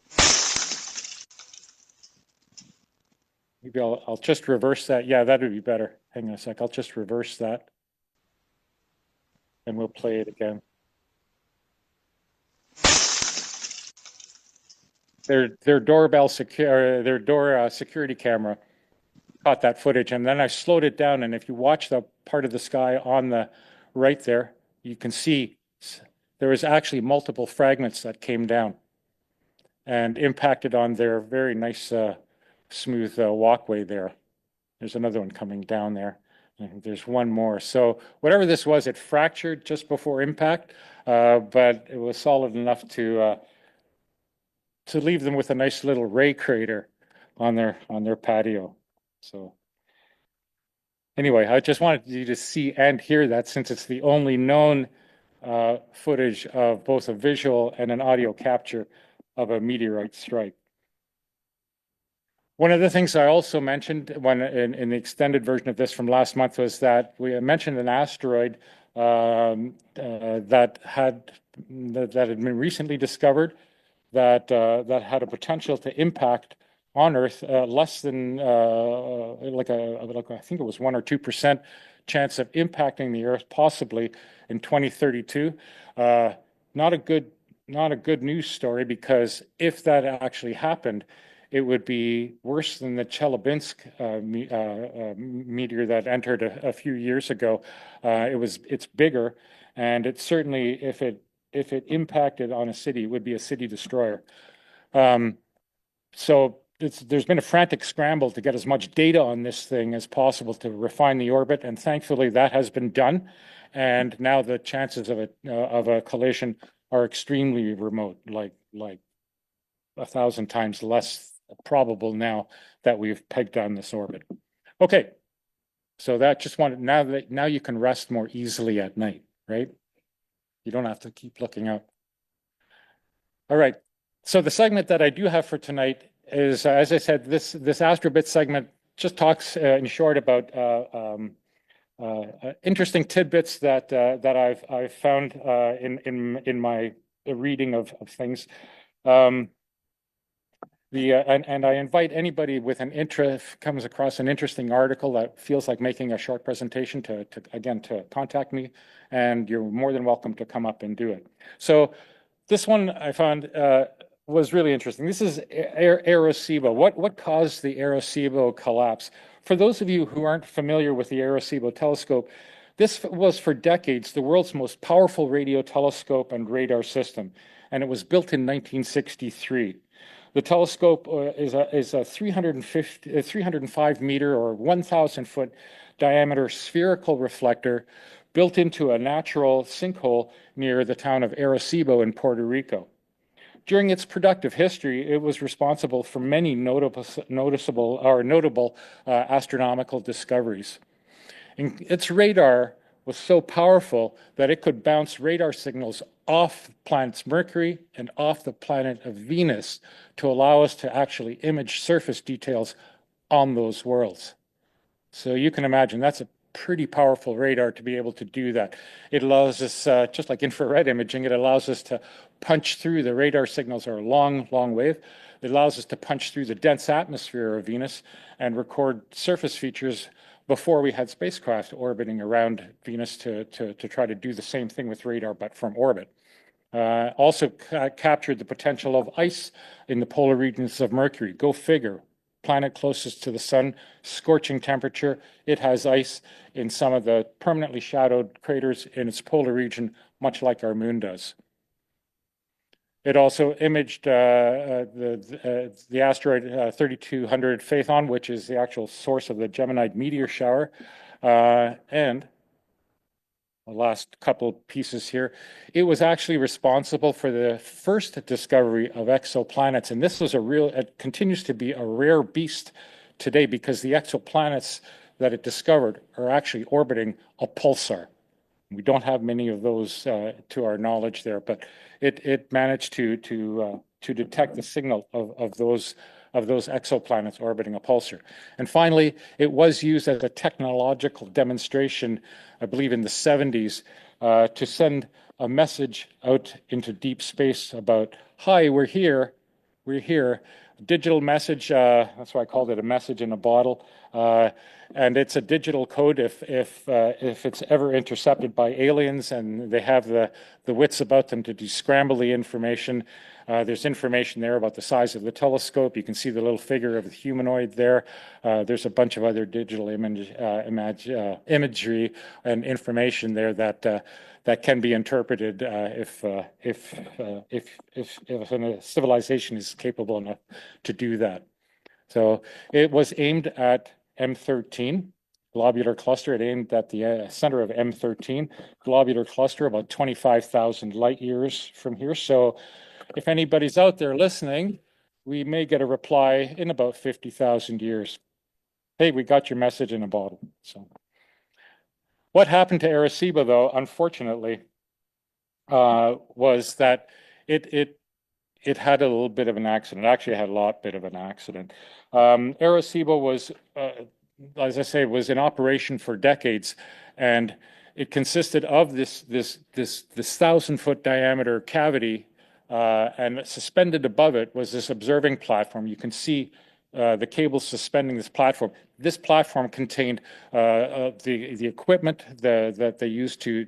Maybe I'll just reverse that. Yeah, that would be better. Hang on a sec. I'll just reverse that, and we'll play it again. Their doorbell security camera caught that footage, and then I slowed it down. And if you watch the part of the sky on the right there, you can see there was actually multiple fragments that came down and impacted on their very nice, smooth walkway there. There's another one coming down there. And there's one more. So whatever this was, it fractured just before impact, but it was solid enough to leave them with a nice little ray crater on their patio. So anyway, I just wanted you to see and hear that, since it's the only known footage of both a visual and an audio capture of a meteorite strike. One of the things I also mentioned in the extended version of this from last month was that we mentioned an asteroid that had been recently discovered that had a potential to impact on Earth, less than like I think it was 1 or 2% chance of impacting the Earth possibly in 2032. Not a good news story, because if that actually happened, it would be worse than the Chelyabinsk meteor that entered a few years ago. It's bigger, and it certainly, if it impacted on a city, it would be a city destroyer. So there's been a frantic scramble to get as much data on this thing as possible to refine the orbit, and thankfully that has been done. And now the chances of a collision are extremely remote, like 1,000 times less probable now that we've pegged down this orbit. Okay, so now you can rest more easily at night, right? You don't have to keep looking up. All right. So the segment that I do have for tonight is, as I said, this Astro-Bits segment just talks in short about interesting tidbits that I've found in my reading of things. And I invite anybody with an interest, comes across an interesting article that feels like making a short presentation to contact me, and you're more than welcome to come up and do it. So this one I found was really interesting. This is Arecibo. What caused the Arecibo collapse? For those of you who aren't familiar with the Arecibo telescope, this was for decades the world's most powerful radio telescope and radar system, and it was built in 1963. The telescope is a 305 meter or 1,000 foot diameter spherical reflector built into a natural sinkhole near the town of Arecibo in Puerto Rico. During its productive history, it was responsible for many notable astronomical discoveries. And its radar was so powerful that it could bounce radar signals off planets Mercury and off the planet of Venus to allow us to actually image surface details on those worlds. So you can imagine that's a pretty powerful radar to be able to do that. It allows us, just like infrared imaging, it allows us to punch through. The radar signals are a long wave. It allows us to punch through the dense atmosphere of Venus and record surface features before we had spacecraft orbiting around Venus to try to do the same thing with radar, but from orbit. Also captured the potential of ice in the polar regions of Mercury. Go figure. Planet closest to the sun, scorching temperature. It has ice in some of the permanently shadowed craters in its polar region, much like our moon does. It also imaged the asteroid 3200 Phaethon, which is the actual source of the Geminid meteor shower. And the last couple pieces here, it was actually responsible for the first discovery of exoplanets. And this was it continues to be a rare beast today, because the exoplanets that it discovered are actually orbiting a pulsar. We don't have many of those to our knowledge there, but it managed to detect the signal of those exoplanets orbiting a pulsar. And finally, it was used as a technological demonstration, I believe in the 70s, to send a message out into deep space about, hi, we're here. Digital message, that's why I called it a message in a bottle. And it's a digital code if it's ever intercepted by aliens and they have the wits about them to descramble the information. There's information there about the size of the telescope. You can see the little figure of the humanoid there. There's a bunch of other digital imagery and information there that can be interpreted if a civilization is capable enough to do that. So it was aimed at M13 globular cluster. It aimed at the center of M13 globular cluster, about 25,000 light years from here. So if anybody's out there listening, we may get a reply in about 50,000 years. Hey, we got your message in a bottle. So what happened to Arecibo, though, unfortunately, was that it had a little bit of an accident. It actually had a bit of an accident. Arecibo was, as I say, was in operation for decades, and it consisted of this 1,000-foot diameter cavity, and suspended above it was this observing platform. You can see the cables suspending this platform. This platform contained the equipment that they used to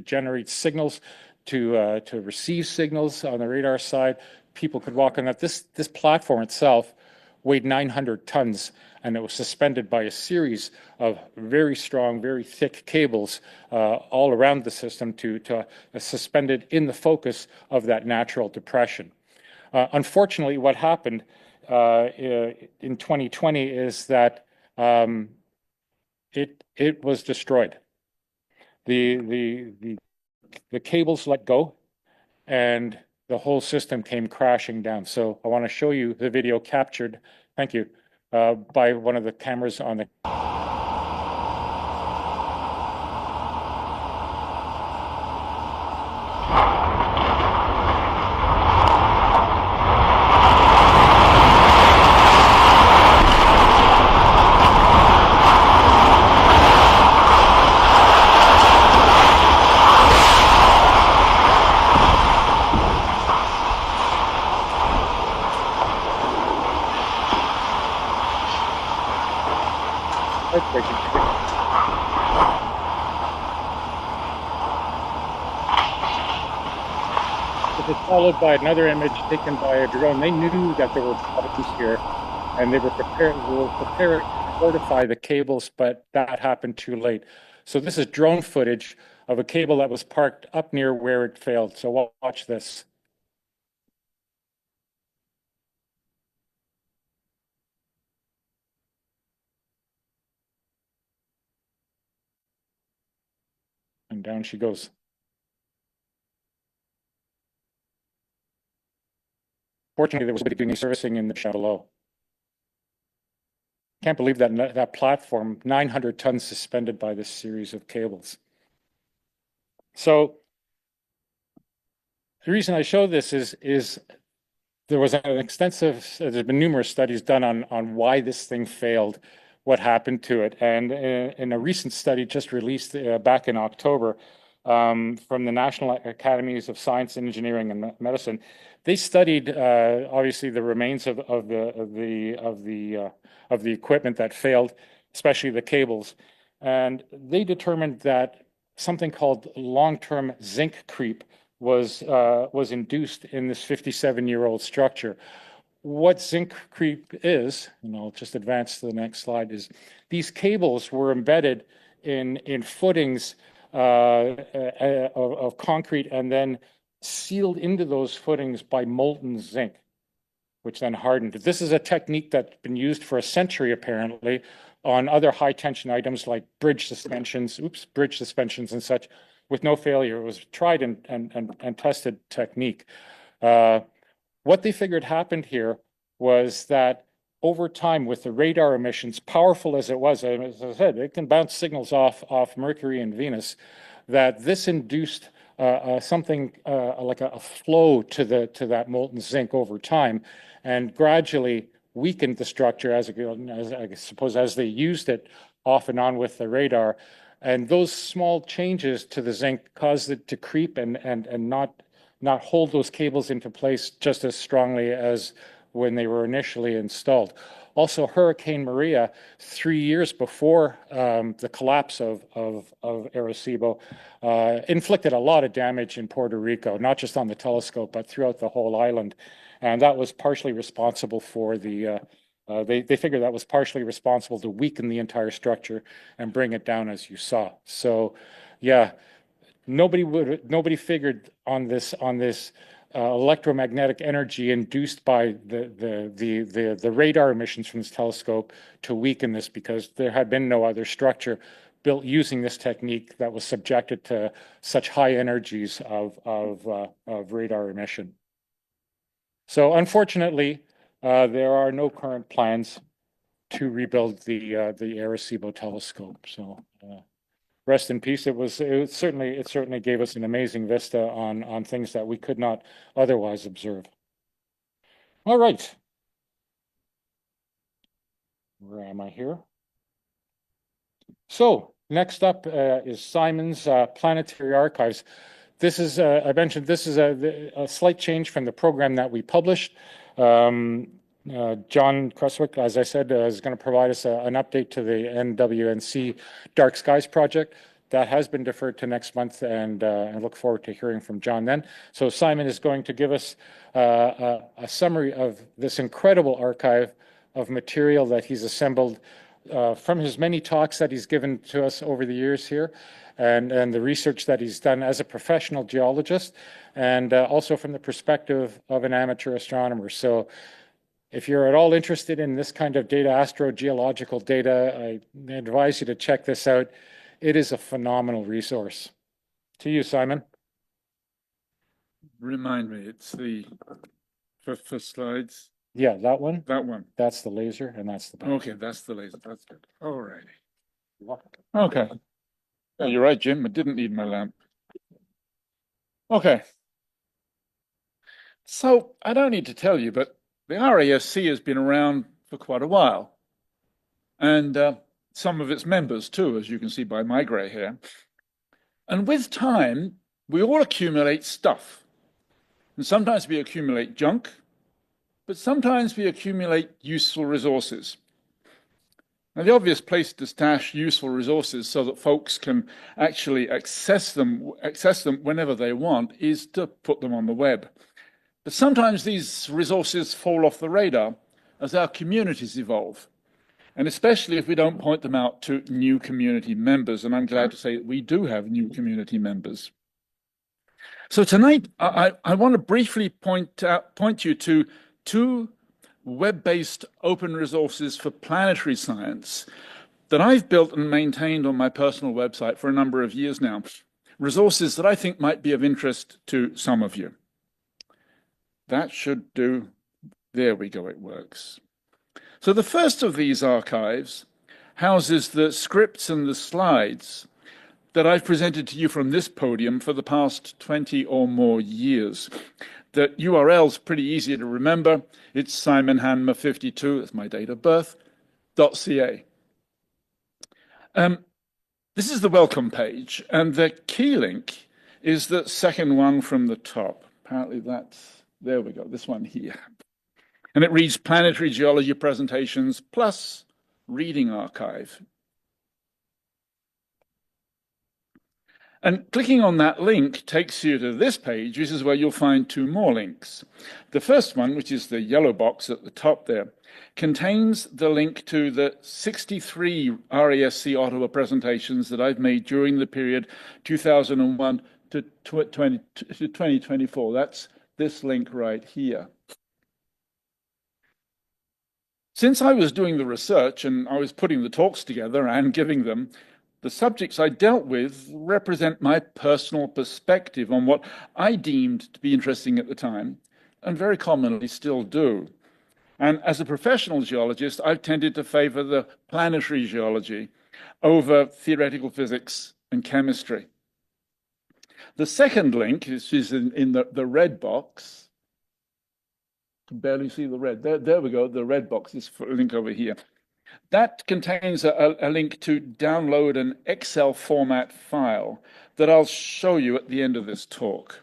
generate signals, to receive signals on the radar side. People could walk on that. This platform itself weighed 900 tons, and it was suspended by a series of very strong, very thick cables all around the system to suspended in the focus of that natural depression. Unfortunately, what happened in 2020 is that it was destroyed. The cables let go, and the whole system came crashing down. So I want to show you the video captured, thank you, by one of the cameras on the. It was followed by another image taken by a drone. They knew that there were problems here, and they were prepared to fortify the cables, but that happened too late. So this is drone footage of a cable that was parked up near where it failed. So watch this. And down she goes. Fortunately, there was nobody doing any servicing in the shaft below. Can't believe that platform, 900 tons suspended by this series of cables. So the reason I show this is there was an extensive, there's been numerous studies done on why this thing failed, what happened to it. And in a recent study just released back in October from the National Academies of Science, Engineering, and Medicine, they studied obviously the remains of the equipment that failed, especially the cables, and they determined that something called long-term zinc creep was induced in this 57-year-old structure. What zinc creep is, and I'll just advance to the next slide, is these cables were embedded in footings of concrete and then sealed into those footings by molten zinc, which then hardened. This is a technique that's been used for a century, apparently, on other high-tension items like bridge suspensions and such, with no failure. It was tried and tested technique. What they figured happened here was that over time, with the radar emissions, powerful as it was, as I said, it can bounce signals off Mercury and Venus, that this induced something like a flow to that molten zinc over time, and gradually weakened the structure as I suppose as they used it off and on with the radar. And those small changes to the zinc caused it to creep and not hold those cables into place just as strongly as when they were initially installed. Also, Hurricane Maria, 3 years before the collapse of Arecibo, inflicted a lot of damage in Puerto Rico, not just on the telescope, but throughout the whole island. And that was partially responsible for the, they figured that was partially responsible to weaken the entire structure and bring it down, as you saw. So, yeah, nobody figured on this electromagnetic energy induced by the radar emissions from this telescope to weaken this, because there had been no other structure built using this technique that was subjected to such high energies of radar emission. So unfortunately, there are no current plans to rebuild the Arecibo telescope. So rest in peace. It certainly gave us an amazing vista on things that we could not otherwise observe. All right. Where am I here? So next up is Simon's Planetary Archives. This is, I mentioned, this is a slight change from the program that we published. John Cresswick, as I said, is going to provide us an update to the NWNC Dark Skies project. That has been deferred to next month, and I look forward to hearing from John then. So Simon is going to give us a summary of this incredible archive of material that he's assembled from his many talks that he's given to us over the years here, and the research that he's done as a professional geologist, and also from the perspective of an amateur astronomer. So if you're at all interested in this kind of data, astrogeological data, I advise you to check this out. It is a phenomenal resource. To you, Simon. Remind me, it's the first slides. Yeah, that one. That one. That's the laser, and that's the. Okay, that's the laser. That's good. All righty. Okay. Yeah, you're right, Jim. I didn't need my lamp. Okay. So I don't need to tell you, but the RASC has been around for quite a while. And some of its members too, as you can see by my gray hair. And with time, we all accumulate stuff. And sometimes we accumulate junk, but sometimes we accumulate useful resources. Now, the obvious place to stash useful resources so that folks can actually access them whenever they want is to put them on the web. But sometimes these resources fall off the radar as our communities evolve. And especially if we don't point them out to new community members. And I'm glad to say that we do have new community members. So tonight, I want to briefly point you to two web-based open resources for planetary science that I've built and maintained on my personal website for a number of years now. Resources that I think might be of interest to some of you. That should do. There we go, it works. So the first of these archives houses the scripts and the slides that I've presented to you from this podium for the past 20 or more years. The URL's pretty easy to remember. It's Simon Hanmer 52, that's my date of birth, .ca. This is the welcome page, and the key link is the second one from the top. Apparently that's, there we go, this one here. And it reads Planetary Geology Presentations plus Reading Archive. And clicking on that link takes you to this page, which is where you'll find two more links. The first one, which is the yellow box at the top there, contains the link to the 63 RASC Ottawa presentations that I've made during the period 2001 to 2024. That's this link right here. Since I was doing the research and I was putting the talks together and giving them, the subjects I dealt with represent my personal perspective on what I deemed to be interesting at the time, and very commonly still do. And as a professional geologist, I've tended to favor the planetary geology over theoretical physics and chemistry. The second link, which is in the red box, can barely see the red. There we go, the red box, this link over here. That contains a link to download an Excel format file that I'll show you at the end of this talk.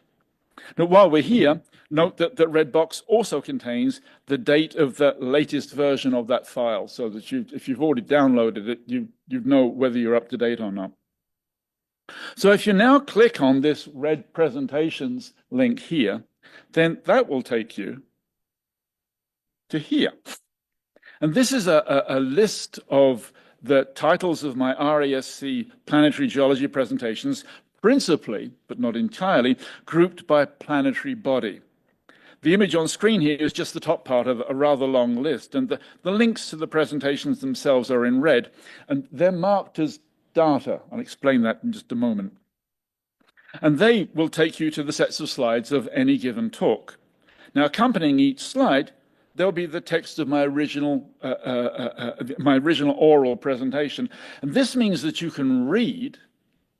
Now, while we're here, note that the red box also contains the date of the latest version of that file, so that if you've already downloaded it, you know whether you're up to date or not. So if you now click on this red presentations link here, then that will take you to here. And this is a list of the titles of my RASC planetary geology presentations, principally, but not entirely, grouped by planetary body. The image on screen here is just the top part of a rather long list, and the links to the presentations themselves are in red, and they're marked as data. I'll explain that in just a moment. And they will take you to the sets of slides of any given talk. Now, accompanying each slide, there'll be the text of my original oral presentation. And this means that you can read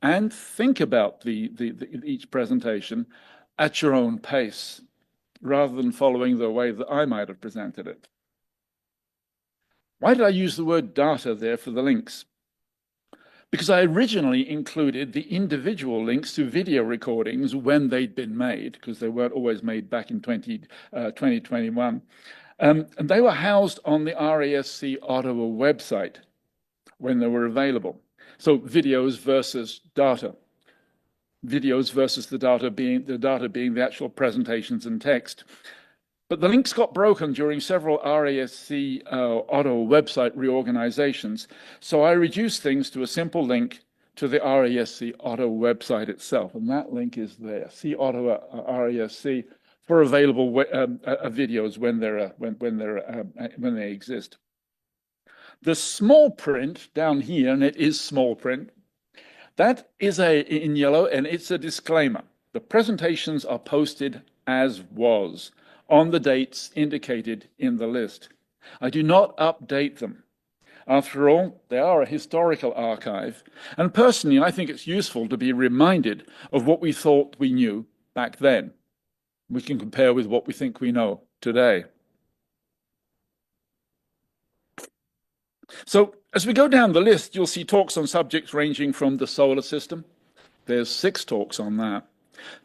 and think about each presentation at your own pace, rather than following the way that I might have presented it. Why did I use the word data there for the links? Because I originally included the individual links to video recordings when they'd been made, because they weren't always made back in 2021. And they were housed on the RASC Ottawa website when they were available. So videos versus data. Videos versus the data being the actual presentations and text. But the links got broken during several RASC Ottawa website reorganizations. So I reduced things to a simple link to the RASC Ottawa website itself. And that link is there, See Ottawa RASC, for available videos when they exist. The small print down here, and it is small print, that is in yellow, and it's a disclaimer. The presentations are posted as was on the dates indicated in the list. I do not update them. After all, they are a historical archive, and personally, I think it's useful to be reminded of what we thought we knew back then. We can compare with what we think we know today. So as we go down the list, you'll see talks on subjects ranging from the solar system. There's 6 talks on that.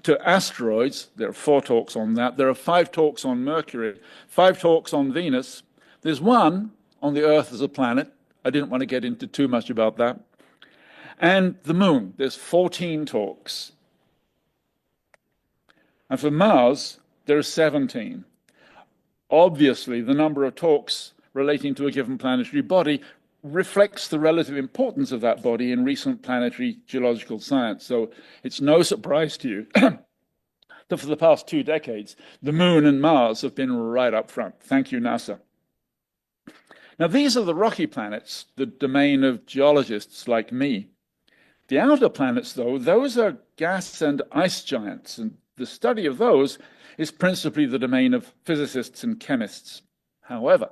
To asteroids, there are 4 talks on that. There are 5 talks on Mercury, 5 talks on Venus. There's 1 on the Earth as a planet. I didn't want to get into too much about that. And the moon, there's 14 talks. And for Mars, there are 17. Obviously, the number of talks relating to a given planetary body reflects the relative importance of that body in recent planetary geological science. So it's no surprise to you that for the past 2 decades, the moon and Mars have been right up front. Thank you, NASA. Now, these are the rocky planets, the domain of geologists like me. The outer planets, though, those are gas and ice giants, and the study of those is principally the domain of physicists and chemists. However,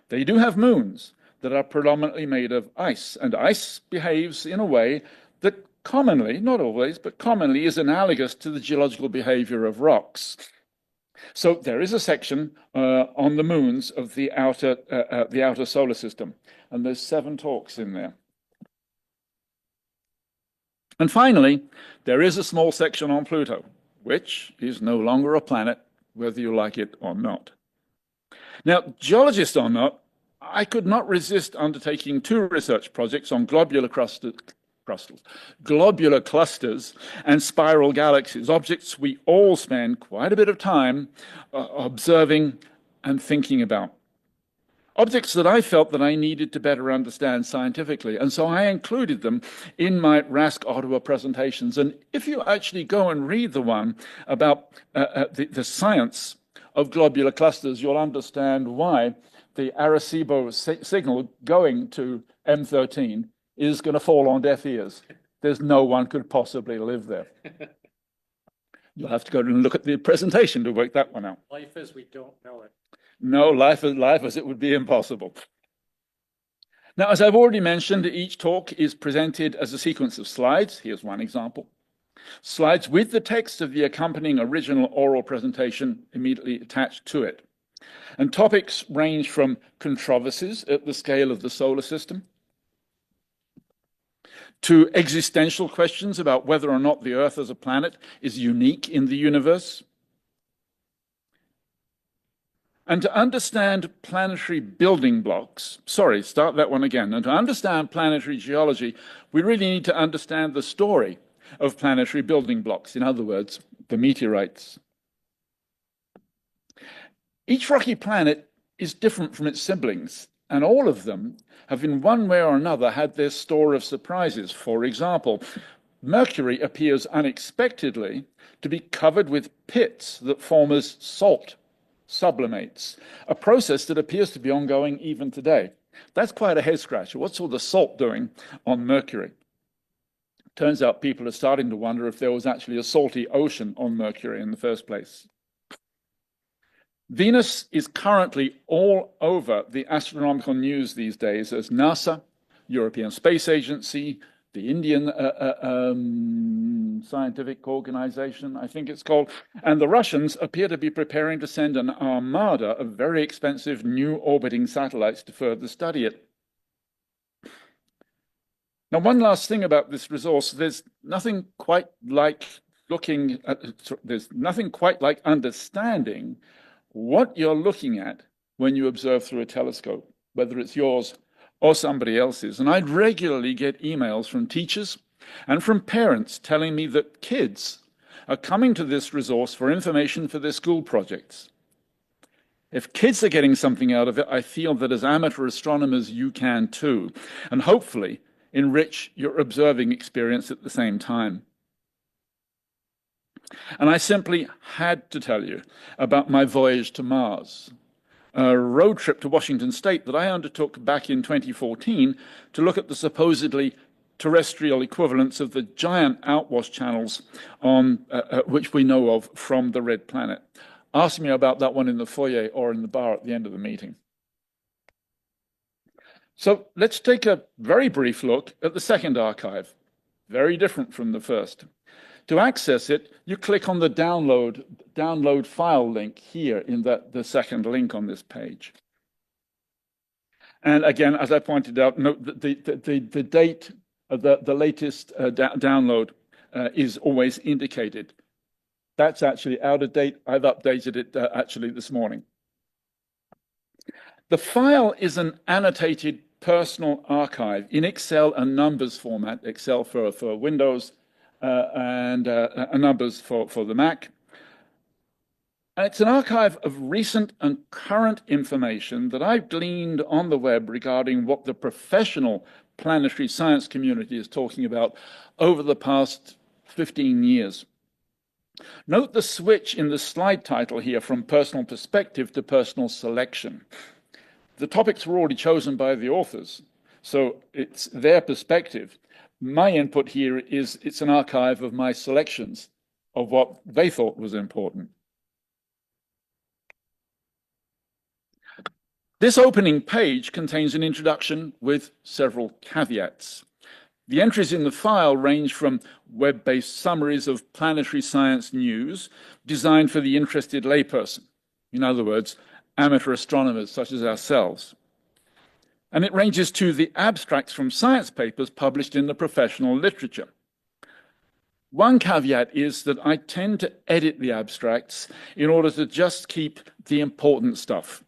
they do have moons that are predominantly made of ice, and ice behaves in a way that commonly, not always, but commonly is analogous to the geological behavior of rocks. So there is a section on the moons of the outer solar system, and there's 7 talks in there. And finally, there is a small section on Pluto, which is no longer a planet, whether you like it or not. Now, geologist or not, I could not resist undertaking 2 research projects on globular clusters and spiral galaxies, objects we all spend quite a bit of time observing and thinking about. Objects that I felt that I needed to better understand scientifically, and so I included them in my RASC Ottawa presentations. And if you actually go and read the one about the science of globular clusters, you'll understand why the Arecibo signal going to M13 is going to fall on deaf ears. There's no one could possibly live there. You'll have to go and look at the presentation to work that one out. Life as we don't know it. No, life as it would be impossible. Now, as I've already mentioned, each talk is presented as a sequence of slides. Here's one example. Slides with the text of the accompanying original oral presentation immediately attached to it. And topics range from controversies at the scale of the solar system to existential questions about whether or not the Earth as a planet is unique in the universe. And to understand planetary building blocks, start that one again. And to understand planetary geology, we really need to understand the story of planetary building blocks. In other words, the meteorites. Each rocky planet is different from its siblings, and all of them have in one way or another had their store of surprises. For example, Mercury appears unexpectedly to be covered with pits that form as salt sublimates, a process that appears to be ongoing even today. That's quite a head scratcher. What's all the salt doing on Mercury? Turns out people are starting to wonder if there was actually a salty ocean on Mercury in the first place. Venus is currently all over the astronomical news these days as NASA, European Space Agency, the Indian Scientific Organization, I think it's called, and the Russians appear to be preparing to send an armada of very expensive new orbiting satellites to further study it. Now, one last thing about this resource, there's nothing quite like understanding what you're looking at when you observe through a telescope, whether it's yours or somebody else's. And I'd regularly get emails from teachers and from parents telling me that kids are coming to this resource for information for their school projects. If kids are getting something out of it, I feel that as amateur astronomers, you can too, and hopefully enrich your observing experience at the same time. And I simply had to tell you about my voyage to Mars, a road trip to Washington State that I undertook back in 2014 to look at the supposedly terrestrial equivalents of the giant outwash channels on which we know of from the red planet. Ask me about that one in the foyer or in the bar at the end of the meeting. So let's take a very brief look at the second archive, very different from the first. To access it, you click on the download file link here in the second link on this page. And again, as I pointed out, note that the date of the latest download is always indicated. That's actually out of date. I've updated it actually this morning. The file is an annotated personal archive in Excel and numbers format, Excel for Windows and numbers for the Mac. And it's an archive of recent and current information that I've gleaned on the web regarding what the professional planetary science community is talking about over the past 15 years. Note the switch in the slide title here from personal perspective to personal selection. The topics were already chosen by the authors, so it's their perspective. My input here is it's an archive of my selections of what they thought was important. This opening page contains an introduction with several caveats. The entries in the file range from web-based summaries of planetary science news designed for the interested layperson, in other words, amateur astronomers such as ourselves. And it ranges to the abstracts from science papers published in the professional literature. One caveat is that I tend to edit the abstracts in order to just keep the important stuff,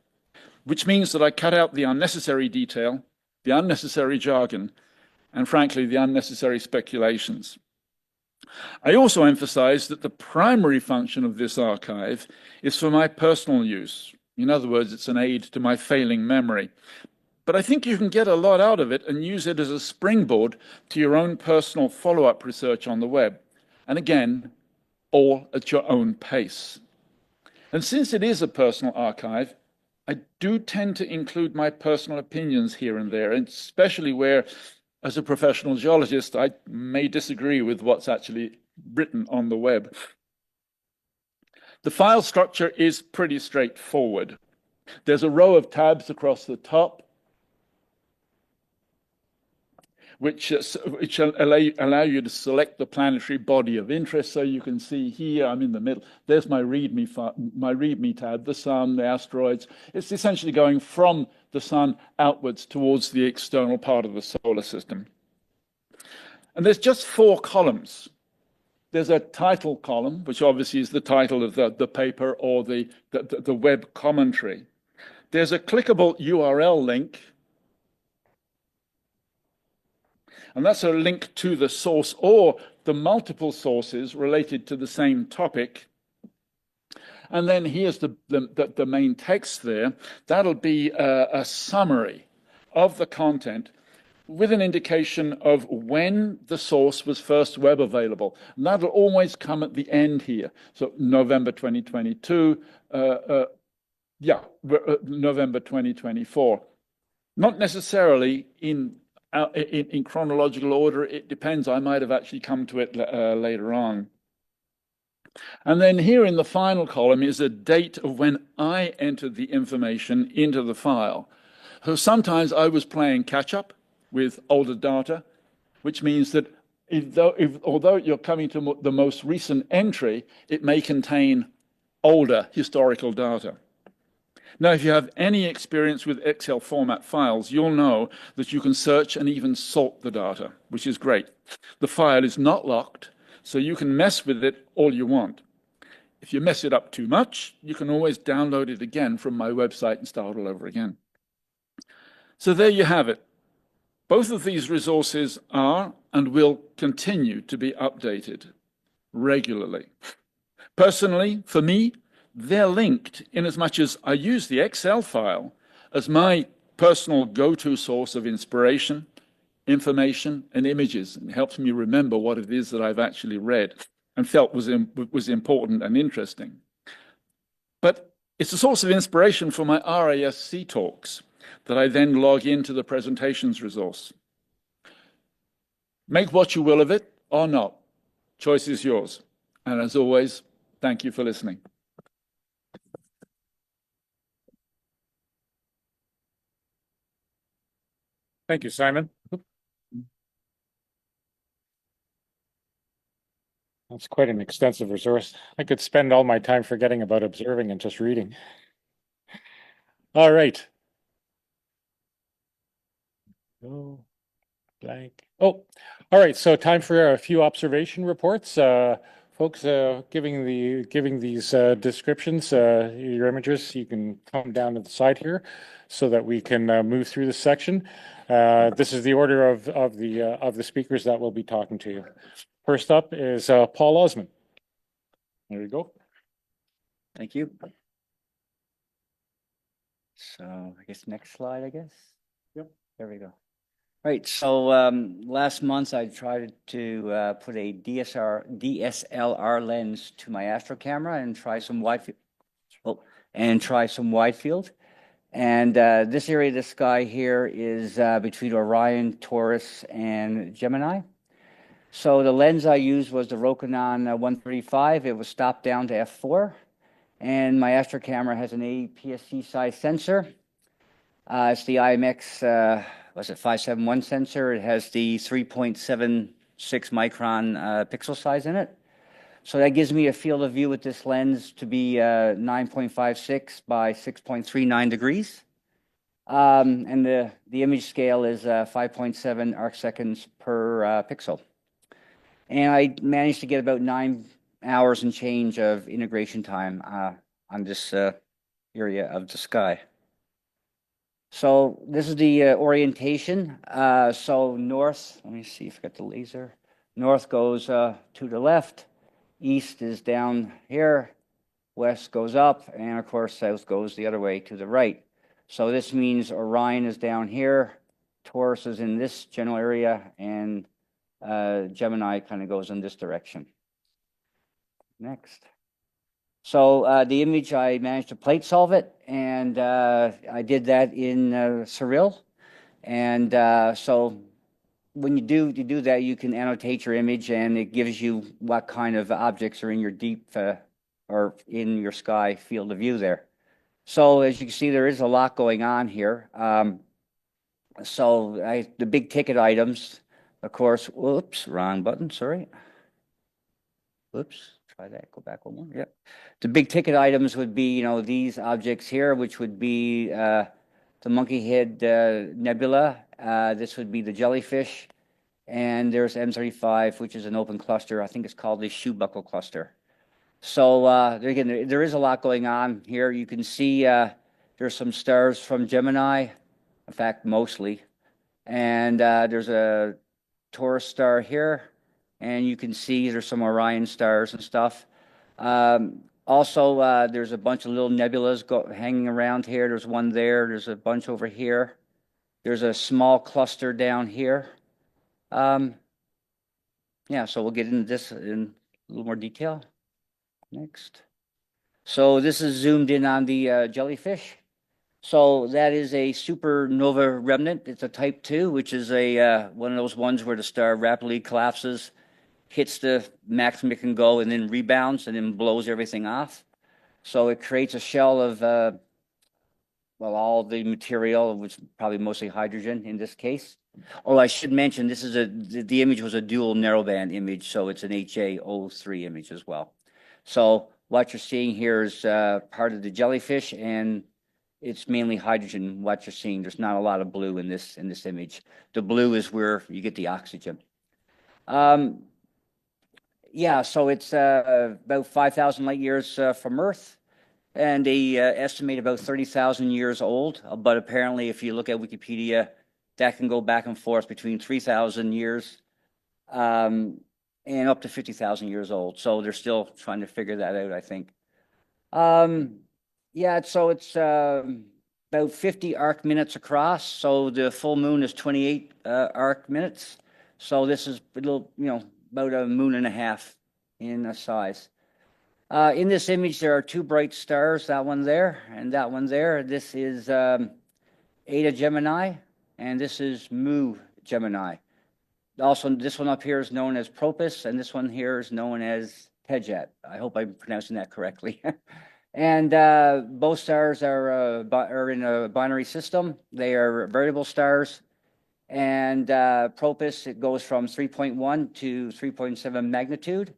which means that I cut out the unnecessary detail, the unnecessary jargon, and frankly, the unnecessary speculations. I also emphasize that the primary function of this archive is for my personal use. In other words, it's an aid to my failing memory. But I think you can get a lot out of it and use it as a springboard to your own personal follow-up research on the web. And again, all at your own pace. And since it is a personal archive, I do tend to include my personal opinions here and there, and especially where, as a professional geologist, I may disagree with what's actually written on the web. The file structure is pretty straightforward. There's a row of tabs across the top, which allow you to select the planetary body of interest. So you can see here, I'm in the middle. There's my README tab, the sun, the asteroids. It's essentially going from the sun outwards towards the external part of the solar system. And there's just 4 columns. There's a title column, which obviously is the title of the paper or the web commentary. There's a clickable URL link, and that's a link to the source or the multiple sources related to the same topic. And then here's the main text there. That'll be a summary of the content with an indication of when the source was first web available. And that'll always come at the end here. So November 2022, November 2024. Not necessarily in chronological order. It depends. I might have actually come to it later on. And then here in the final column is a date of when I entered the information into the file. So sometimes I was playing catch up with older data, which means that although you're coming to the most recent entry, it may contain older historical data. Now, if you have any experience with Excel format files, you'll know that you can search and even sort the data, which is great. The file is not locked, so you can mess with it all you want. If you mess it up too much, you can always download it again from my website and start all over again. So there you have it. Both of these resources are and will continue to be updated regularly. Personally, for me, they're linked in as much as I use the Excel file as my personal go-to source of inspiration, information, and images. It helps me remember what it is that I've actually read and felt was important and interesting. But it's a source of inspiration for my RASC talks that I then log into the presentations resource. Make what you will of it or not. Choice is yours. And as always, thank you for listening. Thank you, Simon. That's quite an extensive resource. I could spend all my time forgetting about observing and just reading. All right. Oh, blank. Oh, all right. So time for a few observation reports. Folks, giving these descriptions, your images, you can come down to the side here so that we can move through this section. This is the order of the speakers that will be talking to you. First up is Paul Osmond. There you go. Thank you. So I guess next slide, I guess. Yep. There we go. Right. So last month I tried to put a DSLR lens to my Astro camera and try some wide field. And this area of the sky here is between Orion, Taurus, and Gemini. So the lens I used was the Rokinon 135. It was stopped down to f4. And my Astro camera has an APS-C size sensor. It's the IMX, 571 sensor. It has the 3.76 micron pixel size in it. So that gives me a field of view with this lens to be 9.56 by 6.39 degrees. And the image scale is 5.7 arcseconds per pixel. And I managed to get about 9 hours and change of integration time on this area of the sky. So this is the orientation. So north, let me see if I got the laser. North goes to the left, east is down here, west goes up, and of course south goes the other way to the right. So this means Orion is down here, Taurus is in this general area, and Gemini kind of goes in this direction. Next. So the image, I managed to plate solve it, and I did that in Surreal. And so when you do that, you can annotate your image, and it gives you what kind of objects are in your deep or in your sky field of view there. So as you can see, there is a lot going on here. So the big ticket items, of course, whoops, wrong button, sorry. Whoops, try that, go back one more, yep. The big ticket items would be, these objects here, which would be the Monkey Head Nebula. This would be the jellyfish. And there's M35, which is an open cluster. I think it's called the shoe buckle cluster. So again, there is a lot going on here. You can see there's some stars from Gemini, in fact, mostly. And there's a Taurus star here. And you can see there's some Orion stars and stuff. Also, there's a bunch of little nebulas hanging around here. There's one there. There's a bunch over here. There's a small cluster down here. Yeah, so we'll get into this in a little more detail. Next. So this is zoomed in on the jellyfish. So that is a supernova remnant. It's a type 2, which is a one of those ones where the star rapidly collapses, hits the maximum it can go, and then rebounds and then blows everything off. So it creates a shell of, all the material, which is probably mostly hydrogen in this case. Oh, I should mention, this is the image was a dual narrowband image, so it's an HA03 image as well. So what you're seeing here is part of the jellyfish, and it's mainly hydrogen. What you're seeing, there's not a lot of blue in this image. The blue is where you get the oxygen. Yeah, so it's about 5,000 light years from Earth, and they estimate about 30,000 years old. But apparently, if you look at Wikipedia, that can go back and forth between 3,000 years and up to 50,000 years old. So they're still trying to figure that out, I think. Yeah, so it's about 50 arc minutes across. So the full moon is 28 arc minutes. So this is a little, about a moon and a half in size. In this image, there are two bright stars, that one there and that one there. This is Eta Gemini, and this is Mu Gemini. Also, this one up here is known as Propus, and this one here is known as Tejet. I hope I'm pronouncing that correctly. And both stars are in a binary system. They are variable stars. And Propus, it goes from 3.1 to 3.7 magnitude.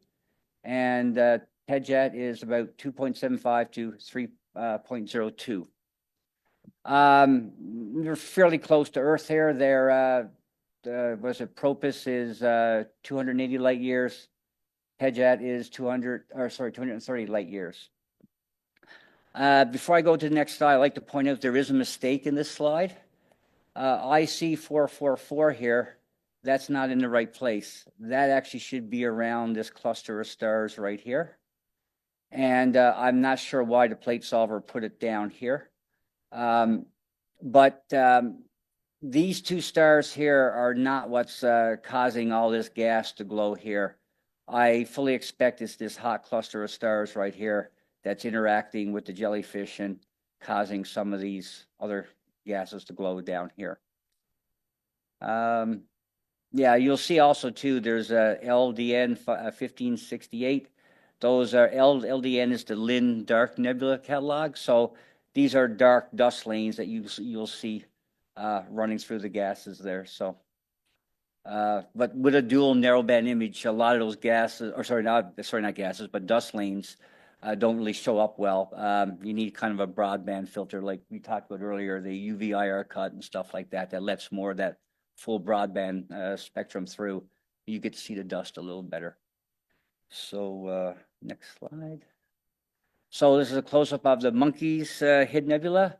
And Tejet is about 2.75 to 3.02. They're fairly close to Earth here. They're Propus is 280 light years. Tejet is 230 light years. Before I go to the next slide, I'd like to point out there is a mistake in this slide. IC 444 here, that's not in the right place. That actually should be around this cluster of stars right here. And I'm not sure why the plate solver put it down here. But these two stars here are not what's causing all this gas to glow here. I fully expect it's this hot cluster of stars right here that's interacting with the jellyfish and causing some of these other gases to glow down here. Yeah, you'll see also too, there's LDN 1568. Those are LDN is the Lynn Dark Nebula catalog. So these are dark dust lanes that you'll see running through the gases there. So, but with a dual narrowband image, a lot of those gases, or not gases, but dust lanes don't really show up well. You need kind of a broadband filter, like we talked about earlier, the UV IR cut and stuff like that, that lets more of that full broadband spectrum through. You get to see the dust a little better. So next slide. So this is a close-up of the Monkey's Hid Nebula.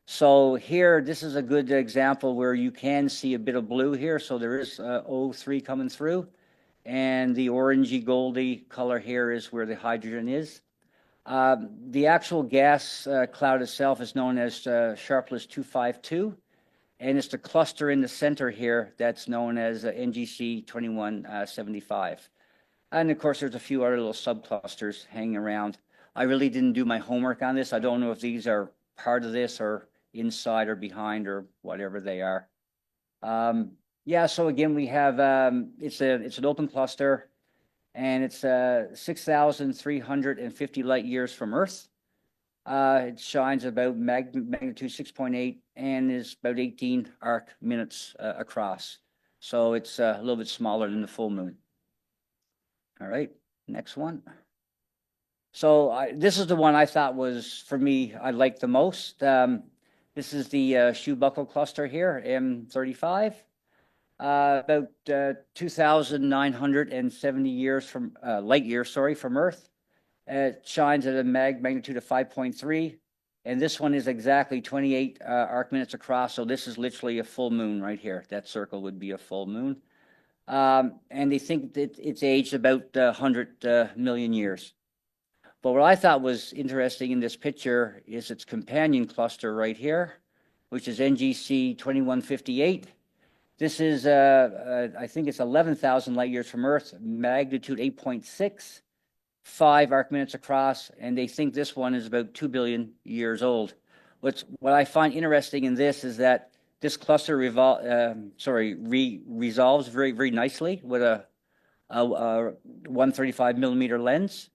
So here, this is a good example where you can see a bit of blue here. So there is O3 coming through. And the orangey goldy color here is where the hydrogen is. The actual gas cloud itself is known as Sharpless 252. And it's the cluster in the center here that's known as NGC 2175. And of course, there's a few other little subclusters hanging around. I really didn't do my homework on this. I don't know if these are part of this or inside or behind or whatever they are. Yeah, so again, we have, it's an open cluster, and it's 6,350 light years from Earth. It shines about magnitude 6.8 and is about 18 arc minutes across. So it's a little bit smaller than the full moon. All right, next one. So this is the one I thought was, for me, I liked the most. This is the shoe buckle cluster here, M35. About 2,970 years from light years, from Earth. It shines at a magnitude of 5.3, and this one is exactly 28 arc minutes across. So this is literally a full moon right here. That circle would be a full moon, and they think that it's aged about 100 million years. But what I thought was interesting in this picture is its companion cluster right here, which is NGC 2158. This is, I think it's 11,000 light years from Earth, magnitude 8.6, 5 arc minutes across, and they think this one is about 2 billion years old. What I find interesting in this is that this cluster resolves very, very nicely with a 135 millimeter lens.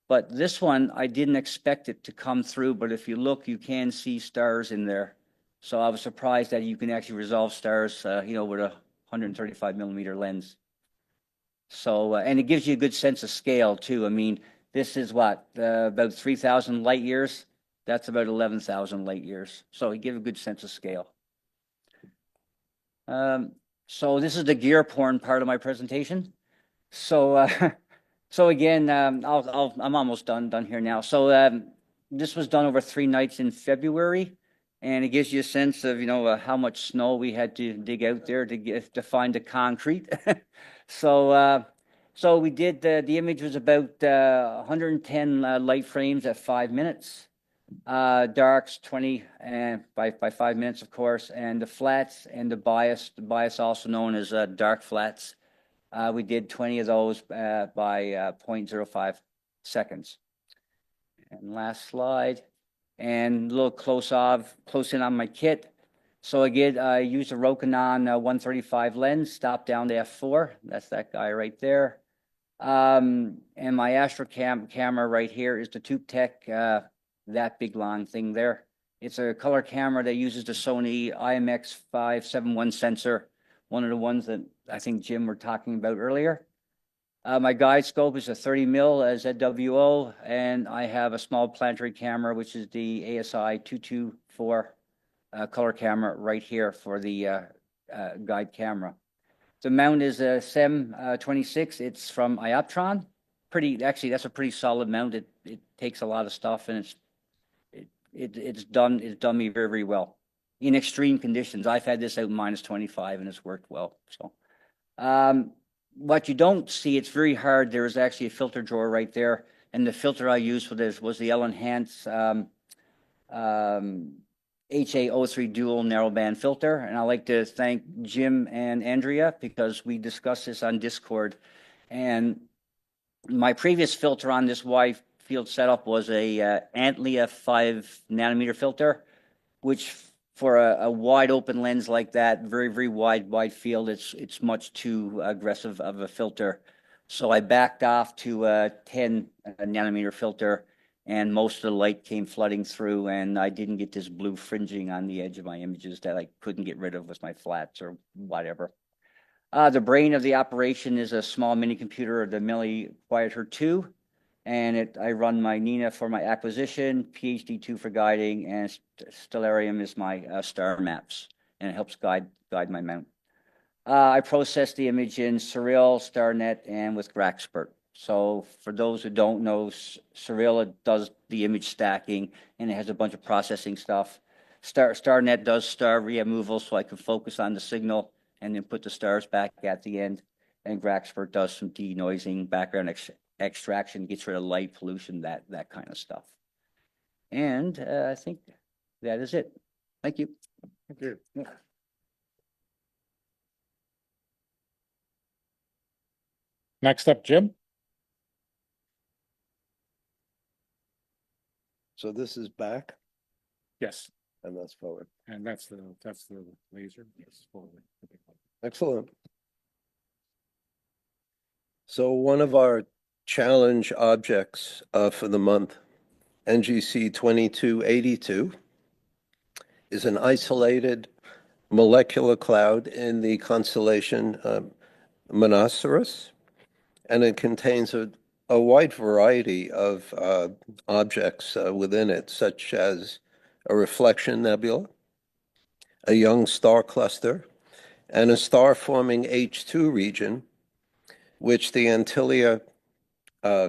But this one, I didn't expect it to come through, but if you look, you can see stars in there. So I was surprised that you can actually resolve stars, with a 135 millimeter lens. So, and it gives you a good sense of scale too. I mean, this is what, about 3,000 light years. That's about 11,000 light years. So it gives a good sense of scale. So this is the gear porn part of my presentation. So So again, I'm almost done here now. So this was done over 3 nights in February, and it gives you a sense of, how much snow we had to dig out there to find the concrete. So we did, the image was about 110 light frames at 5 minutes. Darks 20 by 5 minutes, of course, and the flats and the bias also known as dark flats. We did 20 of those by 0.05 seconds. And last slide, and a little close in on my kit. So again, I used a Rokinon 135 lens, stopped down to f4. That's that guy right there. And my Astro camera right here is the Tube Tech, that big long thing there. It's a color camera that uses the Sony IMX571 sensor, one of the ones that I think Jim were talking about earlier. My guide scope is a 30 mil ZWO, and I have a small Planetary camera, which is the ASI 224 color camera right here for the guide camera. The mount is a SEM 26. It's from Ioptron. Actually, that's a pretty solid mount. It takes a lot of stuff, and it's done me very, very well in extreme conditions. I've had this out -25, and it's worked well. So, what you don't see, it's very hard. There is actually a filter drawer right there, and the filter I used for this was the L-Enhance HA03 dual narrowband filter. And I'd like to thank Jim and Andrea, because we discussed this on Discord. And my previous filter on this wide field setup was a Antlia 5 nanometer filter, which for a wide open lens like that, very, very wide field, it's much too aggressive of a filter. So I backed off to a 10 nanometer filter, and most of the light came flooding through, and I didn't get this blue fringing on the edge of my images that I couldn't get rid of with my flats or whatever. The brain of the operation is a small mini computer, the Millie Quieter 2, and I run my Nina for my acquisition, PhD2 for guiding, and Stellarium is my star maps, and it helps guide my mount. I process the image in Surreal, StarNet, and with Graxpert. So for those who don't know, Surreal does the image stacking, and it has a bunch of processing stuff. StarNet does star removal, so I can focus on the signal and then put the stars back at the end. And Graxpert does some denoising, background extraction, gets rid of light pollution, that kind of stuff. And I think that is it. Thank you. Thank you. Yeah. Next up, Jim. So this is back Yes, and that's forward. and that's the laser. Yes, forward. Excellent. So one of our challenge objects for the month, NGC 2282, is an isolated molecular cloud in the constellation Monoceros, and it contains a wide variety of objects within it, such as a reflection nebula, a young star cluster, and a star-forming H2 region, which the Antilia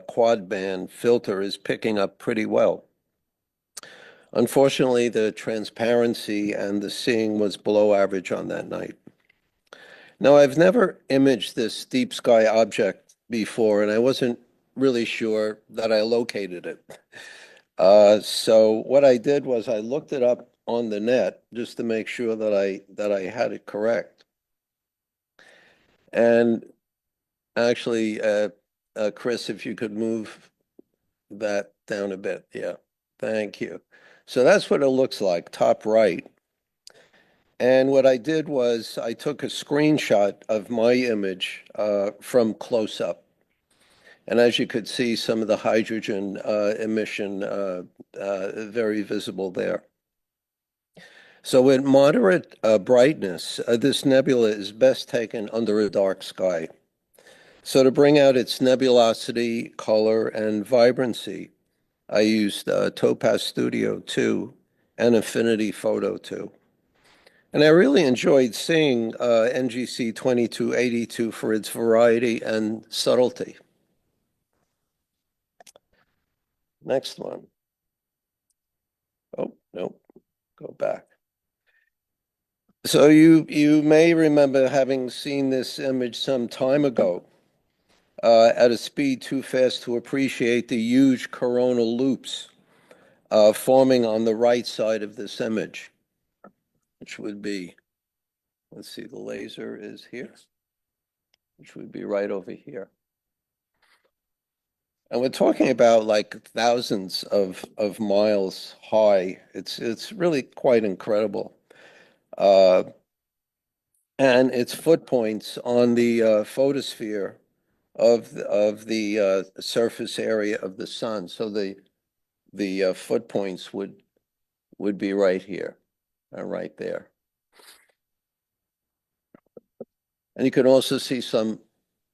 quad band filter is picking up pretty well. Unfortunately, the transparency and the seeing was below average on that night. Now, I've never imaged this deep sky object before, and I wasn't really sure that I located it. So what I did was I looked it up on the net just to make sure that I had it correct. And actually, Chris, if you could move that down a bit. Yeah, thank you. So that's what it looks like, top right. And what I did was I took a screenshot of my image from close up. And as you could see, some of the hydrogen emission very visible there. So at moderate brightness, this nebula is best taken under a dark sky. So to bring out its nebulosity, color, and vibrancy, I used Topaz Studio 2 and Affinity Photo 2. And I really enjoyed seeing NGC 2282 for its variety and subtlety. Next one. Oh, no, go back. So you may remember having seen this image some time ago at a speed too fast to appreciate the huge coronal loops forming on the right side of this image, which would be, let's see, the laser is here, which would be right over here. And we're talking about like thousands of miles high. It's really quite incredible. And its foot points on the photosphere of the surface area of the sun. So the foot points would be right here, right there. And you can also see some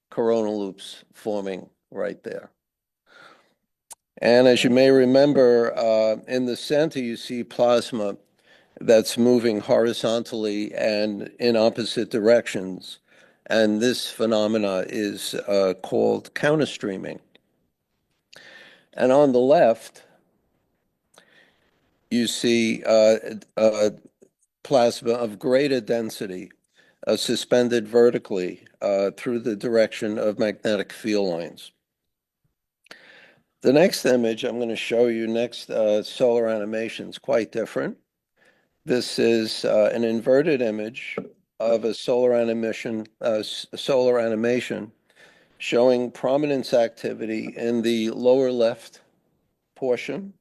coronal loops forming right there. And as you may remember, in the center, you see plasma that's moving horizontally and in opposite directions. And this phenomena is called counterstreaming. And on the left, you see plasma of greater density suspended vertically through the direction of magnetic field lines. The next image I'm going to show you next, solar animation, is quite different. This is an inverted image of a solar animation showing prominence activity in the lower left portion,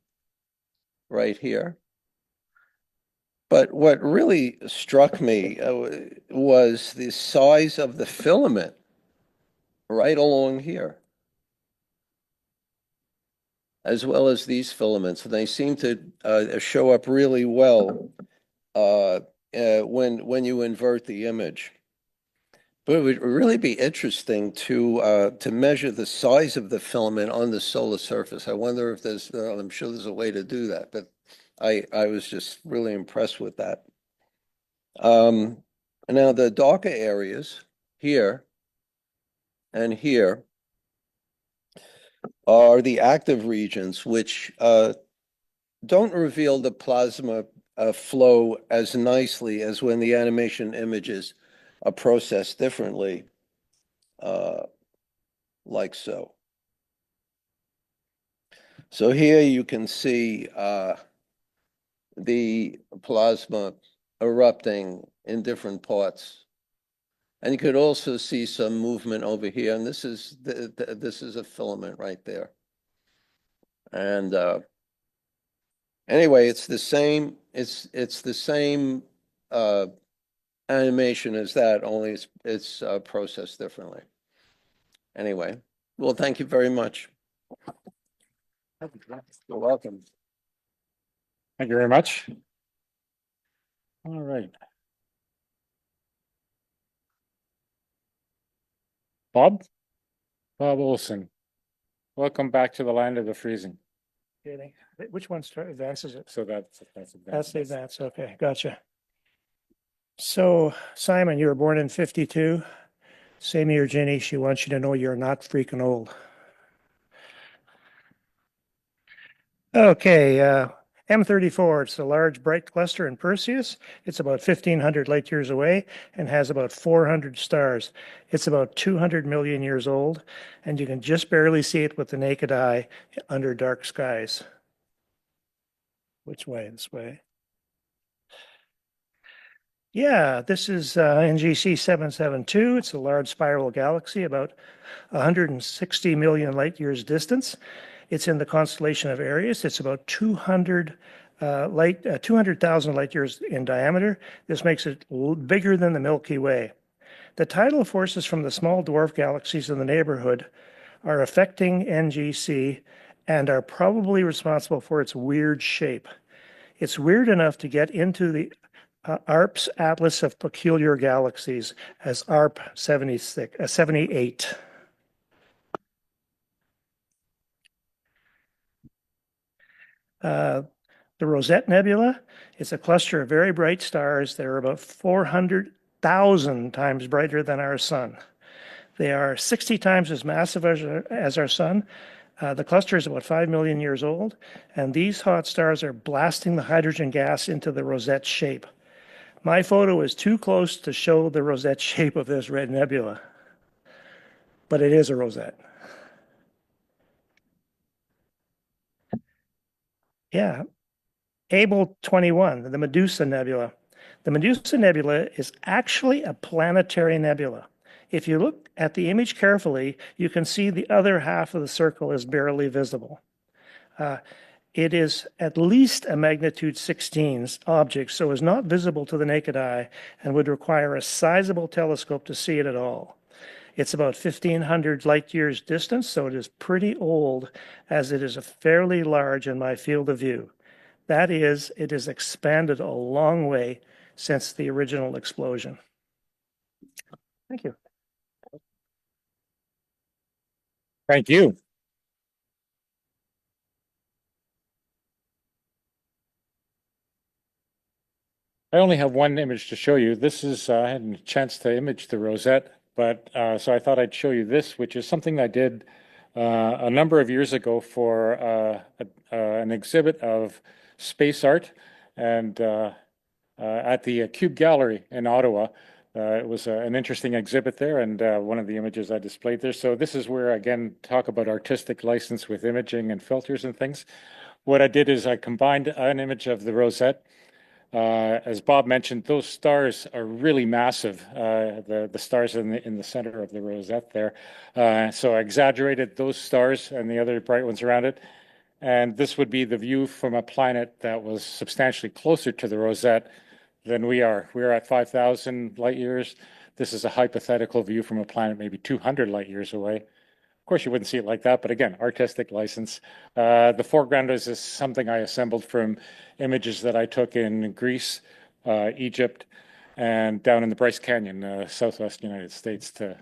right here. But what really struck me was the size of the filament right along here, as well as these filaments. And they seem to show up really well when you invert the image. But it would really be interesting to measure the size of the filament on the solar surface. I wonder if there's, I'm sure there's a way to do that, but I was just really impressed with that. And now the darker areas here and here are the active regions, which don't reveal the plasma flow as nicely as when the animation images are processed differently, like so. So here you can see the plasma erupting in different parts. And you could also see some movement over here. And this is this is a filament right there. And anyway, it's the same. It's the same animation as that, only it's processed differently. Anyway, well, thank you very much. You're welcome. Thank you very much. All right. Bob Olson, welcome back to the land of the freezing. Okay, which one's advances it? So that's That's the advance. Okay, gotcha. So Simon, you were born in 52. Same year, Jenny. She wants you to know you're not freaking old. Okay, M34. It's a large bright cluster in Perseus. It's about 1,500 light years away and has about 400 stars. It's about 200 million years old, and you can just barely see it with the naked eye under dark skies. Which way? This way. Yeah, this is NGC 772. It's a large spiral galaxy about 160 million light years distance. It's in the constellation of Aries. It's about 200,000 light years in diameter. This makes it bigger than the Milky Way. The tidal forces from the small dwarf galaxies in the neighborhood are affecting NGC and are probably responsible for its weird shape. It's weird enough to get into the ARP's Atlas of Peculiar Galaxies as ARP 78. The Rosette Nebula is a cluster of very bright stars that are about 400,000 times brighter than our sun. They are 60 times as massive as our sun, The cluster is about 5 million years old, and these hot stars are blasting the hydrogen gas into the rosette shape. My photo is too close to show the rosette shape of this red nebula, but it is a rosette. Yeah. Able 21, the Medusa Nebula. The Medusa Nebula is actually a planetary nebula. If you look at the image carefully, you can see the other half of the circle is barely visible. It is at least a magnitude 16 object, so is not visible to the naked eye and would require a sizable telescope to see it at all. It's about 1,500 light years distance, so it is pretty old, as it is fairly large in my field of view. That is, it has expanded a long way since the original explosion. Thank you. Thank you. I only have one image to show you. This is, I hadn't a chance to image the rosette, but so I thought I'd show you this, which is something I did a number of years ago for an exhibit of space art and at the Cube Gallery in Ottawa. It was an interesting exhibit there, and one of the images I displayed there. So this is where, again, talk about artistic license with imaging and filters and things. What I did is I combined an image of the rosette. As Bob mentioned, those stars are really massive, the stars in the center of the rosette there. So I exaggerated those stars and the other bright ones around it. And this would be the view from a planet that was substantially closer to the rosette than we are. We're at 5,000 light years. This is a hypothetical view from a planet maybe 200 light years away. Of course, you wouldn't see it like that, but again, artistic license. The foreground is something I assembled from images that I took in Greece, Egypt, and down in the Bryce Canyon, southwest United States to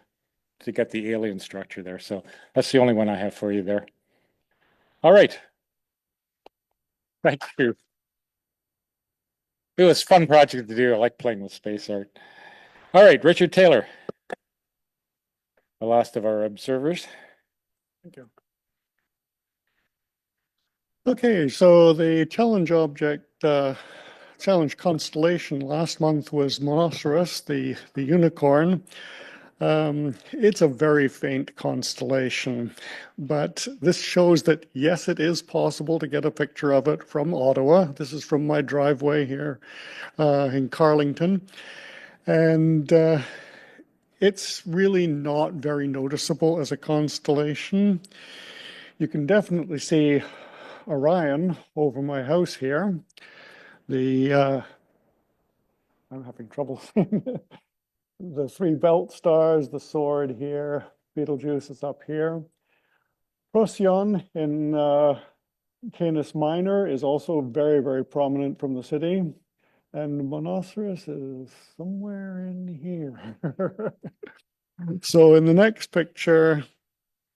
get the alien structure there. So that's the only one I have for you there. All right. Thank you. It was a fun project to do. I like playing with space art. All right, Richard Taylor, the last of our observers. Thank you. Okay, so the challenge object, challenge constellation last month was Monoceros, the unicorn. It's a very faint constellation, but this shows that, yes, it is possible to get a picture of it from Ottawa. This is from my driveway here in Carlington. And it's really not very noticeable as a constellation. You can definitely see Orion over my house here. I'm having trouble seeing the three belt stars, the sword here, Betelgeuse is up here. Procyon in Canis Minor is also very, very prominent from the city. And Monoceros is somewhere in here. So in the next picture,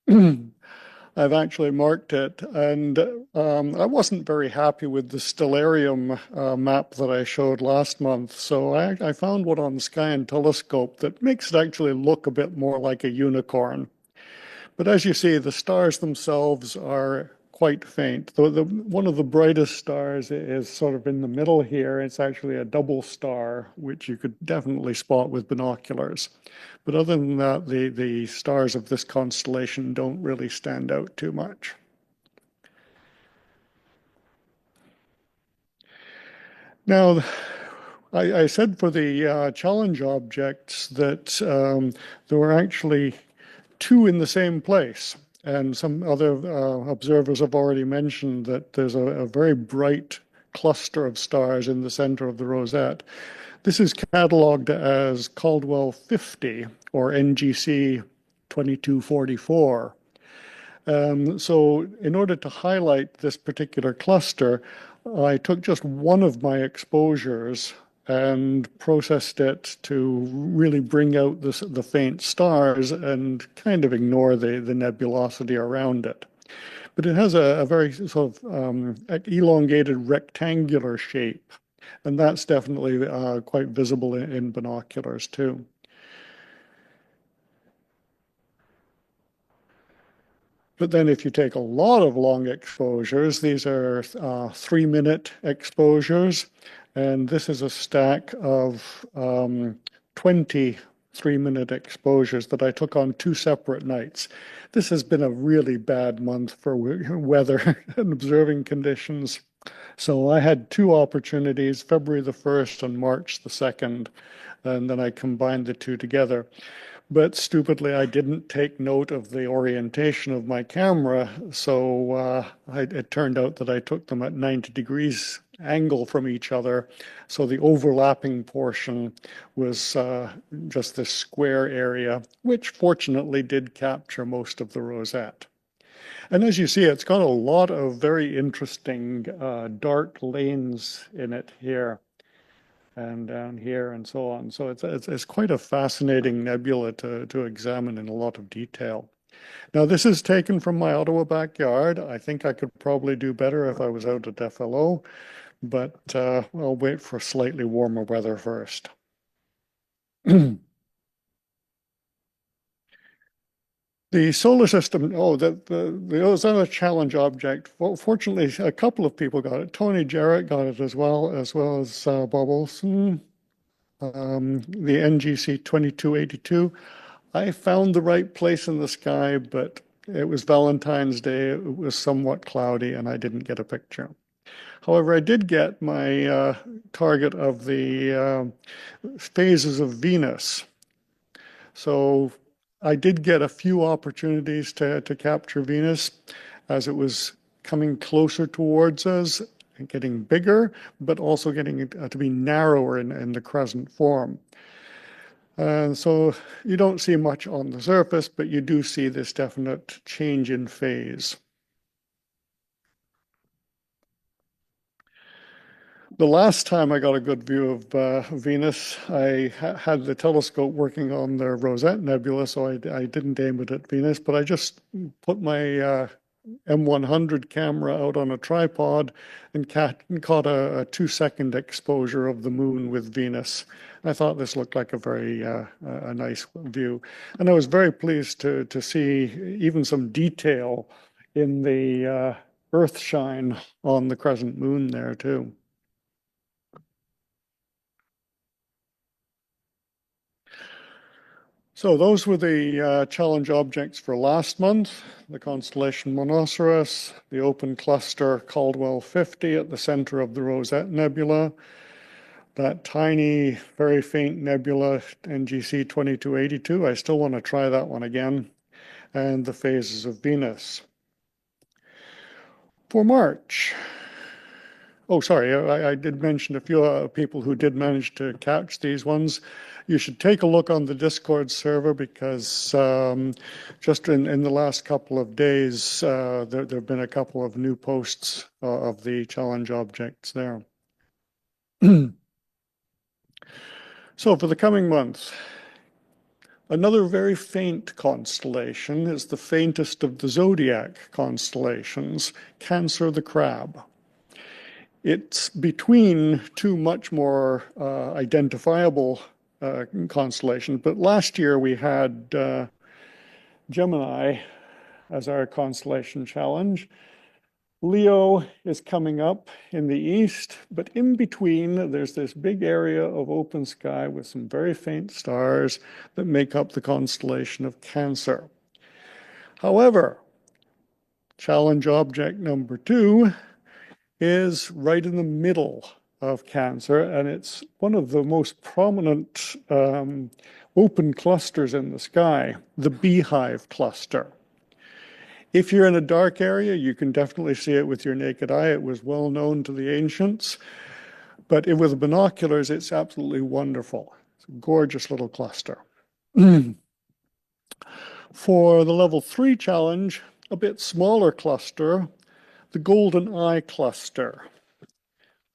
I've actually marked it, and I wasn't very happy with the stellarium map that I showed last month. So I found one on Sky and Telescope that makes it actually look a bit more like a unicorn. But as you see, the stars themselves are quite faint. One of the brightest stars is sort of in the middle here. It's actually a double star, which you could definitely spot with binoculars. But other than that, the stars of this constellation don't really stand out too much. Now, I said for the challenge objects that there were actually two in the same place. And some other observers have already mentioned that there's a very bright cluster of stars in the center of the rosette. This is cataloged as Caldwell 50 or NGC 2244. So in order to highlight this particular cluster, I took just one of my exposures and processed it to really bring out the faint stars and kind of ignore the nebulosity around it. But it has a very sort of elongated rectangular shape, and that's definitely quite visible in binoculars too. But then if you take a lot of long exposures, these are 3-minute exposures, and this is a stack of 20 3-minute exposures that I took on 2 separate nights. This has been a really bad month for weather and observing conditions. So I had 2 opportunities, February the 1st and March the 2nd, and then I combined the 2 together. But stupidly, I didn't take note of the orientation of my camera, so it turned out that I took them at 90 degrees angle from each other. So the overlapping portion was just this square area, which fortunately did capture most of the rosette. And as you see, it's got a lot of very interesting dark lanes in it here and down here and so on. So it's quite a fascinating nebula to examine in a lot of detail. Now, this is taken from my Ottawa backyard. I think I could probably do better if I was out at FLO, but I'll wait for slightly warmer weather first. The solar system, the other challenge object, fortunately, a couple of people got it. Tony Jarrett got it as well as Bob Olson. The NGC 2282. I found the right place in the sky, but it was Valentine's Day. It was somewhat cloudy, and I didn't get a picture. However, I did get my target of the phases of Venus. So I did get a few opportunities to capture Venus as it was coming closer towards us and getting bigger, but also getting it to be narrower in the crescent form. So you don't see much on the surface, but you do see this definite change in phase. The last time I got a good view of Venus, I had the telescope working on the Rosette Nebula, so I didn't aim it at Venus, but I just put my M100 camera out on a tripod and caught a 2-second exposure of the moon with Venus. I thought this looked like a very a nice view. And I was very pleased to see even some detail in the earth shine on the crescent moon there too. So those were the challenge objects for last month, the constellation Monoceros, the open cluster Caldwell 50 at the center of the Rosette Nebula, that tiny, very faint nebula, NGC 2282. I still want to try that one again, and the phases of Venus. For March, oh, sorry, I did mention a few people who did manage to catch these ones. You should take a look on the Discord server because just in the last couple of days, there have been a couple of new posts of the challenge objects there. So for the coming month, another very faint constellation is the faintest of the zodiac constellations, Cancer the Crab. It's between 2 much more identifiable constellations, but last year we had Gemini as our constellation challenge. Leo is coming up in the east, but in between there's this big area of open sky with some very faint stars that make up the constellation of Cancer. However, challenge object number 2 is right in the middle of Cancer, and it's one of the most prominent open clusters in the sky, the Beehive cluster. If you're in a dark area, you can definitely see it with your naked eye. It was well known to the ancients, but with binoculars, it's absolutely wonderful. It's a gorgeous little cluster. For the level 3 challenge, a bit smaller cluster, the Golden Eye cluster,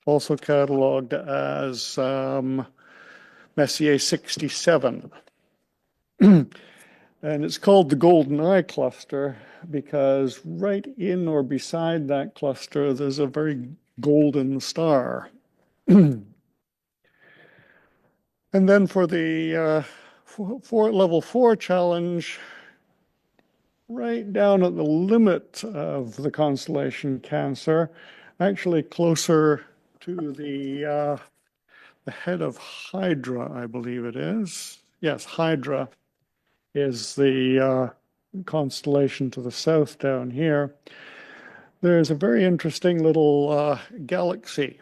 also cataloged as Messier 67. And it's called the Golden Eye cluster because right in or beside that cluster, there's a very golden star. And then for the level 4 challenge, right down at the limit of the constellation Cancer, actually closer to the head of Hydra, I believe it is. Yes, Hydra is the constellation to the south down here. There's a very interesting little galaxy.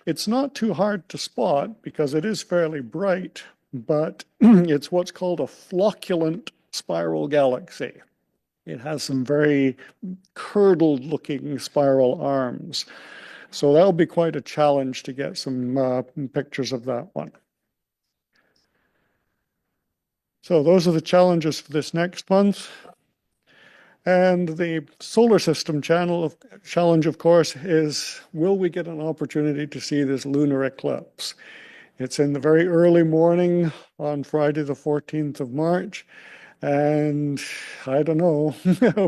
It's not too hard to spot because it is fairly bright, but it's what's called a flocculent spiral galaxy. It has some very curdled looking spiral arms. So that'll be quite a challenge to get some pictures of that one. So those are the challenges for this next month. And the solar system challenge, of course, is will we get an opportunity to see this lunar eclipse? It's in the very early morning on Friday, the 14th of March. And I don't know,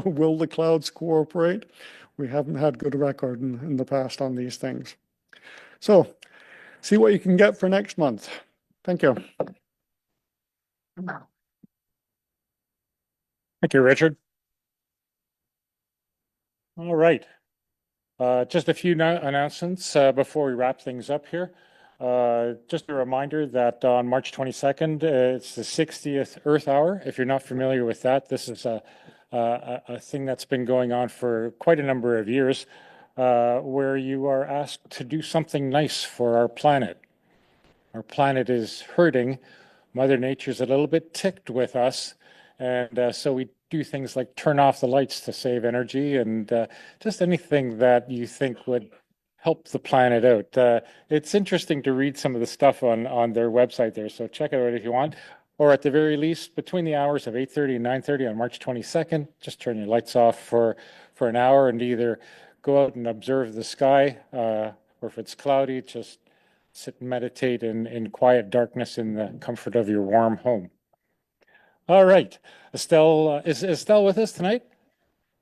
will the clouds cooperate? We haven't had good record in the past on these things. So see what you can get for next month. Thank you. Thank you, Richard. All right. Just a few announcements before we wrap things up here. Just a reminder that on March 22nd, it's the 60th Earth Hour. If you're not familiar with that, this is a thing that's been going on for quite a number of years, where you are asked to do something nice for our planet. Our planet is hurting. Mother Nature's a little bit ticked with us. And so we do things like turn off the lights to save energy and just anything that you think would help the planet out. It's interesting to read some of the stuff on their website there, so check it out if you want. Or at the very least, between the hours of 8:30 and 9:30 on March 22nd, just turn your lights off for an hour and either go out and observe the sky, or if it's cloudy, just sit and meditate in quiet darkness in the comfort of your warm home. All right. Estelle, is Estelle with us tonight?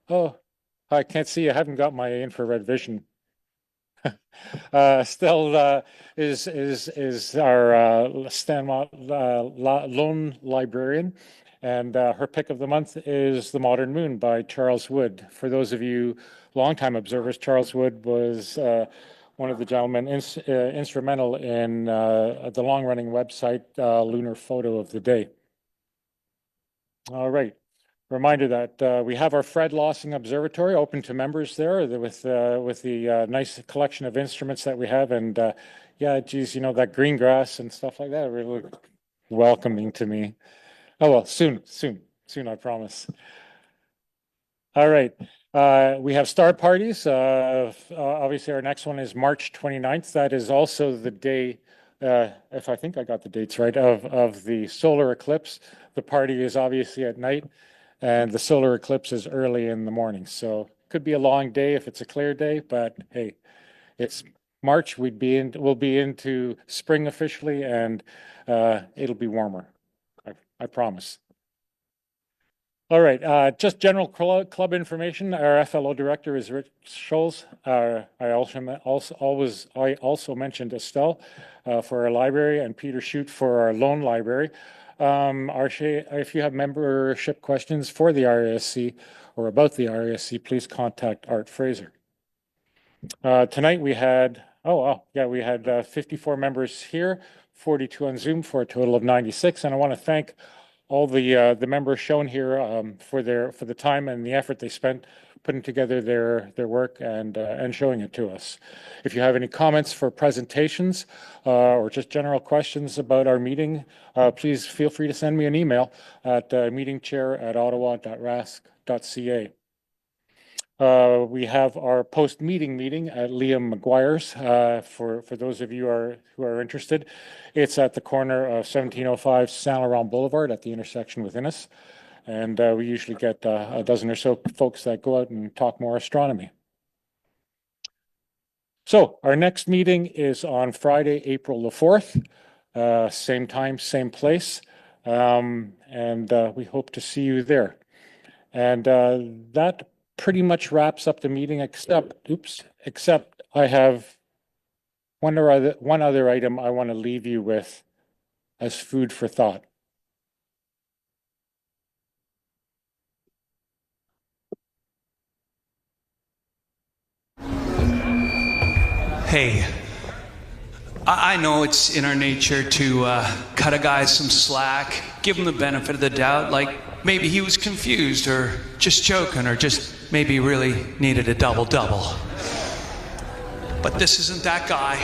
Oh, I can't see. I haven't got my infrared vision. Estelle is our Stanmont lone librarian, and her pick of the month is The Modern Moon by Charles Wood. For those of you longtime observers, Charles Wood was one of the gentlemen instrumental in the long-running website Lunar Photo of the Day. All right. Reminder that we have our Fred Lawson Observatory open to members there with the nice collection of instruments that we have. And yeah, geez, you know, that green grass and stuff like that really welcoming to me. Oh, well, soon, I promise. All right. We have star parties. Obviously, our next one is March 29th. That is also the day, if I think I got the dates right, of the solar eclipse. The party is obviously at night, and the solar eclipse is early in the morning. So it could be a long day if it's a clear day, but hey, it's March. We'll be into spring officially, and it'll be warmer. I promise. All right, just general club information. Our FLO director is Rich Scholes. I also mentioned Estelle for our library and Peter Shute for our loan library. If you have membership questions for the RASC or about the RASC, please contact Art Fraser. Tonight we had, we had 54 members here, 42 on Zoom for a total of 96. And I want to thank all the members shown here for the time and the effort they spent putting together their work and showing it to us. If you have any comments for presentations or just general questions about our meeting, please feel free to send me an email at meetingchair@ottawa.rasc.ca. We have our post-meeting meeting at Liam McGuire's for those of you who are interested. It's at the corner of 1705 Saint Laurent Boulevard at the intersection with Innes. And we usually get a dozen or so folks that go out and talk more astronomy. So our next meeting is on Friday, April the 4th. Same time, same place. And we hope to see you there. And that pretty much wraps up the meeting, except I have one other item I want to leave you with as food for thought. Hey, I know it's in our nature to cut a guy some slack, give him the benefit of the doubt, like maybe he was confused or just joking or just maybe really needed a double-double. But this isn't that guy.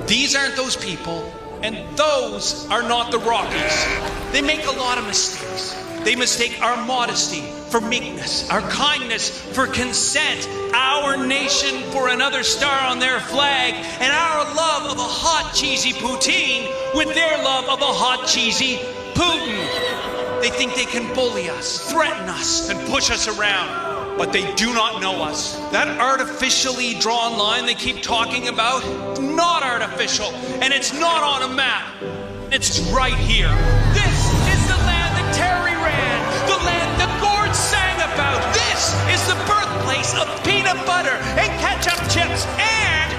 These aren't those people, and those are not the Rockies. They make a lot of mistakes. They mistake our modesty for meekness, our kindness for consent, our nation for another star on their flag, and our love of a hot, cheesy poutine with their love of a hot, cheesy Putin. They think they can bully us, threaten us, and push us around, but they do not know us. That artificially drawn line they keep talking about, not artificial, and it's not on a map. It's right here. This is the land that Terry ran, the land the Gord sang about. This is the birthplace of peanut butter and ketchup chips and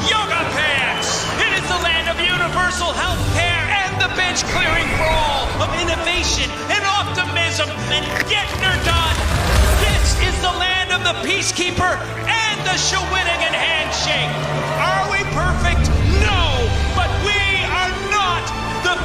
yoga pants. It is the land of universal health care and the bench clearing for all, of innovation and optimism and getting her done. This is the land of the peacekeeper and the Shawinigan handshake. Are we perfect? No, but we are not the